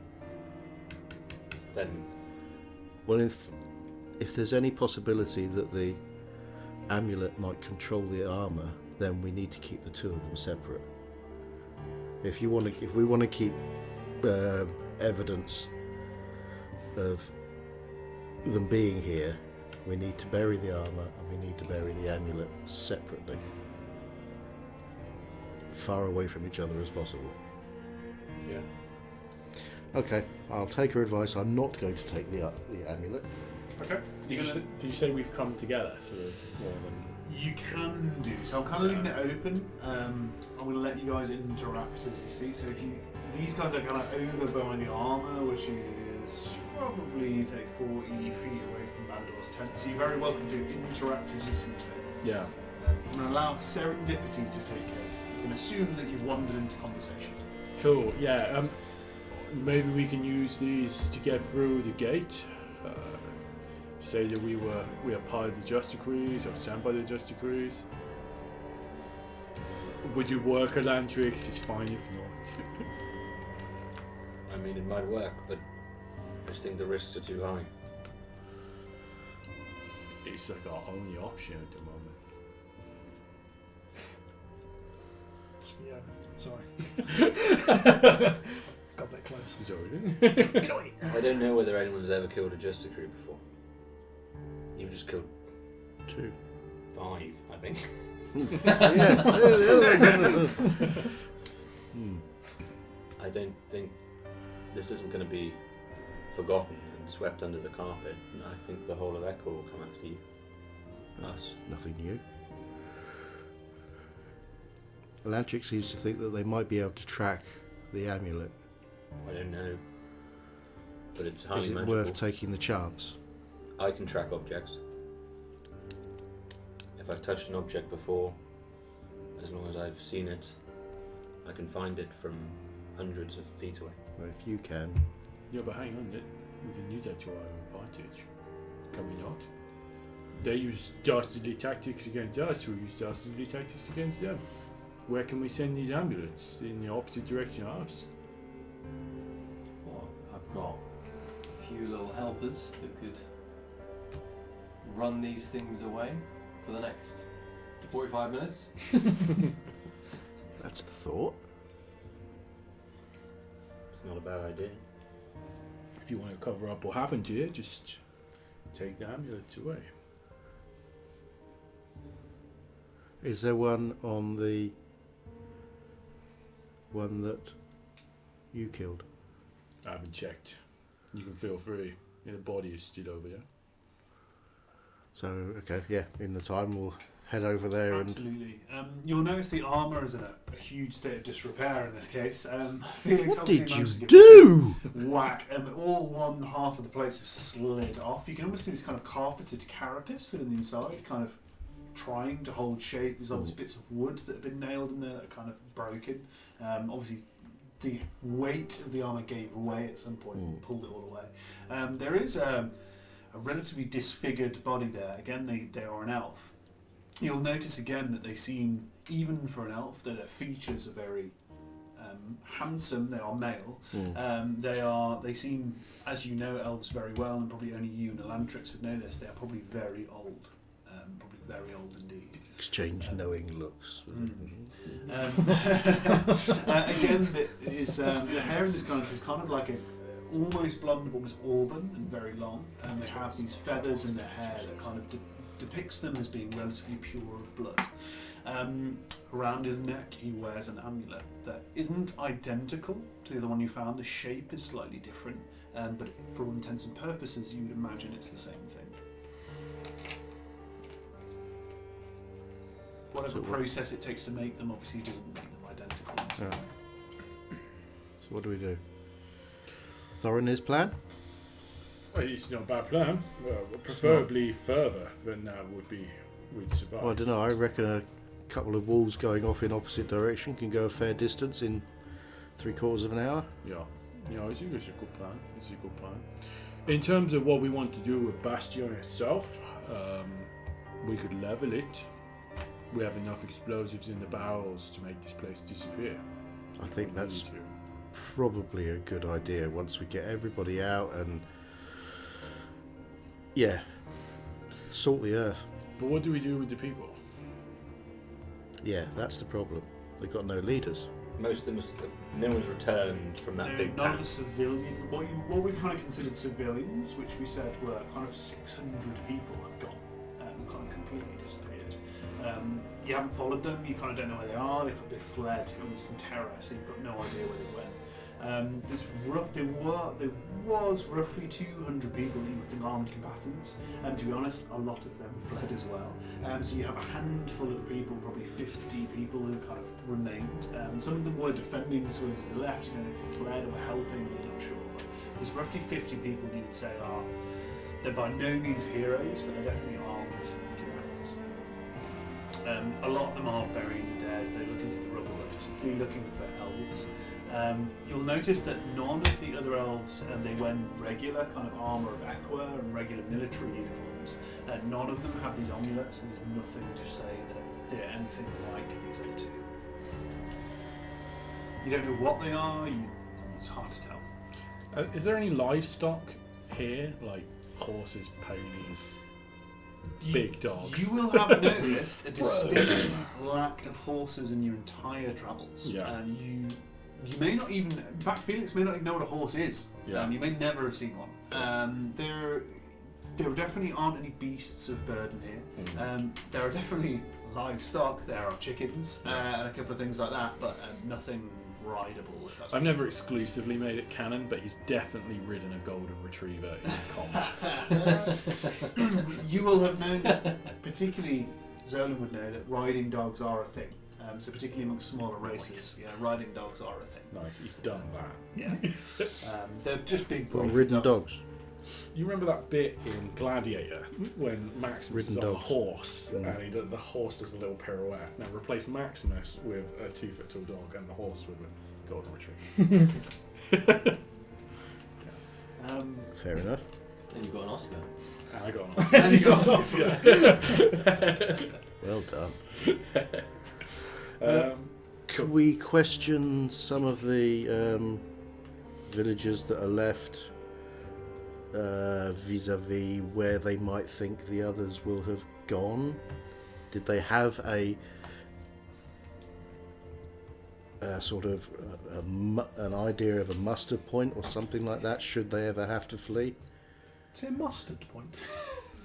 G: then...
B: Well, if there's any possibility that the amulet might control the armour, then we need to keep the two of them separate. If we want to keep evidence of them being here, we need to bury the armour and we need to bury the amulet separately, far away from each other as possible.
G: Yeah.
B: Okay, I'll take her advice. I'm not going to take the amulet.
A: Okay.
C: Did you say we've come together? So there's more than...
A: You can do. So I'm kind of leaving it open. I'm going to let you guys interact as you see. So these guys are kind of over behind the armour, which is probably 40 feet away from Bandor's tent. So you're very welcome to interact as you see fit.
C: Yeah.
A: I'm going to allow serendipity to take care. You can assume that you've wandered into conversation.
C: Cool. Yeah. Maybe we can use these to get through the gate. Say that we are part of the Justiciaries or sent by the Justiciaries. Would you work Alantrix? It's fine if not.
G: I mean, it might work, but I just think the risks are too high.
C: It's like our only option at the moment.
F: Yeah, sorry. Got a bit close.
C: Sorry.
G: I don't know whether anyone's ever killed a Justiciary before. You've just killed
B: 2.
G: 5, I think. I don't think this isn't going to be forgotten and swept under the carpet. I think the whole of Echo will come after you. Us.
B: Nothing new. Elantric seems to think that they might be able to track the amulet.
G: I don't know. But it's highly
B: Is it
G: magical.
B: worth taking the chance?
G: I can track objects. If I've touched an object before, as long as I've seen it, I can find it from hundreds of feet away.
B: Well, if you can.
C: Yeah, but hang on, we can use that to our advantage. Can we not? They use dastardly tactics against us, we use dastardly tactics against them. Where can we send these amulets? In the opposite direction of us?
E: Well, I've got a few little helpers that could run these things away for the next 45 minutes.
B: That's a thought.
G: It's not a bad idea.
C: If you want to cover up what happened to you, just take the amulets away.
B: Is there one on the one that you killed?
C: I haven't checked. You can feel free. The body is still over there.
B: So, okay, yeah, in the time we'll head over there
A: Absolutely. You'll notice the armour is in a huge state of disrepair in this case. Felix
B: What
A: obviously
B: did you
A: managed to give
B: do?
A: it a whack, all one half of the place has slid off. You can almost see this kind of carpeted carapace within the inside, kind of trying to hold shape. There's obviously bits of wood that have been nailed in there that are kind of broken. Obviously, the weight of the armour gave way at some point and pulled it all away. There is a relatively disfigured body there. Again, they are an elf. You'll notice again that they seem, even for an elf, that their features are very handsome. They are male. They seem, as you know elves very well, and probably only you and Elantrix would know this, they are probably very old. Probably very old indeed.
B: Exchange knowing looks.
A: Again, the hair in this country is kind of like a almost blonde, almost auburn, and very long. And they have these feathers in their hair that kind of depicts them as being relatively pure of blood. Around his neck, he wears an amulet that isn't identical to the one you found. The shape is slightly different, but for all intents and purposes, you would imagine it's the same thing. Whatever process it takes to make them, obviously doesn't make them identical in some way.
B: So what do we do? Thorin's plan?
C: Well, it's not a bad plan. Well, preferably further than we'd survive.
B: Well, I don't know. I reckon a couple of walls going off in opposite direction can go a fair distance in 3/4 of an hour.
C: Yeah, I think it's a good plan. It's a good plan. In terms of what we want to do with Bastion itself, we could level it. We have enough explosives in the barrels to make this place disappear.
B: I think that's probably a good idea once we get everybody out and salt the earth.
C: But what do we do with the people?
B: Yeah, that's the problem. They've got no leaders.
G: Most of them, no one's returned from that big
A: None of
G: pack.
A: the civilian, what we kind of considered civilians, which we said were kind of 600 people, have gone, kind of completely disappeared. You haven't followed them, you kind of don't know where they are, they fled almost in terror, so you've got no idea where they went. There was roughly 200 people you would think armed combatants, and to be honest, a lot of them fled as well. So you have a handful of people, probably 50 people who kind of remained. Some of them were defending the civilians to the left, you know, if they fled or were helping, you're not sure. But there's roughly 50 people you would say they're by no means heroes, but they're definitely armed combatants. A lot of them are burying the dead, they look into the rubble, particularly looking for elves. You'll notice that none of the other elves, they wear regular kind of armour of aqua and regular military uniforms. None of them have these amulets, and there's nothing to say that they're anything like these other two. You don't know what they are, it's hard to tell.
C: Is there any livestock here, like horses, ponies, big dogs?
A: You will have noticed a distinct lack of horses in your entire travels.
C: Yeah.
A: You may not even, in fact, Felix may not even know what a horse is.
C: Yeah.
A: You may never have seen one. There definitely aren't any beasts of burden here. There are definitely livestock, there are chickens, and a couple of things like that, but nothing rideable.
C: I've never exclusively made it canon, but he's definitely ridden a golden retriever in a comp.
A: You will have known, particularly Zolan would know, that riding dogs are a thing. So particularly amongst smaller races, riding dogs are a thing.
C: Nice, he's done that.
A: Yeah. They're just big
B: Well,
A: breeds of
B: ridden dogs.
C: You remember that bit in Gladiator when Maximus is on a horse and the horse does a little pirouette? Now replace Maximus with a 2-foot-tall dog and the horse with a golden retriever.
B: Fair enough.
E: Then you've got an Oscar.
C: And I got an
A: And you got
B: Well done.
C: Cool.
B: Could we question some of the villagers that are left vis-a-vis where they might think the others will have gone? Did they have a sort of an idea of a muster point or something like that, should they ever have to flee?
F: Is it a mustard point?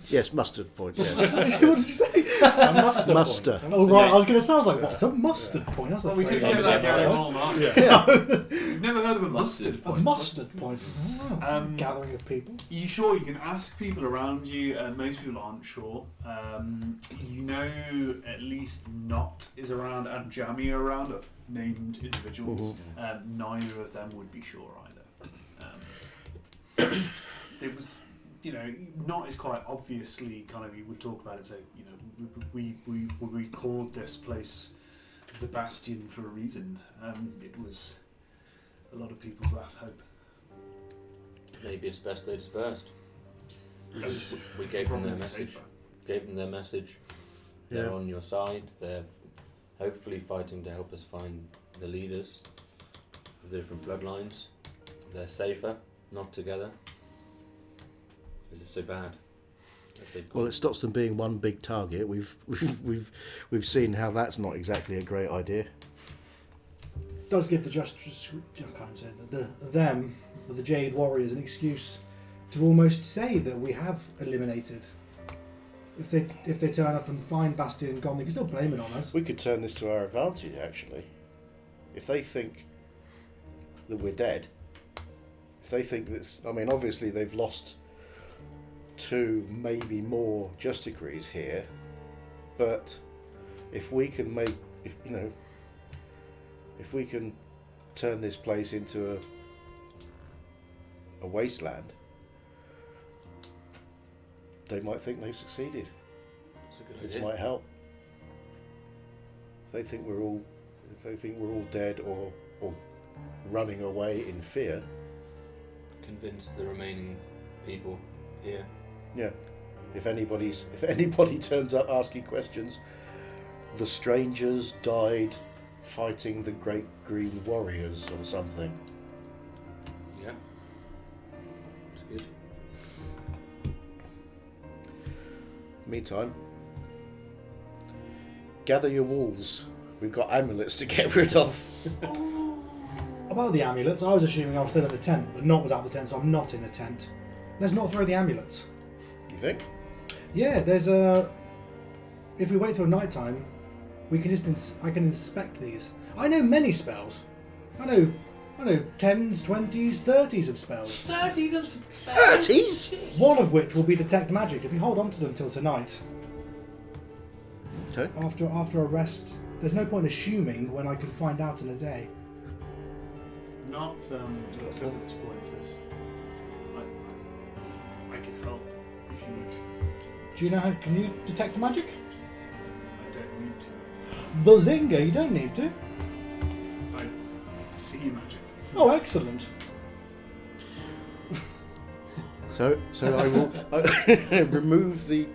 B: Yes, mustard point. Yes.
F: What did you say?
C: A muster.
B: Muster.
C: Point.
F: Oh right, I was going to sound like what's a mustard point? That's a
A: Well, we could
F: phrase.
A: get
F: I've
A: that
F: never
A: going
F: heard.
A: all night. You've never heard of a
E: Mustard.
A: mustard
F: A
A: point?
F: mustard point. Oh, it's a
A: Um,
F: gathering of people.
A: You sure you can ask people around you, and most people aren't sure. You know, at least Not is around and Jamie are around of named individuals. Neither of them would be sure either. It was, you know, Not is quite obviously kind of, you would talk about it and say, you know, we called this place the Bastion for a reason. It was a lot of people's last hope.
G: Maybe it's best they dispersed.
A: Yes.
G: We gave them their
A: Probably
G: message.
A: safer.
G: Gave them their message. They're
B: Yeah.
G: on your side. They're hopefully fighting to help us find the leaders of the different bloodlines. They're safer, not together. Is it so bad? that they've
B: Well,
G: gone?
B: it stops them being one big target. We've seen how that's not exactly a great idea.
F: Does give the I can't say that the Jade Warriors an excuse to almost say that we have eliminated. If they turn up and find Bastion gone, they can still blame it on us.
B: We could turn this to our advantage, actually. If they think that we're dead, if they think that, I mean, obviously they've lost 2, maybe more Justiciaries here, but if we can if we can turn this place into a wasteland, they might think they've succeeded.
G: It's a good
B: This
G: idea.
B: might help. If they think we're all dead or running away in fear,
G: Convince the remaining people here.
B: yeah. If anybody turns up asking questions, the strangers died fighting the Great Green Warriors or something.
G: Yeah. It's good.
B: Meantime, gather your wolves. We've got amulets to get rid of.
F: About the amulets, I was assuming I was still in the tent, but Not was out of the tent, so I'm not in the tent. Let's not throw the amulets.
B: You think?
F: Yeah, there's a. If we wait till night time, we can I can inspect these. I know many spells. I know 10s, 20s, 30s of spells.
B: 30s?
F: One of which will be detect magic. If you hold on to them till tonight,
B: Okay.
F: after a rest, there's no point assuming when I can find out in a day.
A: Not looks over this point says, I can help if you need.
F: Do you know how? Can you detect magic?
A: I don't need to.
F: Bazinga, you don't need to.
A: I see magic.
F: Oh, excellent.
B: So I will remove the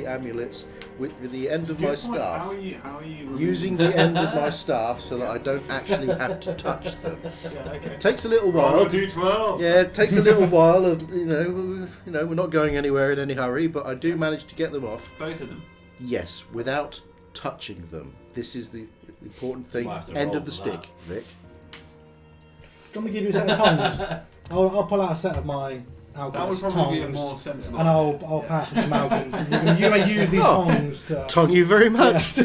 B: amulets with the end of my
A: Good point.
B: staff.
A: How are you
B: Using the end of my staff so that I don't actually have to touch them.
A: Yeah, okay.
B: Takes a little
A: Roll
B: while.
A: a d12.
B: Yeah, it takes a little while. Of you know, we're not going anywhere in any hurry, but I do manage to get them off.
A: Both of them.
B: Yes, without touching them. This is the important thing.
E: Might have to
B: End
E: roll
B: of the
E: for
B: stick,
E: that.
B: Vic.
F: Do you want me to give you a set of tongs? I'll pull out a set of my
A: That would
F: Alchemist
A: probably be a
F: tongs,
A: more sensible.
F: and I'll
A: idea.
F: pass them to Malcolm. You may use these tongs to.
B: Thank you very much.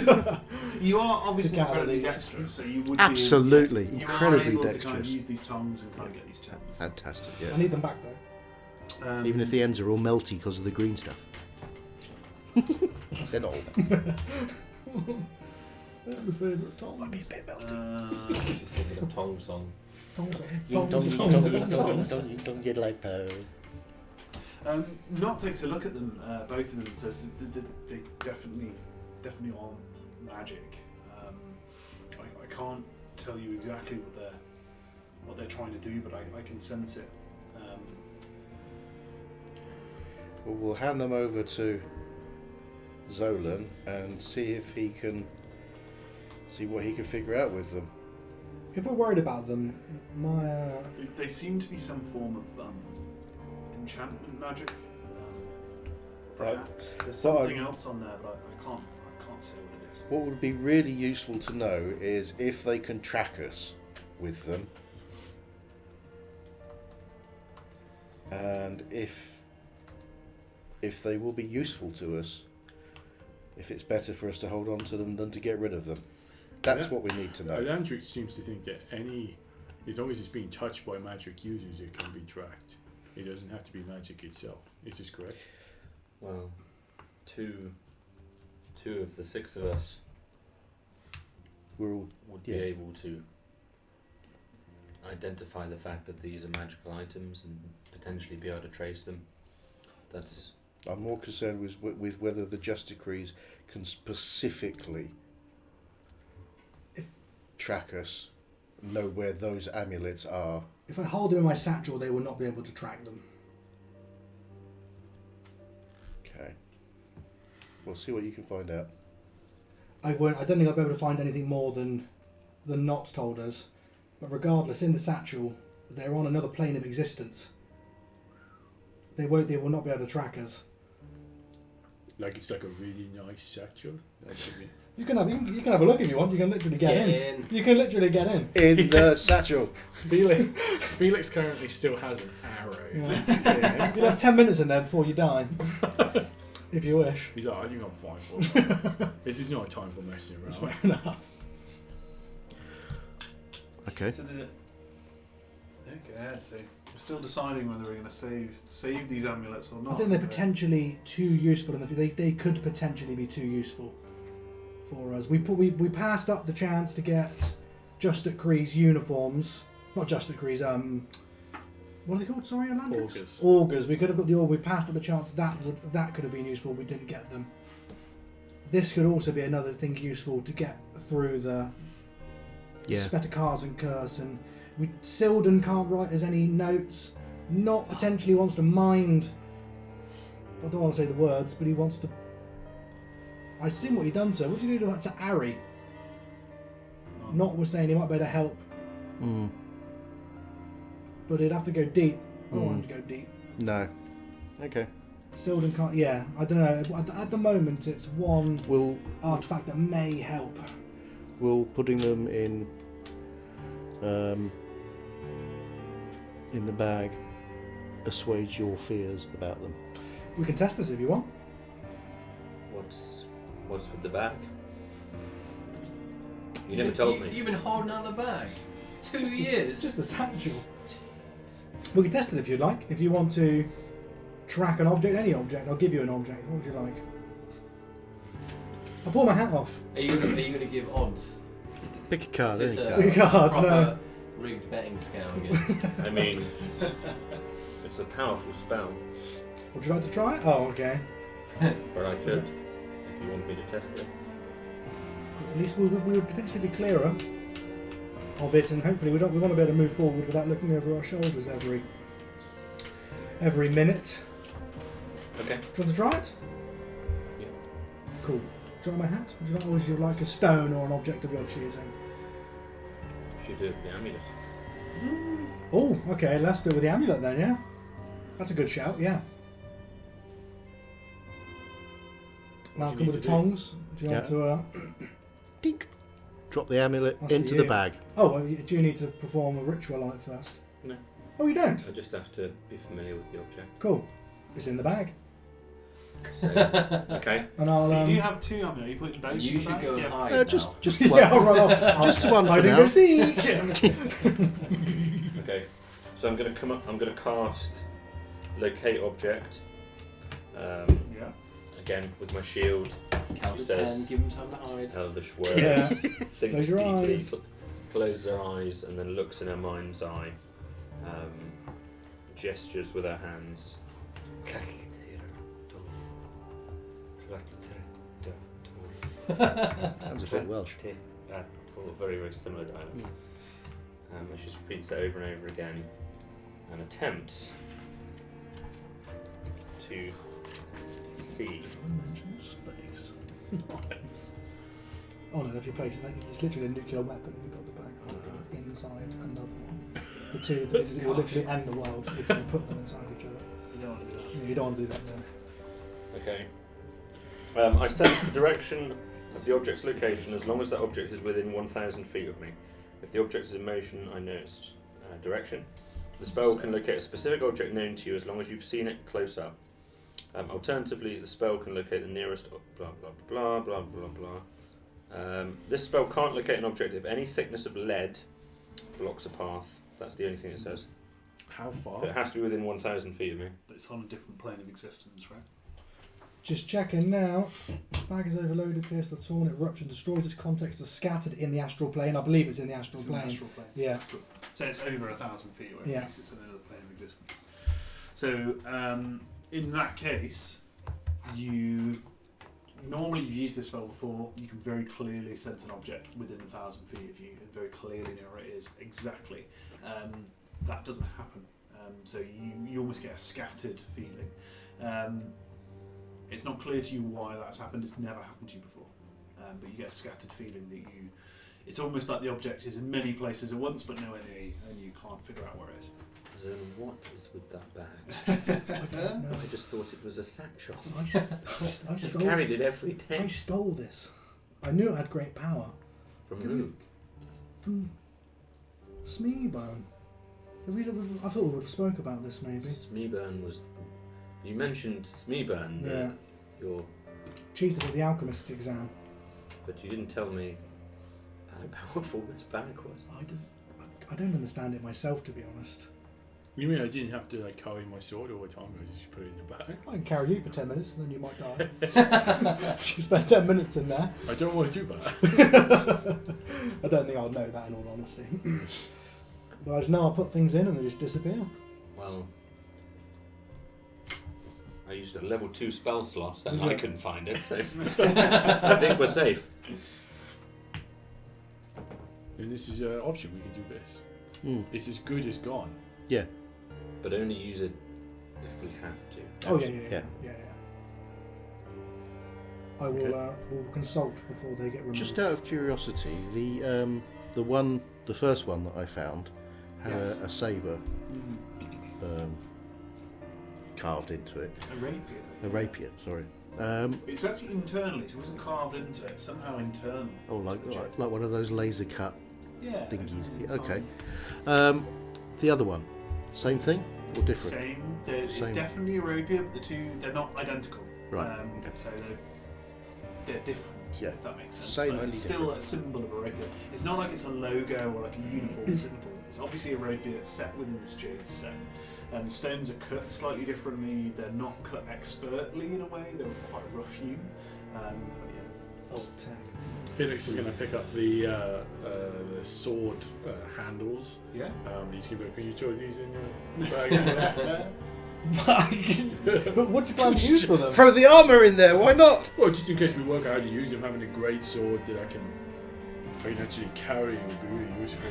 A: You are obviously
F: To gather
A: incredibly
F: these.
A: dexterous, so you would
B: Absolutely,
A: be,
B: incredibly
A: you are able to kind
B: dexterous.
A: of use these tongs and kind of get these tongs.
B: Fantastic.
F: I
B: Yeah.
F: need them back though.
B: Even if the ends are all melty because of the green stuff. They're not all melty.
F: They're my favourite tongs.
B: Might be a bit melty.
E: Just thinking of Tong Song.
F: Tongs.
A: Not takes a look at them, both of them, and says that they definitely aren't magic. I can't tell you exactly what they're trying to do, but I can sense it.
B: Well, we'll hand them over to Zolan and see if he can see what he can figure out with them.
F: If we're worried about them, my
A: They seem to be some form of enchantment magic. Perhaps there's
B: So
A: something else on there, but I can't say what it is.
B: What would be really useful to know is if they can track us with them, and if if they will be useful to us, if it's better for us to hold on to them than to get rid of them. That's what we need to know.
C: Landrick seems to think that as long as it's being touched by magic users, it can be tracked. It doesn't have to be magic itself. Is this correct?
G: Well, two of the 6 of us
B: We're all
G: would be able to identify the fact that these are magical items and potentially be able to trace them.
B: I'm more concerned with whether the Justiciaries can specifically track us, know where those amulets are.
F: If I hold them in my satchel, they will not be able to track them.
B: Okay. We'll see what you can find out.
F: I don't think I'll be able to find anything more than Knots told us. But regardless, in the satchel, they're on another plane of existence. They will not be able to track us.
C: Like it's like a really nice satchel.
F: You can have a look if you want. You can literally get in. You can literally get in.
B: In the satchel.
C: Felix currently still has an arrow.
F: Yeah. You'll have 10 minutes in there before you die. If you wish.
C: He's like, I think I'm fine for it. This is not a time for messing around.
F: That's fair enough.
B: Okay.
A: So there's so we're still deciding whether we're going to save these amulets or not.
F: I think they're potentially too useful in the future. They could potentially be too useful for us. We passed up the chance to get Justiciaries uniforms. Not Justiciaries, what are they called? Sorry, Landrix? Augurs. We could have got the Augurs. We passed up the chance that could have been useful. We didn't get them. This could also be another thing useful to get through the Spetakars and Curse. And Silden can't write us any notes. Not potentially wants to mind. I don't want to say the words, but he wants to. I've seen what he done to. What did you do to Ari? Not was saying he might be able to help. But he'd have to go deep. I don't want him to go deep.
B: No. Okay.
F: Silden can't. Yeah, I don't know. At the moment, it's one artifact that may help.
B: Will putting them in the bag assuage your fears about them?
F: We can test this if you want.
G: What's with the bag? You never told me.
E: You've been holding out the bag 2 years.
F: It's just the satchel. We can test it if you'd like. If you want to track an object, any object, I'll give you an object. What would you like? I'll pull my hat off.
E: Are you going to give odds?
B: Pick a card,
E: Is
B: any
E: this
B: card.
F: Pick a card,
E: proper
F: no.
E: rigged betting scam again?
G: I mean, it's a powerful spell,
F: Would you like to try it? Oh, okay.
G: but I could if you want me to test it.
F: At least we would potentially be clearer of it, and hopefully we want to be able to move forward without looking over our shoulders every minute.
G: Okay.
F: Do you want to try it?
G: Yeah.
F: Cool. Do you like my hat? Or would you like a stone or an object of your choosing?
G: Should do it with the amulet.
F: Oh, okay. Let's do it with the amulet then. Yeah, that's a good shout. Yeah. Malcolm with the tongs. Do you want to?
B: Dink. Drop the amulet
F: That's
B: into
F: for
B: the
F: you.
B: bag.
F: Oh, well, do you need to perform a ritual on it first?
G: No.
F: Oh, you don't?
G: I just have to be familiar with the object.
F: Cool. It's in the bag.
G: So, okay.
F: And I'll.
A: So do you have 2 amulets? You put them both in
E: You
A: the
E: should
A: bag?
E: go and
A: Yeah.
E: hide now.
B: Just one.
F: Yeah, I'll run off.
B: Just one for
F: Hide and
B: now.
F: go seek.
G: Okay. So I'm going to come up. I'm going to cast locate object.
A: Yeah.
G: Again with my shield.
E: Count to
G: says-
E: 10, give him time to hide.
G: Elvish words.
F: Yeah.
G: Thinks
F: Close your
G: deeply.
F: eyes.
G: Closes her eyes and then looks in her mind's eye. Gestures with her hands.
B: Sounds a bit Welsh.
G: Very, very similar dialect. And she just repeats it over and over again and attempts to see.
F: Dimensional space. Nice. Oh no, if you place it, it's literally a nuclear weapon and you've got the bag inside another one. The two, it will literally end the world if you put them inside each other.
A: You don't want to do that.
F: You don't want to do that, no.
G: Okay. I sense the direction of the object's location as long as that object is within 1,000 feet of me. If the object is in motion, I know its direction. The spell can locate a specific object known to you as long as you've seen it close up. Alternatively, the spell can locate the nearest blah blah blah blah blah blah. This spell can't locate an object if any thickness of lead blocks a path. That's the only thing it says.
C: How far?
G: It has to be within 1,000 feet of me.
A: But it's on a different plane of existence, right?
F: Just checking now. Bag is overloaded, pierced or torn, it ruptured, destroys its contents, is scattered in the astral plane. I believe it's in the astral
A: It's in the
F: plane.
A: astral plane.
F: Yeah.
A: Cool. So it's over 1,000 feet away.
F: Yeah.
A: It's in another plane of existence. So in that case, you normally you've used this spell before. You can very clearly sense an object within 1,000 feet of you, and very clearly know where it is exactly. That doesn't happen. So you almost get a scattered feeling. It's not clear to you why that's happened. It's never happened to you before. But you get a scattered feeling that you. It's almost like the object is in many places at once, but nowhere near you, and you can't figure out where it is.
G: So what is with that bag?
F: No.
G: I just thought it was a satchel.
F: I
G: I
F: stole,
G: carried it every
F: I
G: day.
F: stole this. I knew it had great power.
G: From who?
F: From Smeeburn. I thought we would have spoke about this maybe.
G: Smeeburn was... You mentioned Smeeburn,
F: Yeah.
G: your...
F: Cheated at the alchemist exam.
G: But you didn't tell me how powerful this bag was.
F: I don't understand it myself, to be honest.
C: You mean I didn't have to carry my sword all the time? I just put it in the bag.
F: I can carry you for 10 minutes and then you might die. You spend 10 minutes in there.
C: I don't want to do that.
F: I don't think I'll know that in all honesty. But I just know I'll put things in and they just disappear.
G: Well, I used a level 2 spell slot and
F: Yeah.
G: I couldn't find it, so I think we're safe.
C: And this is an option. We can do this. It's as good as gone.
B: Yeah.
G: But only use it if we have to.
F: Oh yeah.
B: Yeah.
F: I will will consult before they get removed.
B: Just out of curiosity, the first one that I found had
A: Yes.
B: a saber carved into it.
A: A rapier.
B: A rapier, sorry.
A: It's actually internally, so it wasn't carved into it. Somehow internal.
B: Oh, like
A: to the jade.
B: like one of those laser cut
A: Yeah.
B: thingies.
A: it's
B: Okay.
A: tiny.
B: The other one, same thing or different?
A: Same. It's
B: Same.
A: definitely a rapier, but the two they're not identical.
B: Right.
A: Okay. So they're different.
B: Yeah.
A: If that makes sense.
B: Same,
A: But
B: only
A: it's still a symbol of a rapier. It's not like it's a logo or like a uniform symbol. It's obviously a rapier set within this jade stone. The stones are cut slightly differently. They're not cut expertly in a way. They're quite rough hewn. But yeah.
F: Old tech.
C: Felix is going to pick up the sword handles.
A: Yeah.
C: He's going to open your sword using your bag.
F: But what do you plan to use for them?
B: Throw the armour in there, why not?
C: Well, just in case we work out how to use them, having a great sword that I can actually carry would be really useful.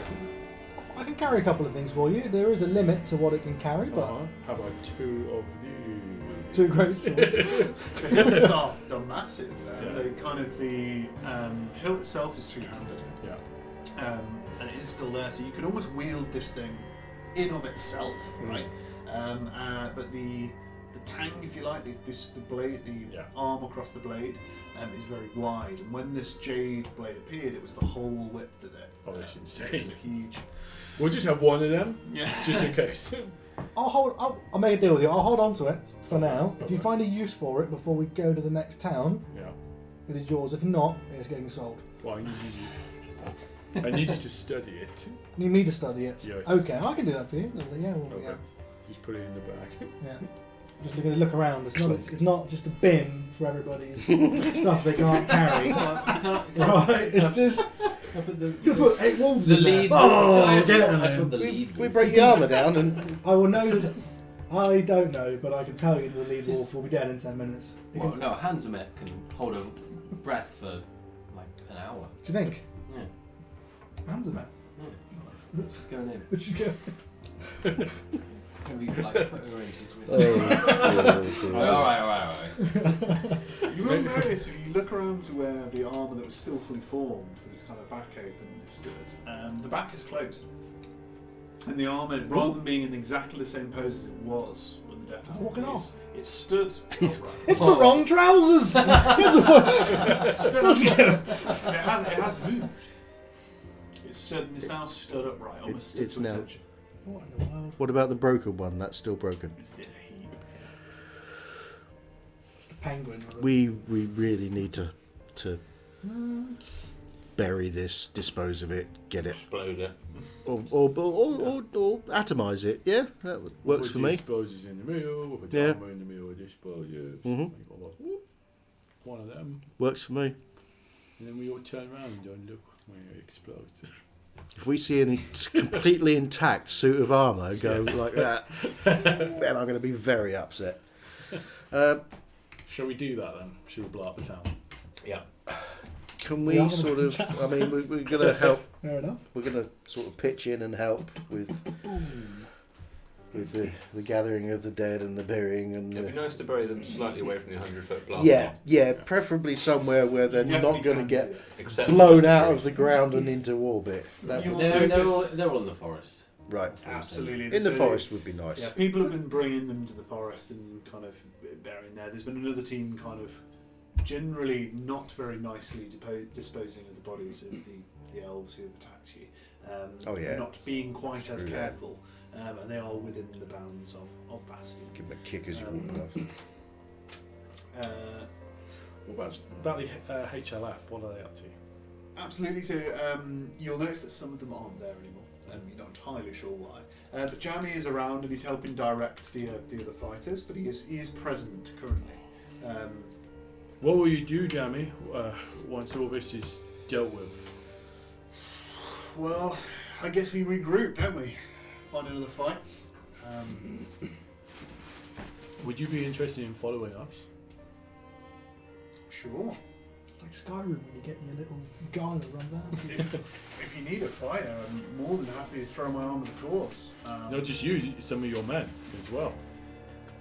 F: I can carry a couple of things for you. There is a limit to what it can carry, but
C: How about 2 of these?
F: 2 great swords.
A: The hilts are they're massive.
C: Yeah.
A: They kind of the hilt itself is 2-handed.
C: Yeah.
A: And it is still there, so you could almost wield this thing in of itself, right? But the tang, if you like, the blade, the arm across the blade, is very wide. And when this jade blade appeared, it was the whole width of it.
C: Oh, that's
A: So
C: insane.
A: it was a huge.
C: We'll just have one of them,
A: Yeah.
C: just in case.
F: I'll make a deal with you. I'll hold on to it for now. If you find a use for it before we go to the next town,
C: Yeah.
F: it is yours. If not, it's getting sold.
C: Well, I need you to study it.
F: You need me to study it?
C: Yes.
F: Okay, I can do that for you. Yeah,
C: Okay. Just put it in the bag.
F: yeah. Just going to look around. It's not just a bin for everybody's stuff they can't carry. Right? It's just
E: I put the,
F: you put 8 wolves
E: the
F: in there.
E: lead.
F: Oh,
E: I
F: get
E: put,
F: them
E: I put
F: in.
E: the lead.
B: We break the armour down and
F: I will know that. I don't know, but I can tell you the lead wolf will be dead in 10 minutes. You
E: Well,
F: can-
E: no, Hansamet can hold a breath for like an hour.
F: Do you think?
E: Yeah.
F: Hands are met.
E: Yeah. Just go in there.
F: Which is good.
E: Can we like put her in? Alright.
A: You will notice if you look around to where the armour that was still fully formed with this kind of back open stood, the back is closed. And the armour, rather than being in exactly the same pose as it was when the death
F: I'm walking
A: happened,
F: off.
A: it stood upright.
F: It's the wrong trousers!
A: It's stood
F: Let's
A: upright.
F: go.
A: It has moved. It's now stood upright, almost stood
B: it's
A: to
B: now-
A: attention.
F: What in the world?
B: what about the broken one? That's still broken.
A: It's in a heap.
F: penguin.
B: We really need to bury this, dispose of it, get it,
G: Explode it.
B: or atomize it. Yeah, that works
C: With
B: for
C: the
B: me.
C: explosers in the middle, with the
B: Yeah.
C: armor in the middle of the explosives.
B: Mhm.
C: One of them.
B: Works for me.
C: And then we all turn around and don't look when it explodes.
B: If we see a completely intact suit of armour go like that, then I'm going to be very upset.
C: Shall we do that then? Shall we blow up the town?
G: Yeah.
B: Can
F: We
B: we
F: are
B: sort
F: gonna
B: of? I mean, we're going to help.
F: Fair enough.
B: We're going to sort of pitch in and help with the gathering of the dead and the burying and
G: It'd be
B: the.
G: nice to bury them slightly away from the 100-foot blast.
B: Yeah, preferably somewhere where they're not going to get
G: Except
B: blown out of the ground and into orbit. That
A: You
B: would,
A: will notice-
E: They're all in the forest.
B: right.
E: That's what I'm
A: Absolutely.
B: In the
A: So,
B: forest would be nice.
A: Yeah, people have been bringing them to the forest and kind of burying there. There's been another team kind of generally not very nicely disposing of the bodies of the elves who have attacked you.
B: Oh, yeah.
A: Not being quite as
B: True that.
A: careful. And they are within the bounds of Bastion.
B: Give them a kick as you
A: Um,
B: walk past.
C: What about the HLF? What are they up to?
A: Absolutely. So you'll notice that some of them aren't there anymore. You're not entirely sure why. But Jamie is around and he's helping direct the other fighters, but he is present currently.
C: What will you do, Jamie, once all this is dealt with?
A: Well, I guess we regroup, don't we? Find another fight.
C: Would you be interested in following us?
A: Sure.
F: It's like Skyrim when you get your little guy that runs out.
A: If you need a fighter, I'm more than happy to throw my arm to the course.
C: Not just you, some of your men as well.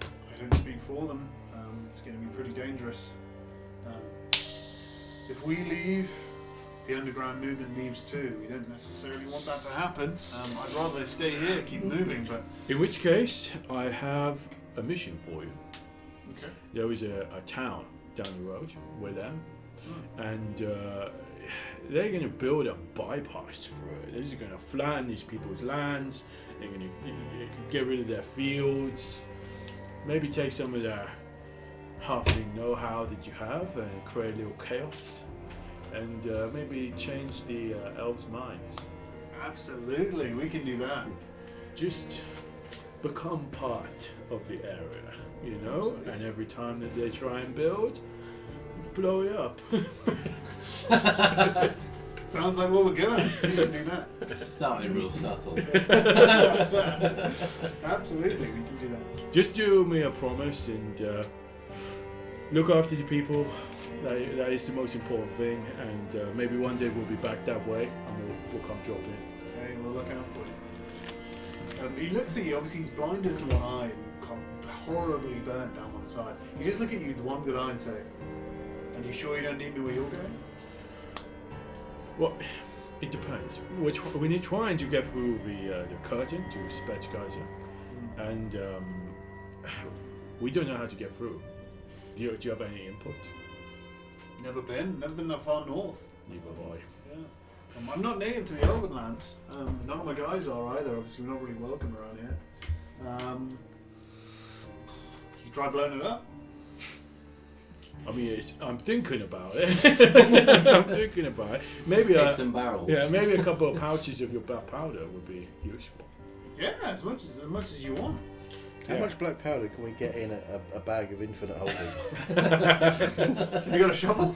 A: I don't speak for them. It's going to be pretty dangerous. If we leave, the underground movement leaves too. We don't necessarily want that to happen. I'd rather stay here, keep moving, but...
C: In which case, I have a mission for you.
A: Okay.
C: There is a town down the road with them, and they're going to build a bypass through it. They're just going to flatten these people's lands. They're going to get rid of their fields, maybe take some of their halfling know-how that you have and create a little chaos, and maybe change the elves' minds.
A: Absolutely, we can do that.
C: Just become part of the area, you know? And every time that they try and build, blow it up.
A: Sounds like what we're gonna we can do that.
E: Started real subtle.
A: Absolutely, we can do that.
C: Just do me a promise and look after the people. That is the most important thing. And maybe one day we'll be back that way and we'll come drop in.
A: Okay, we'll look out for you. He looks at you, obviously he's blinded in one eye and horribly burnt down one side. He just look at you with one good eye and say, "Are you sure you don't need me where you're going?"
C: Well, it depends. We're trying to get through the curtain to Spetsgeyser, and we don't know how to get through. Do you have any input?
A: Never been that far north.
C: Neither have I.
A: Yeah. I'm not native to the Elven lands. None of my guys are either. Obviously, we're not really welcome around here. You try blowing it up?
C: I mean, I'm thinking about it. I'm thinking about it. Maybe
E: Take some barrels.
C: yeah, maybe a couple of pouches of your black powder would be useful.
A: Yeah, as much as you want.
B: How
C: Yeah.
B: much black powder can we get in a bag of infinite holding?
A: You got a shovel?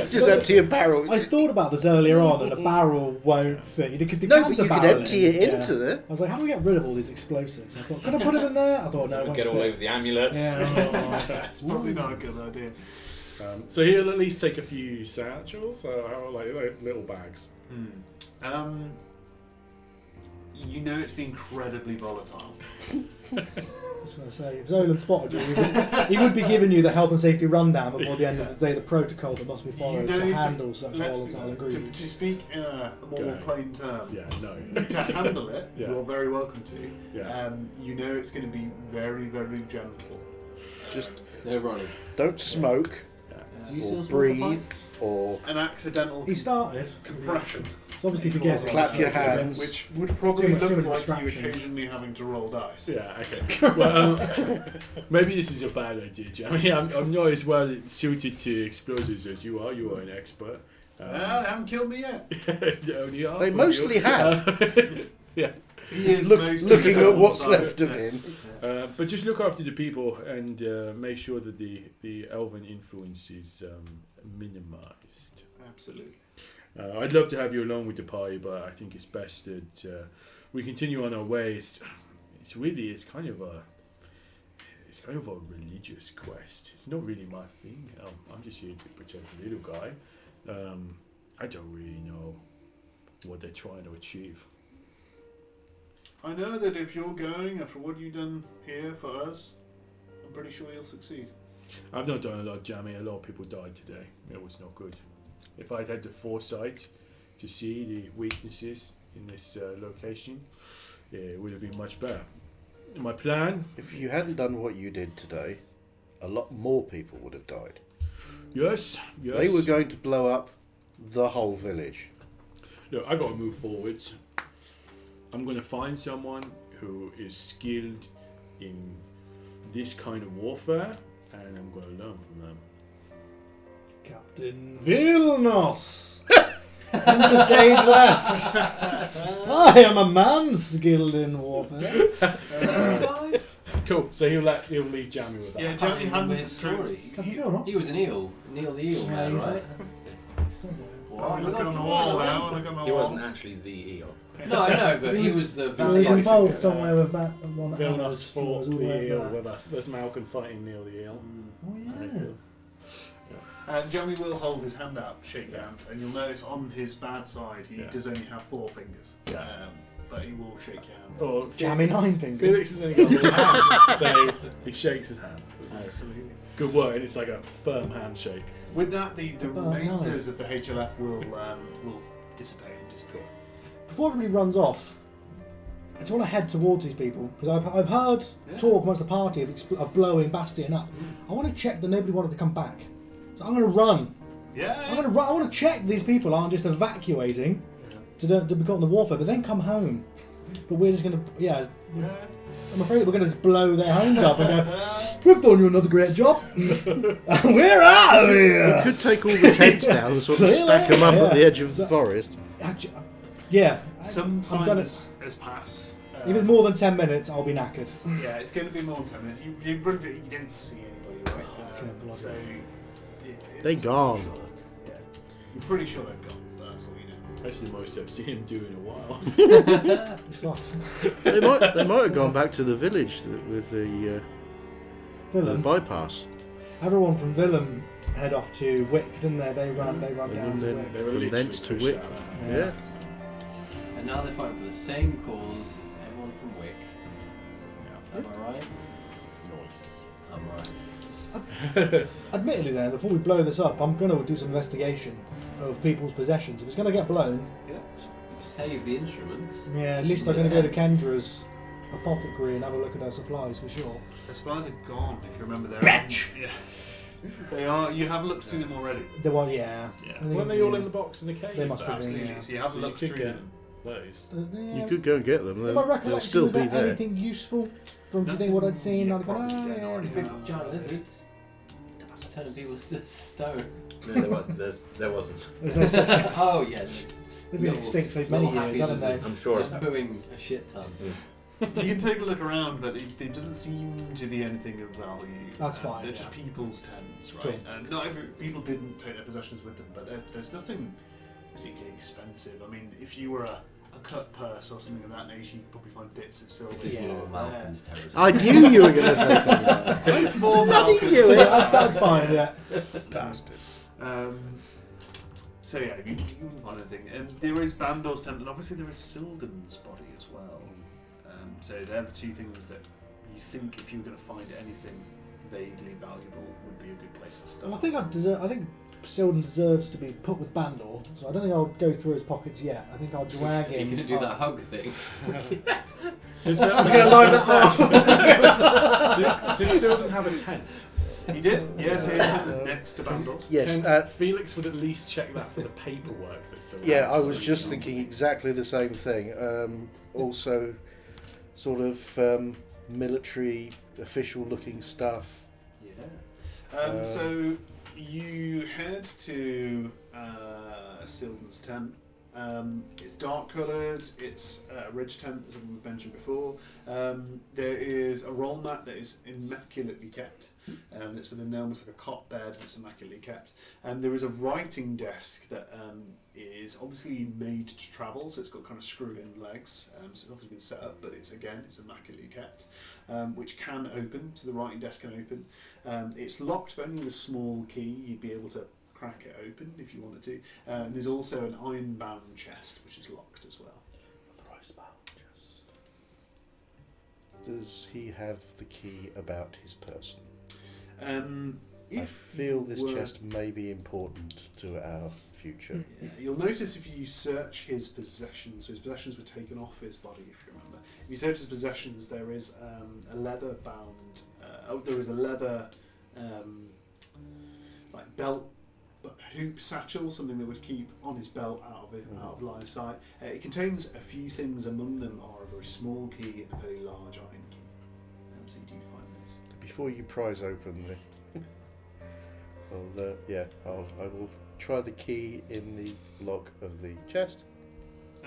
B: Just empty a barrel.
F: I thought about this earlier on, and a barrel won't fit. You could
B: No, but you could empty it into there.
F: I was like, how do we get rid of all these explosives? I thought, can I put them in there? I thought, no, it won't
G: Get all
F: fit.
G: over the amulets.
F: Yeah.
A: That's probably not a good idea.
C: So he'll at least take a few satchels, like little bags.
A: You know it's been incredibly volatile.
F: I was going to say, if Zolan spotted you, he would be giving you the health and safety rundown before the end of the day, the protocol that must be followed
A: You know,
F: to handle such
A: let's
F: volatile
A: to
F: ingredients.
A: speak in a more
C: Okay.
A: plain term,
C: Yeah, no.
A: to handle it,
C: Yeah.
A: you're very welcome to.
C: Yeah.
A: You know it's going to be very, very gentle.
B: Just
E: They're running.
B: don't smoke
E: Do you
B: or
E: still smoke a
B: breathe
E: pipe?
B: or
A: An accidental
F: He started.
A: compression.
F: So obviously forget it.
B: Clap your
F: It's-
B: hands.
A: Which would probably
F: Too much
A: look like you
F: distractions.
A: occasionally having to roll dice.
C: Yeah, okay. Well, maybe this is a bad idea, Jamie. I'm not as well suited to explosives as you are. You are an expert.
A: Well, they haven't killed me yet.
C: Only half
B: They
C: of
B: mostly
C: you.
B: have.
C: Yeah.
A: He is mostly
B: Looking at what's
A: outside.
B: left of him.
C: But just look after the people and make sure that the elven influence is minimized.
A: Absolutely.
C: I'd love to have you along with the party, but I think it's best that we continue on our way. It's kind of a religious quest. It's not really my thing. I'm just here to protect the little guy. I don't really know what they're trying to achieve.
A: I know that if you're going after what you've done here for us, I'm pretty sure you'll succeed.
C: I've not done a lot, Jamie. A lot of people died today. It was not good. If I'd had the foresight to see the weaknesses in this location, it would have been much better. My plan?
B: If you hadn't done what you did today, a lot more people would have died.
C: Yes.
B: They were going to blow up the whole village.
C: Look, I got to move forwards. I'm going to find someone who is skilled in this kind of warfare, and I'm going to learn from them.
F: Captain Vilnos! Enter stage left. I am a man skilled in warfare.
C: Cool. So he'll leave Jamie with that.
A: Yeah,
E: I
A: Jamie
E: can't remember
A: hands
E: his
A: it through.
E: story.
F: Captain Vilnos?
E: He was an eel. Neil the eel man,
F: he's-
E: right?
A: Oh, look on the wall now. Look on the
G: He
A: wall.
G: wasn't actually the eel.
E: No, I know, but he was the
F: He was involved somewhere with that one that
C: Vilnos
F: Anna's
C: fought
F: was all the
C: the
F: way
C: eel
F: back.
C: with us. There's Malcolm fighting Neil the eel.
F: Oh yeah.
A: Jamie will hold his hand out, shake hand, and you'll notice on his bad side he
C: Yeah.
A: does only have 4 fingers.
C: Yeah.
A: But he will shake your hand.
C: Oh,
F: Jammy 9 fingers.
C: Felix has only got one hand, so he shakes his hand.
A: Absolutely.
C: Good work, and it's like a firm handshake.
A: With that, the
F: About
A: remainders of the HLF will dissipate and disappear.
F: Before everybody runs off, I just want to head towards these people because I've heard talk amongst the party of blowing Bastion up. I want to check that nobody wanted to come back, so I'm going to run.
A: Yeah.
F: I'm going to run. I want to check these people aren't just evacuating to be caught in the warfare, but then come home. But we're just going to I'm afraid we're going to just blow their homes up and go, we've done you another great job. We're out of
B: We
F: here.
B: could take all the tents down and sort of stack them up at the edge of the forest.
F: Yeah.
A: Some
F: I'm
A: time
F: gonna-
A: has passed.
F: If it's more than 10 minutes, I'll be knackered.
A: Yeah, it's going to be more than 10 minutes. You run through it, you don't see anybody, right?
F: Okay, bloody.
A: So
B: They gone.
A: Yeah, I'm pretty sure they've gone, but that's all you know.
C: That's the most I've seen him do in a while.
F: It's fucked.
B: They might have gone back to the village with the
F: Willem.
B: bypass.
F: Everyone from Willem head off to Wick, didn't they? They run
B: And
F: down to
B: then-
F: Wick.
C: They were
B: From
C: literally
B: thence to
C: pushed
B: Wick.
C: out.
B: Yeah.
E: And now they're fighting for the same cause as everyone from Wick. Am I right?
C: Nice.
E: I'm right.
F: Admittedly then, before we blow this up, I'm going to do some investigation of people's possessions. If it's going to get blown,
E: Save the instruments.
F: yeah, at least I'm going to go to Kendra's apothecary and have a look at her supplies for sure.
A: The supplies are gone, if you remember. Yeah. They are. You have looked through them already.
F: The one, yeah.
A: Yeah.
F: I think,
C: Weren't they all in the box in the cave?
F: They must have been,
A: Absolutely.
F: yeah.
A: So you have
C: So
A: a
C: you
A: look
C: could
A: through
C: get
A: them.
C: those.
B: You could go and get them.
F: In my
B: They'll
F: recollection,
B: still
F: was
B: be
F: there
B: there.
F: anything useful from
A: Nothing
F: what I'd seen?
A: you
F: I'd gone,
A: probably
F: oh,
A: don't
F: yeah.
A: already
E: Big
A: have.
E: giant lizards. Turning people to stone.
G: No, there wasn't.
F: There's no such thing.
E: Oh yeah.
F: They've been extinct for many
E: Little
F: years,
E: happy
F: haven't they?
E: lizards.
G: I'm sure.
E: Just pooing a shit ton.
A: You can take a look around, but it doesn't seem to be anything of value.
F: That's fine,
A: They're
F: yeah.
A: just people's tents, right?
F: Cool.
A: And not every people didn't take their possessions with them, but there's nothing particularly expensive. I mean, if you were a cut purse or something of that nature, you could probably find bits of silver.
E: This is
A: here
E: more
A: and
E: Malcolm's
A: there.
E: territory.
B: I knew you were going to say something like that.
A: It's more
B: Bloody
A: Malcolm's.
B: you,
F: That's fine, yeah.
B: Bastard.
A: So yeah, you wouldn't find anything. And there is Bandor's tent, and obviously there is Silden's body as well. So they're the two things that you think, if you were going to find anything vaguely valuable, would be a good place to start.
F: Well, I think Silden deserves to be put with Bandor, so I don't think I'll go through his pockets yet. I think I'll drag
E: You're
F: him.
E: gonna do that
F: up.
E: hug thing.
C: Does
F: I'm gonna line this up.
C: Does Sylvan have a tent?
A: He did. Yes, he is next to Bandor.
B: Yes.
C: Can Felix would at least check that for the paperwork that's still.
B: Yeah, I was just thinking exactly the same thing. Also, sort of military official-looking stuff.
A: Yeah. So you head to Silden's tent. It's dark coloured. It's a ridge tent, as we mentioned before. There is a roll mat that is immaculately kept. That's within there, almost like a cot bed that's immaculately kept. There is a writing desk that is obviously made to travel, so it's got kind of screwed-in legs. So it's obviously been set up, but it's immaculately kept, which can open. So the writing desk can open. It's locked, but only with a small key. You'd be able to crack it open if you wanted to. And there's also an iron-bound chest, which is locked as well.
B: Does he have the key about his person? I
A: If
B: feel this
A: you were-
B: chest may be important to our future.
A: Yeah, you'll notice if you search his possessions, so his possessions were taken off his body, if you remember. If you search his possessions, there is a leather-bound, there is a leather like belt, hoop satchel, something that would keep on his belt out of line of sight. It contains a few things. Among them are a very small key and a very large iron key. So you do find those.
B: Before you prise open the, I will try the key in the lock of the chest.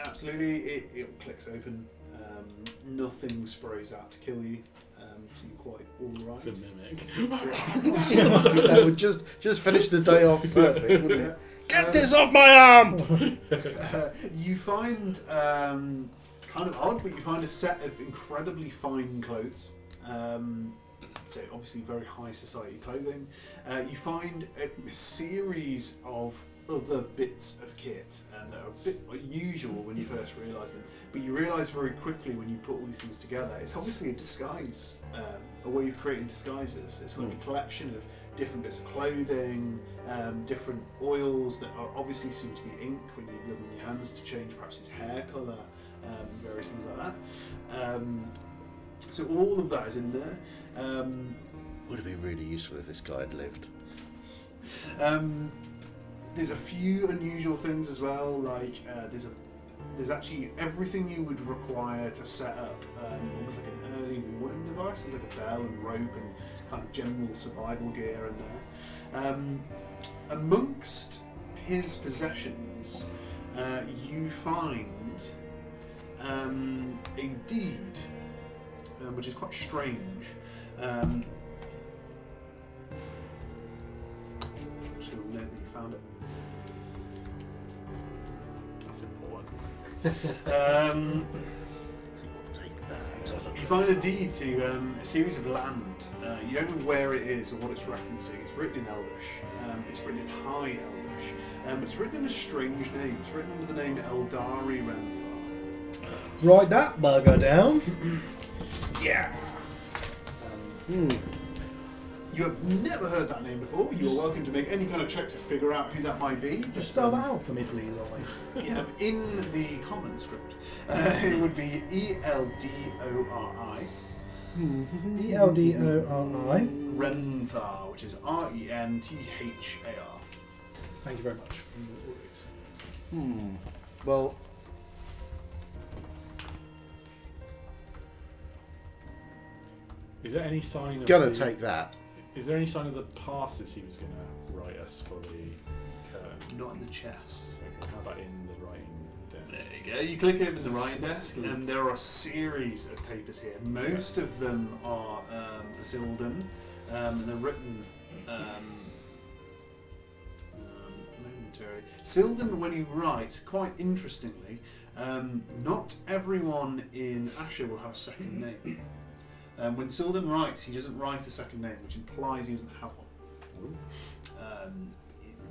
A: Absolutely, it clicks open. Nothing sprays out to kill you. So you're quite all right.
C: It's a mimic.
B: That would just finish the day off perfect, wouldn't it? Get this off my arm!
A: You find, kind of odd, but you find a set of incredibly fine clothes. So obviously very high society clothing. You find a series of other bits of kit that are a bit unusual when you first realise them, but you realise very quickly when you put all these things together, it's obviously a disguise, a way of creating disguises. It's like a collection of different bits of clothing, different oils that are obviously seem to be ink when you rub them in your hands to change perhaps his hair colour, various things like that. So all of that is in there.
B: Would have been really useful if this guy had lived.
A: There's a few unusual things as well, like there's actually everything you would require to set up almost like an early warning device. There's like a bell and rope and kind of general survival gear in there. Amongst his possessions, you find a deed, which is quite strange. I'm just going to note that you found it.
C: That's important.
B: I think we'll take that.
A: You find a deed to a series of land. You don't know where it is or what it's referencing. It's written in Elvish. It's written in High Elvish. But it's written in a strange name. It's written under the name Eldari Renthar.
F: Write that bugger down.
A: Yeah. You have never heard that name before. You're welcome to make any kind of check to figure out who that might be.
F: Just spell that out for me, please, Ollie.
A: In the common script, it would be Eldori.
F: Eldori.
A: Renthar, which is Renthar.
F: Thank you very much.
B: Well,
C: Is there any sign of
B: gonna
C: the,
B: take that.
C: Is there any sign of the passes he was going to write us for the curtain?
A: Not in the chest.
C: How about in the writing desk?
A: There you go. You click open the writing desk, and there are a series of papers here. Most of them are for Silden, and they're written momentarily. Silden, when he writes, quite interestingly, not everyone in Asher will have a second name. When Silden writes, he doesn't write a second name, which implies he doesn't have one.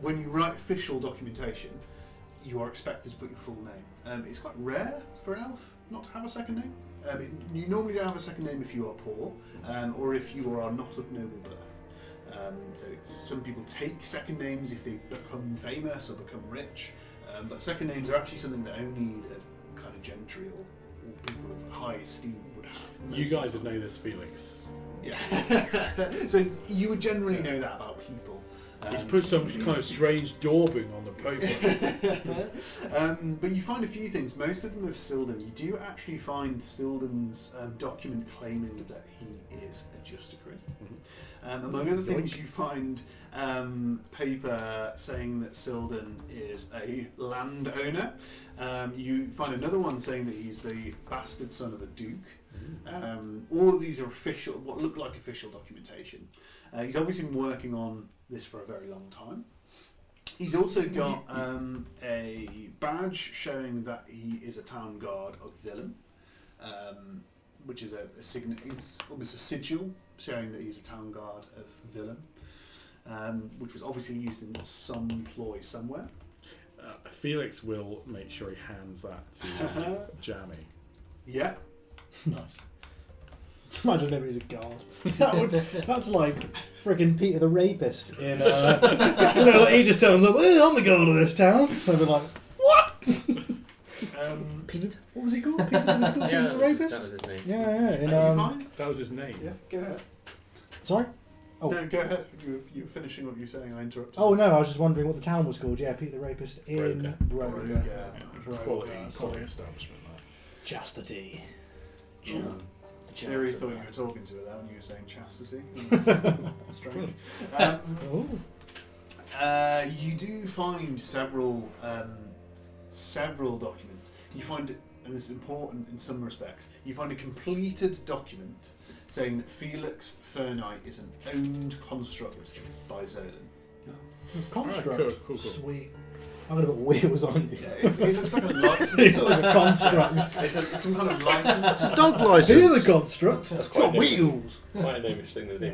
A: When you write official documentation, you are expected to put your full name. It's quite rare for an elf not to have a second name. You normally don't have a second name if you are poor, or if you are not of noble birth. So some people take second names if they become famous or become rich, but second names are actually something that only the kind of gentry or people of high esteem would have.
C: You guys would know this, Felix.
A: Yeah. So you would generally know that about people.
C: He's put some kind of strange daubing on the paper.
A: But you find a few things. Most of them of Silden. You do actually find Silden's document claiming that he is a Justiciary. Among other things, you find paper saying that Silden is a landowner. You find another one saying that he's the bastard son of a duke. All of these are official, what look like official documentation. He's obviously been working on this for a very long time. He's also got a badge showing that he is a town guard of Villain, which is it's almost a sigil showing that he's a town guard of Villain, which was obviously used in some ploy somewhere.
C: Felix will make sure he hands that to Jammy.
A: Yeah.
F: Nice. Imagine if he's a guard. That's like friggin' Peter the Rapist in. Like he just turns up. "Well, I'm the guard of this town." So they're like, "What?" Peter, what was he called? Peter the Rapist.
G: That was his name.
F: Yeah. In,
A: Are you fine?
C: That was his name.
A: Yeah. Go ahead.
F: Sorry. Oh.
A: No, go ahead. You were finishing what you were saying. I interrupted.
F: Oh no, I was just wondering what the town was called. Yeah, Peter the Rapist in Broga.
C: Quality establishment.
F: Chastity.
A: Siri thought you were talking to her there when you were saying chastity. That's strange. You do find several documents. You find, and this is important in some respects, you find a completed document saying that Felix Fernite is an owned construct by Zolan.
F: Construct.
C: Right, cool.
F: Sweet. I'm gonna put wheels on you.
A: Yeah, it looks like a license.
F: It's like a construct.
A: It's some kind of license.
B: It's a dog license.
F: Here's the construct.
G: That's
F: It's got
G: quite
F: wheels.
G: Quite a knavish thing to do.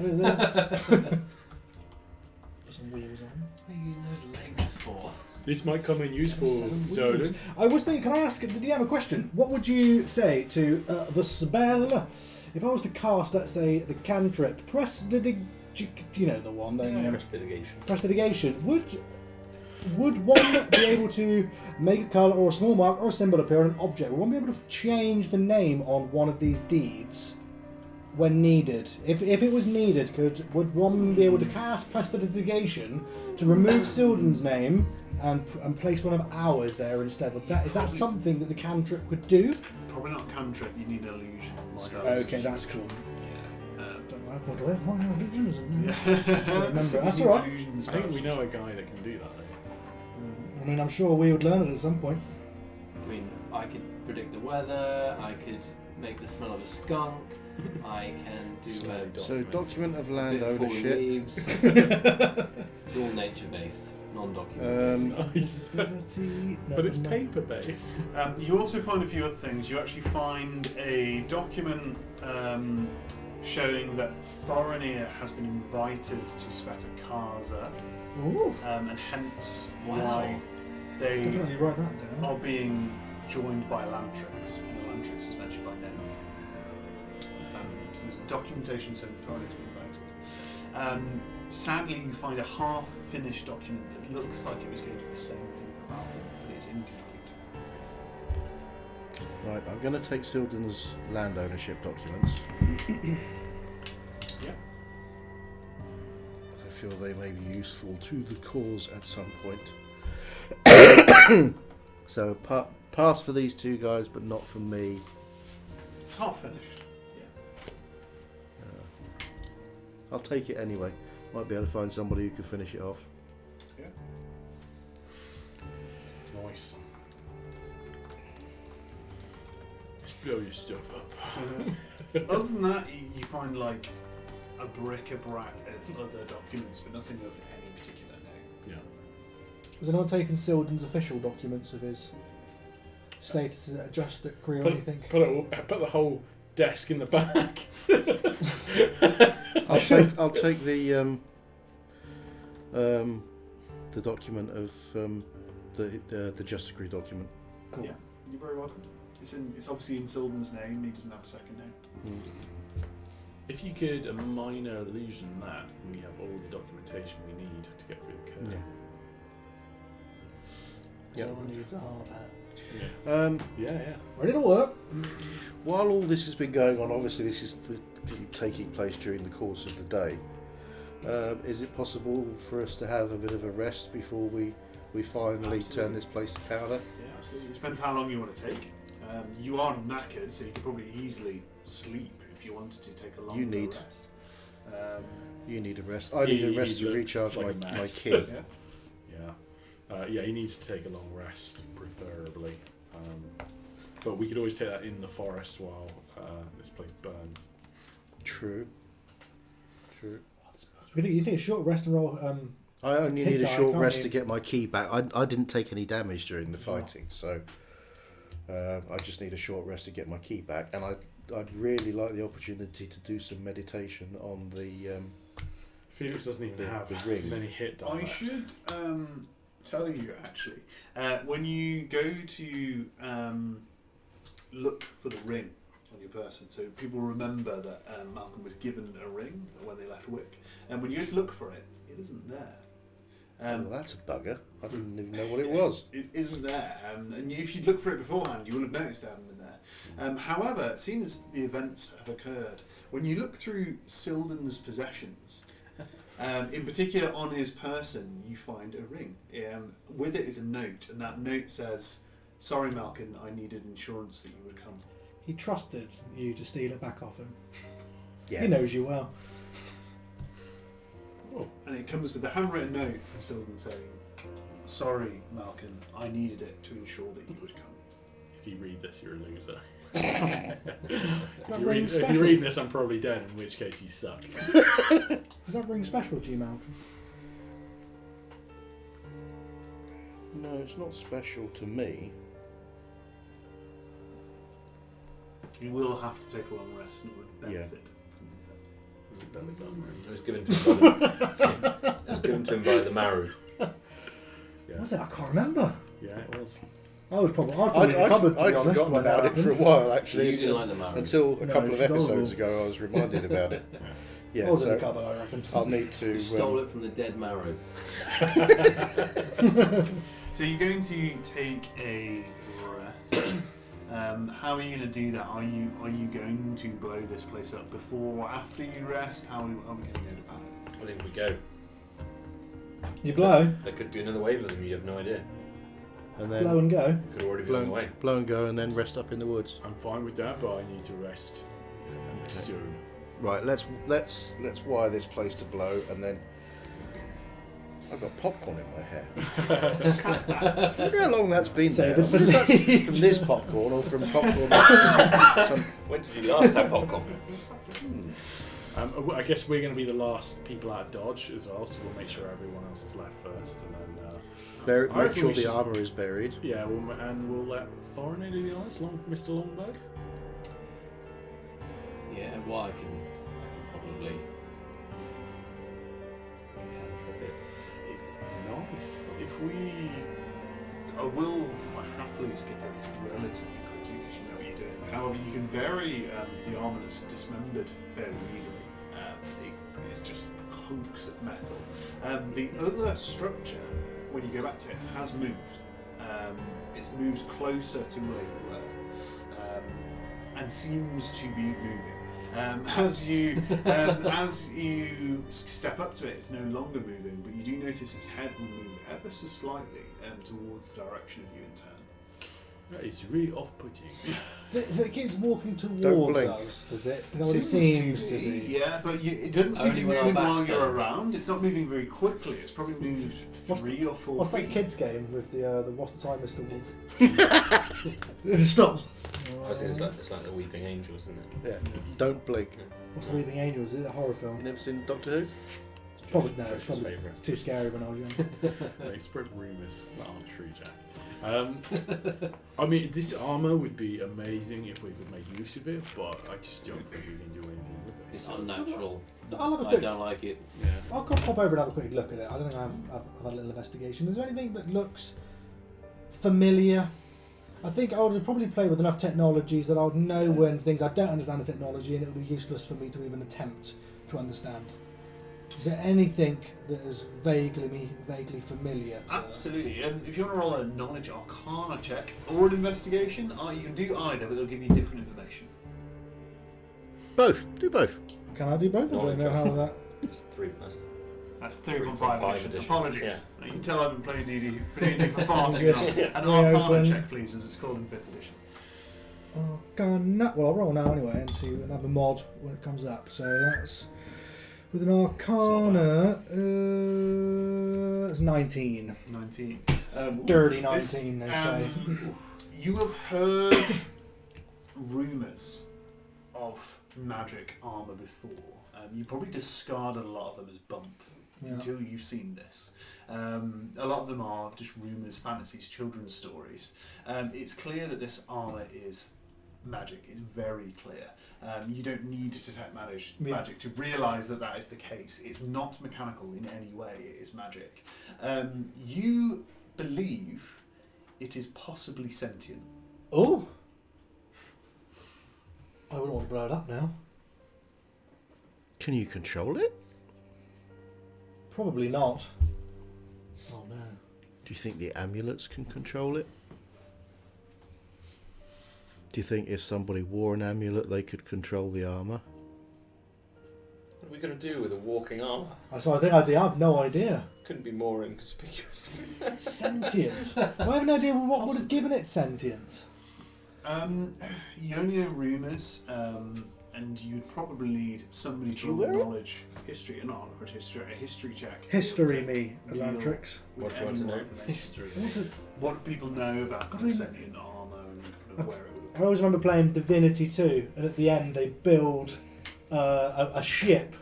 F: Put some wheels on.
E: What are you using those legs for?
C: This might come in useful, Zolan.
F: I was thinking, can I ask the DM a question? What would you say to the spell if I was to cast, let's say, the cantrip, you know the one, don't you? Prestidigation. Would one be able to make a colour or a small mark or a symbol appear on an object? Would one be able to change the name on one of these deeds when needed? If it was needed, would one be able to cast Prestidigation to remove Silden's name and place one of ours there instead? Is that something that the cantrip could do?
A: Probably not cantrip. You need illusion.
F: Okay, that's cool.
A: Yeah.
F: What do I have? Minor illusions?
A: Yeah.
F: I remember. That's alright.
C: I think we know a guy that can do that.
F: I mean, I'm sure we would learn it at some point.
E: I mean, I could predict the weather, I could make the smell of a skunk, I can do
B: So document of
E: a
B: land
E: bit of fallen
B: ownership.
E: leaves. It's all nature-based, non-document.
C: Nice. But it's paper-based.
A: You also find a few other things. You actually find a document showing that Thorinir has been invited to Spetakarza, and hence why they
F: Definitely write that down.
A: are being joined by Elantrix. And Elantrix is mentioned by name. So there's documentation saying that Thorinir's been invited. Sadly, you find a half-finished document that looks like it was going to do the same thing for Malcolm, but it's incomplete.
B: Right, I'm going to take Silden's land ownership documents.
A: Yeah.
B: I feel they may be useful to the cause at some point. So pass for these two guys, but not for me.
A: It's half-finished.
B: I'll take it anyway. Might be able to find somebody who can finish it off.
A: Yeah.
C: Nice. Let's blow your stuff up.
A: Other than that, you find like a bric-a-brac of other documents, but nothing of any particular name.
C: Yeah.
F: Has anyone taken Silden's official documents of his status as a Justiciary or anything?
C: Put the whole desk in the back.
B: I'll take the document of the Justiciary document.
F: Cool.
A: Yeah, you're very welcome. It's obviously in Silden's name. He doesn't have a second name.
C: If you could a minor illusion that we have all the documentation we need to get through the code.
B: Yeah.
F: Someone needs a hard hat.
C: Yeah.
F: Ready to work.
B: While all this has been going on, obviously this is taking place during the course of the day. Is it possible for us to have a bit of a rest before we finally
A: Absolutely.
B: turn this place to powder?
A: Yeah, absolutely. It depends how long you want to take. You are knackered, so you could probably easily sleep if you wanted to take a longer
B: need-
A: rest.
B: You need a rest. I need a rest to
C: looks
B: recharge
C: like a
B: my
C: mess.
B: key.
C: Yeah, he needs to take a long rest, preferably. But we could always take that in the forest while this place burns.
B: True.
F: You take a short rest and roll.
B: I only
F: Hit
B: need a
F: die,
B: short
F: can't
B: rest
F: you?
B: to get my key back. I didn't take any damage during the fighting, so I just need a short rest to get my key back. And I'd really like the opportunity to do some meditation on the.
C: Felix doesn't even have
B: the ring.
C: many hit die
A: I
C: left.
A: should tell you actually, when you go to look for the ring on your person, so people remember that Malcolm was given a ring when they left Wick, and when you go to look for it, it isn't there.
B: Well, that's a bugger. I didn't even know what it was.
A: It isn't there, and if you'd looked for it beforehand, you would have noticed it hadn't been there. However, seeing as the events have occurred, when you look through Silden's possessions, in particular on his person, you find a ring. With it is a note, and that note says, "Sorry, Malcolm, I needed insurance that you would come."
F: He trusted you to steal it back off him.
B: Yeah.
F: He knows you well.
A: And it comes with a handwritten note from Silden saying, "Sorry, Malcolm, I needed it to ensure that you would come."
C: If you read this, you're a loser.
F: That
C: If
F: ring
C: you
F: special?
C: read this, I'm probably dead, in which case you suck.
F: Is that ring special to you, Malcolm?
B: No, it's not special to me.
A: You will have to take a long rest and it would
B: Yeah.
A: benefit from the
C: Is it belly button?
G: It was given to him by the Maru.
C: Yeah.
F: Was it? I can't remember.
C: Yeah, it was.
F: I was probably in the cupboard, to be
B: I'd
F: honest,
B: forgotten
F: when that
B: about it for a
F: happened.
B: while,
E: You
B: actually.
E: didn't like the Maru.
B: Until a
F: No,
B: couple of
F: she's
B: episodes
F: horrible.
B: ago, I was reminded about it. Yeah,
F: I was in the
B: so
F: cupboard, I reckon.
B: I'll need to.
E: You stole it from the dead Maru.
A: So you're going to take a rest. How are you going to do that? Are you going to blow this place up before or after you rest? How are we going to go about it?
G: Well, in we go.
F: You blow,
G: There could be another wave of them, you have no idea.
B: And then
F: blow and go.
G: Could already be on the way.
B: blow and go, and then rest up in the woods.
C: I'm fine with that, but I need to rest soon.
B: Right, let's wire this place to blow, and then I've got popcorn in my hair. I wonder how long that's been
F: Save
B: there.
F: it for
B: I wonder if that's
F: later.
B: from this popcorn or from popcorn. some,
G: When did you last have popcorn?
C: I guess we're going to be the last people out of Dodge as well, so we'll make sure everyone else is left first, and then I
B: make
C: reckon
B: sure
C: we
B: the
C: should-
B: armour is buried.
C: Yeah, we'll let Thorin do the honors, Mr. Longbow.
E: Yeah, well, I can probably cantrip it.
C: Nice. If we
A: I will happily skip it relatively quickly because you know what you're doing. However, you can bury the armour that's dismembered fairly easily. It's just hunks of metal. The other structure, when you go back to it, has moved. It's moved closer to where you were and seems to be moving. As you step up to it, it's no longer moving, but you do notice its head will move ever so slightly towards the direction of you in turn.
C: that is really off-putting.
F: So it keeps walking
B: Don't
F: towards
B: blink.
F: us, does it? Is that what it seems to be?
A: Yeah, but it doesn't seem to
E: Only
A: be
E: when our
A: moving while
E: back's
A: you're
E: turned.
A: around. It's not moving very quickly. It's probably moved
F: What's
A: 3 or 4
F: What's
A: feet.
F: that kids game with the what's the time, Mr. Wolf? It stops.
G: I was saying it's like the Weeping Angels, isn't it?
B: Yeah, don't blink.
F: What's the Weeping Angels? Is it a horror
B: You
F: film?
B: never seen Doctor Who?
F: Probably no. It's
G: Josh's
F: probably
G: favourite.
F: too scary when I was young.
C: They spread rumours that aren't true, Jack. I mean, this armour would be amazing if we could make use of it, but I just don't think we can do anything with it.
E: It's unnatural.
F: I'll have a
E: I
F: quick.
E: don't like it.
C: Yeah.
F: I'll go pop over and have a quick look at it. I don't think I've had a little investigation. Is there anything that looks familiar? I think I would probably play with enough technologies that I would know when things I don't understand the technology and it would be useless for me to even attempt to understand. Is there anything that is vaguely familiar to
A: Absolutely. If you want to roll a knowledge arcana check or an investigation, you can do either, but they'll give you different information.
B: Both. Do both.
F: Can I do both? I don't know how that...
G: It's 3 plus.
A: That's 3.5
G: 3.5
A: edition.
G: edition.
A: Apologies. You can tell I haven't played D&D for far too
F: Yes.
A: long. An
F: Yeah,
A: arcana
F: open.
A: check, please, as it's called in 5th edition.
F: Arcana. Well, I'll roll now anyway and see another mod when it comes up. So that's... With an Arcana... it's 19.
A: 19.
F: Dirty
A: This,
F: 19, they say.
A: You have heard rumours of magic armour before. You probably discarded a lot of them as bump
F: Yeah.
A: until you've seen this. A lot of them are just rumours, fantasies, children's stories. It's clear that this armour is magic. It's very clear. You don't need to detect magic to realise that that is the case. It's not mechanical in any way. It is magic. You believe it is possibly sentient.
F: Oh! I wouldn't want to blow it up now.
B: Can you control it?
F: Probably not. Oh no.
B: Do you think the amulets can control it? Do you think if somebody wore an amulet, they could control the armour?
G: What are we going to do with a walking armour?
F: So I have no idea.
G: Couldn't be more inconspicuous.
F: Sentient. I have no idea what would have given it sentience.
A: You only know rumours, and you'd probably need somebody
B: Do you
A: to
B: wear it?
A: knowledge history, not a history check.
F: History me,
A: Deal
F: Elantrix.
A: with
G: What do you want
A: any
G: to
A: more
G: know?
A: information.
E: History.
A: What people know about
F: I mean-
A: sentient armour and kind of where it would
F: I always remember playing Divinity 2, and at the end they build a ship,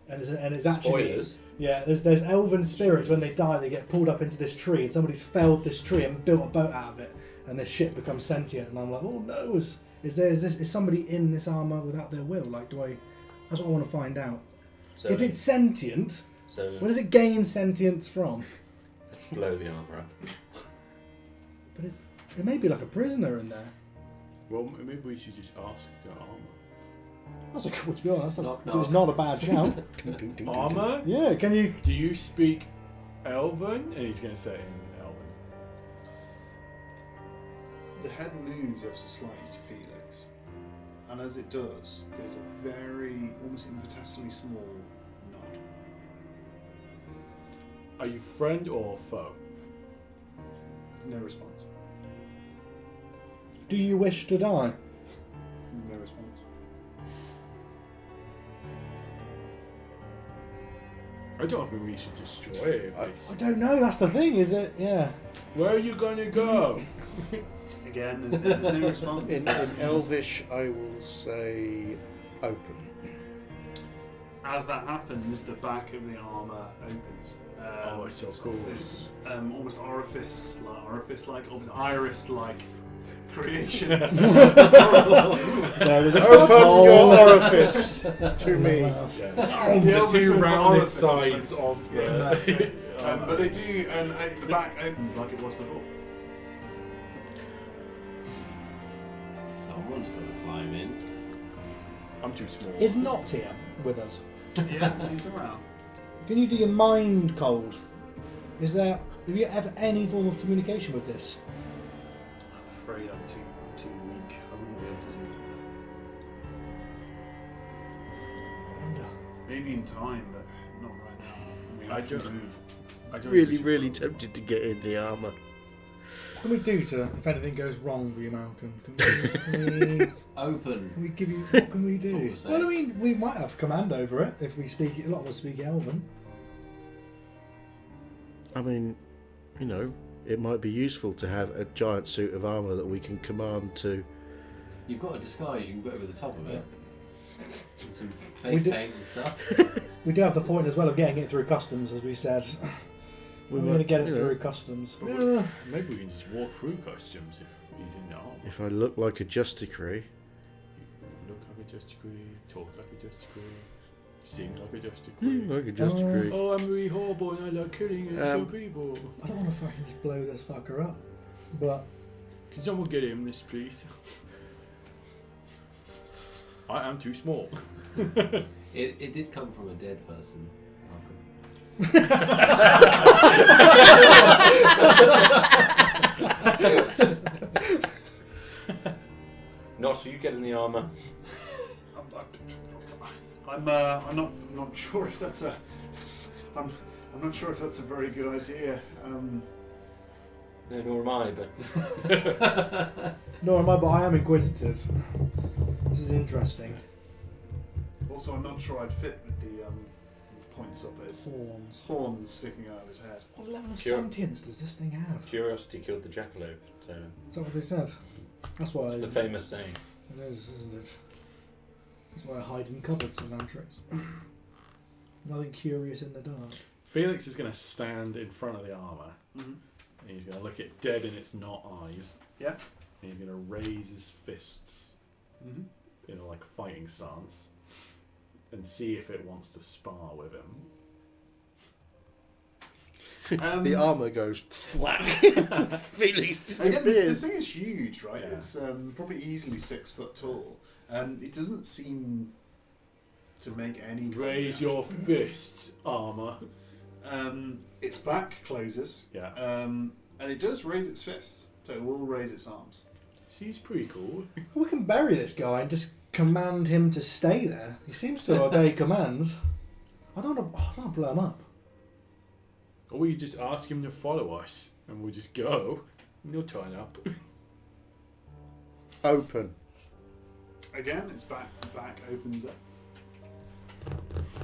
F: and it's actually
G: Spoilers.
F: yeah. There's elven spirits when they die, they get pulled up into this tree, and somebody's felled this tree and built a boat out of it, and this ship becomes sentient. And I'm like, oh no, is somebody in this armor without their will? Like, That's what I want to find out.
G: So,
F: If it's sentient,
G: so
F: where does it gain sentience from?
G: let's blow the armour up.
F: But it may be like a prisoner in there.
C: Well, maybe we should just ask the armor.
F: That's a cool, to be honest.
E: Knock,
F: It's
E: knock.
F: not a bad shout.
C: Armor?
F: Yeah, can you?
C: Do you speak Elven? And he's going to say it in Elven.
A: The head moves ever so slightly to Felix, and as it does, there's a very, almost infinitesimally small nod.
C: Are you friend or foe?
A: No response.
F: Do you wish to die?
A: No response.
C: I don't think we should destroy it. If
F: I
C: it's...
F: don't know. That's the thing. Is it? Yeah.
C: Where are you going to go?
A: Again, there's no response.
B: In Elvish, I will say open.
A: As that happens, the back of the armour opens.
C: Oh, it's so cool.
A: This almost orifice-like, almost iris-like creation.
F: There is a
B: Open your orifice to me.
C: Yeah.
A: The
C: The
A: Elvish
C: two
A: word for
C: rounded
A: orifice is
C: sides of the...
A: but they do, and the back opens like it was before.
E: Someone's got to climb in.
C: I'm too small.
F: Is Not here with us?
A: Yeah, he's around.
F: Can you do your mind cold? Is there? Have you ever any form of communication with this?
A: I'm afraid I'm too weak. I wouldn't be able to do it.
F: I wonder.
A: Maybe in time, but not right now. We
C: I
A: have to
C: don't-
A: move.
C: I don't
B: Really,
C: think we
B: really
C: should
B: tempted to get in the armour.
F: What can we do to if anything goes wrong for you, Malcolm? Can
E: Open.
F: we give you? What can we
E: That's all
F: do?
E: we're saying.
F: Well, I mean, we might have command over it if we speak. A lot of us speak Elven.
B: I mean, you know, it might be useful to have a giant suit of armour that we can command to.
E: You've got a disguise you can put over the top of it. And some
F: We
E: face
F: do-
E: paint and stuff.
F: We do have the point as well of getting it through customs, as we said. We're going to get it
B: you know,
F: through customs.
C: But
F: Yeah.
C: Maybe we can just walk through customs if he's in the armor.
B: If I look like a Justiciary,
C: Look like a Justiciary, talk like a Justiciary, sing like a Justiciary.
B: like a Justiciary.
C: Oh, I'm really horrible and I like killing innocent people.
F: I don't want to fucking just blow this fucker up, but
C: Can someone get him this, please? I am too small.
E: It did come from a dead person.
G: Not you get in the armour.
A: I'm not sure if that's a. I'm not sure if that's a very good idea.
G: No, nor am I, but
F: Nor am I, but I am inquisitive. This is interesting.
A: Also, I'm not sure I'd fit with the points up his horns sticking out of his head.
F: What level of
G: Cure-
F: sentience does this thing have?
G: curiosity killed the jackalope. So
F: Is that what they said? That's why
G: it's the famous saying.
F: It is, isn't it? That's why I hide in cupboards and tricks. Nothing curious in the dark.
C: Felix is going to stand in front of the armour.
A: Mm-hmm.
C: And he's going to look it dead in its not eyes.
A: Yeah.
C: And he's going to raise his fists
A: Mm-hmm.
C: in a like fighting stance and see if it wants to spar with him.
B: The armour goes flack. Felix
A: Again, this
B: disappears.
A: thing is huge, right?
C: Yeah.
A: It's probably easily 6 foot tall. It doesn't seem to make any.
C: Raise your fists, armour.
A: Its back closes.
C: Yeah.
A: And it does raise its fists, so it will raise its arms.
C: She's pretty cool.
F: We can bury this guy and just command him to stay there. He seems to obey commands. I don't want to blow him up.
C: Or we just ask him to follow us and we'll just go and he'll turn up.
B: Open.
A: Again, its back opens up.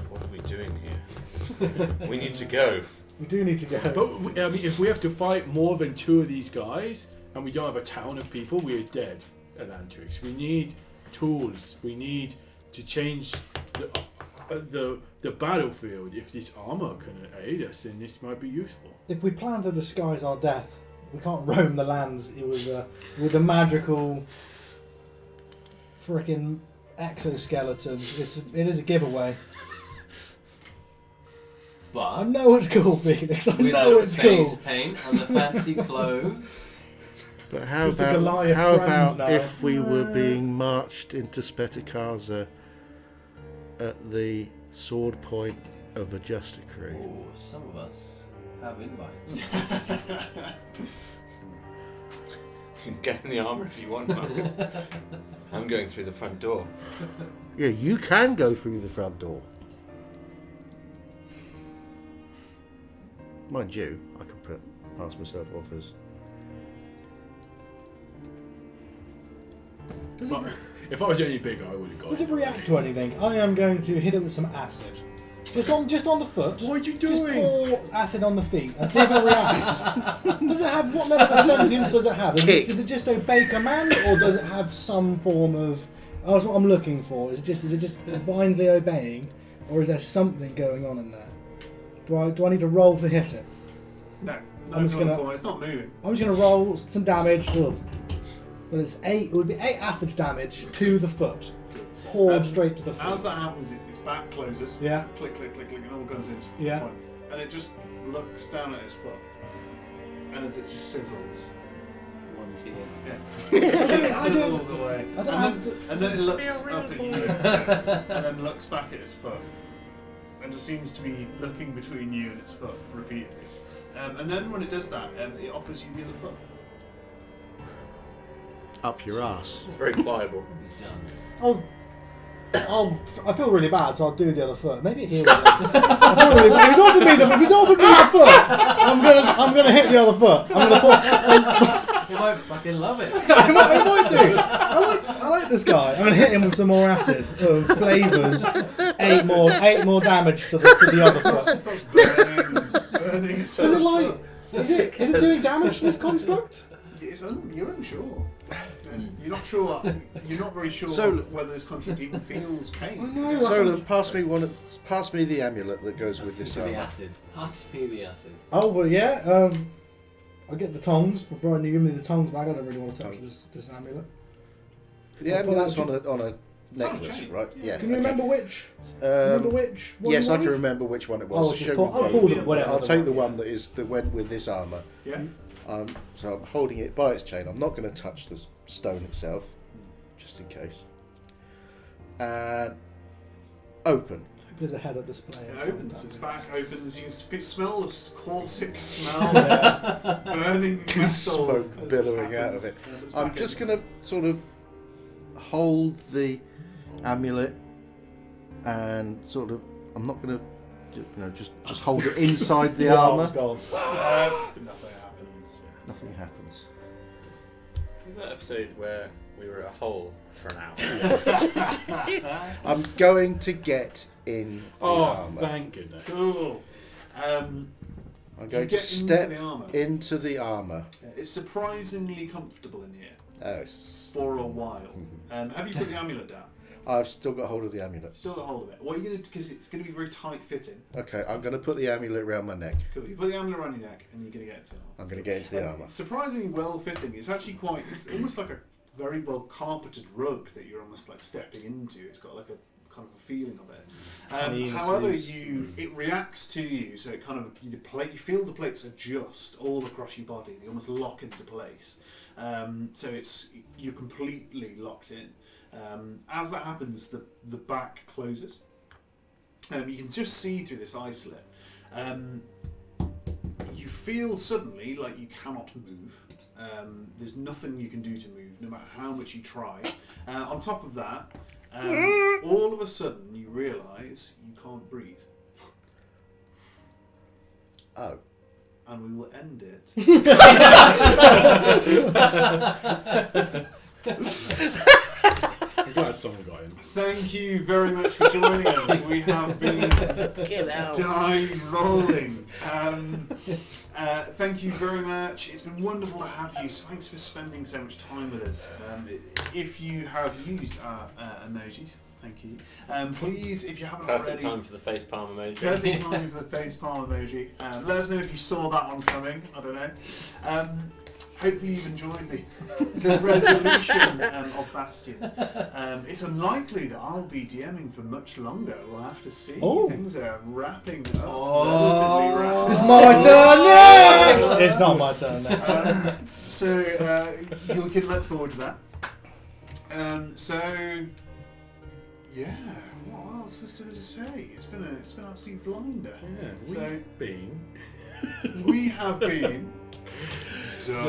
G: What are we doing here? We need to go.
F: We do need to go.
C: But I mean, if we have to fight more than 2 of these guys and we don't have a town of people, we are dead, Elantrix. We need tools. We need to change the battlefield. If this armor can aid us, then this might be useful.
F: If we plan to disguise our death, we can't roam the lands with a magical frickin' exoskeleton. It is a giveaway. I
E: But
F: know it's cool, Felix. I know
E: without
F: it's
E: face
F: cool.
E: paint and the fancy clothes.
B: But how
F: Just a Goliath
B: how
F: friend
B: about
F: now.
B: if we were being marched into Spetikaza at the sword point of a Justiciary?
E: Oh, some of us have invites.
G: You can get in the armour if you want, Mark. I'm going through the front door.
B: Yeah, you can go through the front door. Mind you, I can pass myself off as.
C: But if I was any bigger, I would have got
F: Does it react to anything? I am going to hit it with some acid. Just on the foot.
C: What are you
F: Just
C: doing?
F: pour acid on the feet and see if it reacts. Does it have, what level of sentience does it have?
B: Kick.
F: Does it just obey command, or does it have some form of? Oh, that's what I'm looking for. Is it just blindly obeying, or is there something going on in there? Do I need to roll to hit it?
A: No,
F: I'm just gonna-
A: it's not moving.
F: I'm just going to roll some damage. Ugh. But it's 8. It would be 8 acid damage to the foot, poured straight to the foot.
A: As that happens, its back closes.
F: Yeah.
A: Click, click, click, click, and all goes into
F: Yeah.
A: point. And it just looks down at its foot, and as it just sizzles.
E: One tear.
A: Yeah. It sizzles away.
F: I don't have to.
A: And then it looks up at you, and then looks back at its foot, and just seems to be looking between you and its foot repeatedly. And then when it does that, it offers you the other foot.
B: Up your ass.
G: It's very pliable.
E: Done.
F: I feel really bad, so I'll do the other foot. Maybe it heals. I feel really bad. If he's offered me the foot, I'm gonna hit the other foot. I'm gonna put.
E: You might fucking love it.
F: I might do. I like this guy. I'm gonna hit him with some more acid of flavors. 8 more damage to the other
A: It
F: foot.
A: starts burning its
F: Is it
A: own
F: like?
A: foot.
F: Is it doing damage to this construct?
A: You're unsure. You're not sure. You're not very sure
B: So-
A: whether this construct even feels pain.
F: I know.
B: So pass me the amulet that goes with this
E: To the
B: armor.
E: acid. Pass me the acid.
F: Oh well, yeah. I'll get the tongs. Brian, you give me the tongs, but I don't really want to touch this amulet.
B: The
F: I'll pull
B: amulet's
F: out-
B: on a necklace,
A: chain.
B: right? Yeah.
F: Can you
B: okay.
F: remember which? Remember which? One
B: Yes,
F: you
B: I can
F: wanted?
B: remember which one it
F: Oh,
B: was.
F: just
B: Show
F: pull-
B: me
F: I'll
B: both.
F: pull the whatever.
B: I'll
F: the
B: take the
F: one,
B: one that went with this armor.
A: Yeah.
B: So I'm holding it by its chain. I'm not going to touch the stone itself, just in case. And open.
F: There's a head-up display.
A: It
F: at some
A: opens,
F: time.
A: its back opens, you can smell the caustic smell of burning metal.
B: Smoke
A: as this
B: billowing out of
A: happens.
B: it.
A: It's
B: I'm
A: back
B: just
A: in.
B: going to sort of hold the amulet and sort of. I'm not going to, just hold it inside the armour.
F: Gone.
A: Nothing happens.
B: Nothing happens.
G: That episode where we were at a hole for an hour.
B: I'm going to get in the
C: Oh,
B: armour.
C: thank goodness.
A: Cool.
B: I'm
A: You
B: going to
A: get
B: step
A: into the armour.
B: into the armour.
A: It's surprisingly comfortable in here
B: Oh,
A: for a while. Have you put the amulet down?
B: I've still got hold of the amulet.
A: Still got hold of it. What are you going to do? Because it's going to be very tight fitting.
B: Okay, I'm going to put the amulet around my neck.
A: Cool. You put the amulet around your neck and you're going to get into it.
B: I'm going to get into the armour.
A: It's surprisingly well fitting. It's actually quite. It's almost like a very well carpeted rug that you're almost like stepping into. It's got like a kind of a feeling of it.
F: Yes,
A: However,
F: yes.
A: it reacts to you, so it kind of you feel the plates adjust all across your body. They almost lock into place. So you're completely locked in. As that happens, the back closes. You can just see through this eye slit. You feel suddenly like you cannot move. There's nothing you can do to move, no matter how much you try. On top of that, all of a sudden you realise you can't breathe.
B: Oh.
A: And we will end it.
C: I'm glad someone got in.
A: Thank you very much for joining us. We have been die rolling. Thank you very much. It's been wonderful to have you. So thanks for spending so much time with us. If you have used our emojis, thank you. Please, if you haven't
G: Perfect
A: already,
G: time for the face palm emoji.
A: perfect time for the face palm emoji. Let us know if you saw that one coming. I don't know. Hopefully you've enjoyed the resolution of Bastion. It's unlikely that I'll be DMing for much longer. We'll have to see.
F: Oh.
A: Things are wrapping up relatively rapidly.
F: It's my turn next! It's not my turn next.
A: So you can look forward to that. Yeah, what else is there to say? It's been an absolute blinder.
C: Yeah,
A: So
C: we've been.
A: we have been.
G: Done.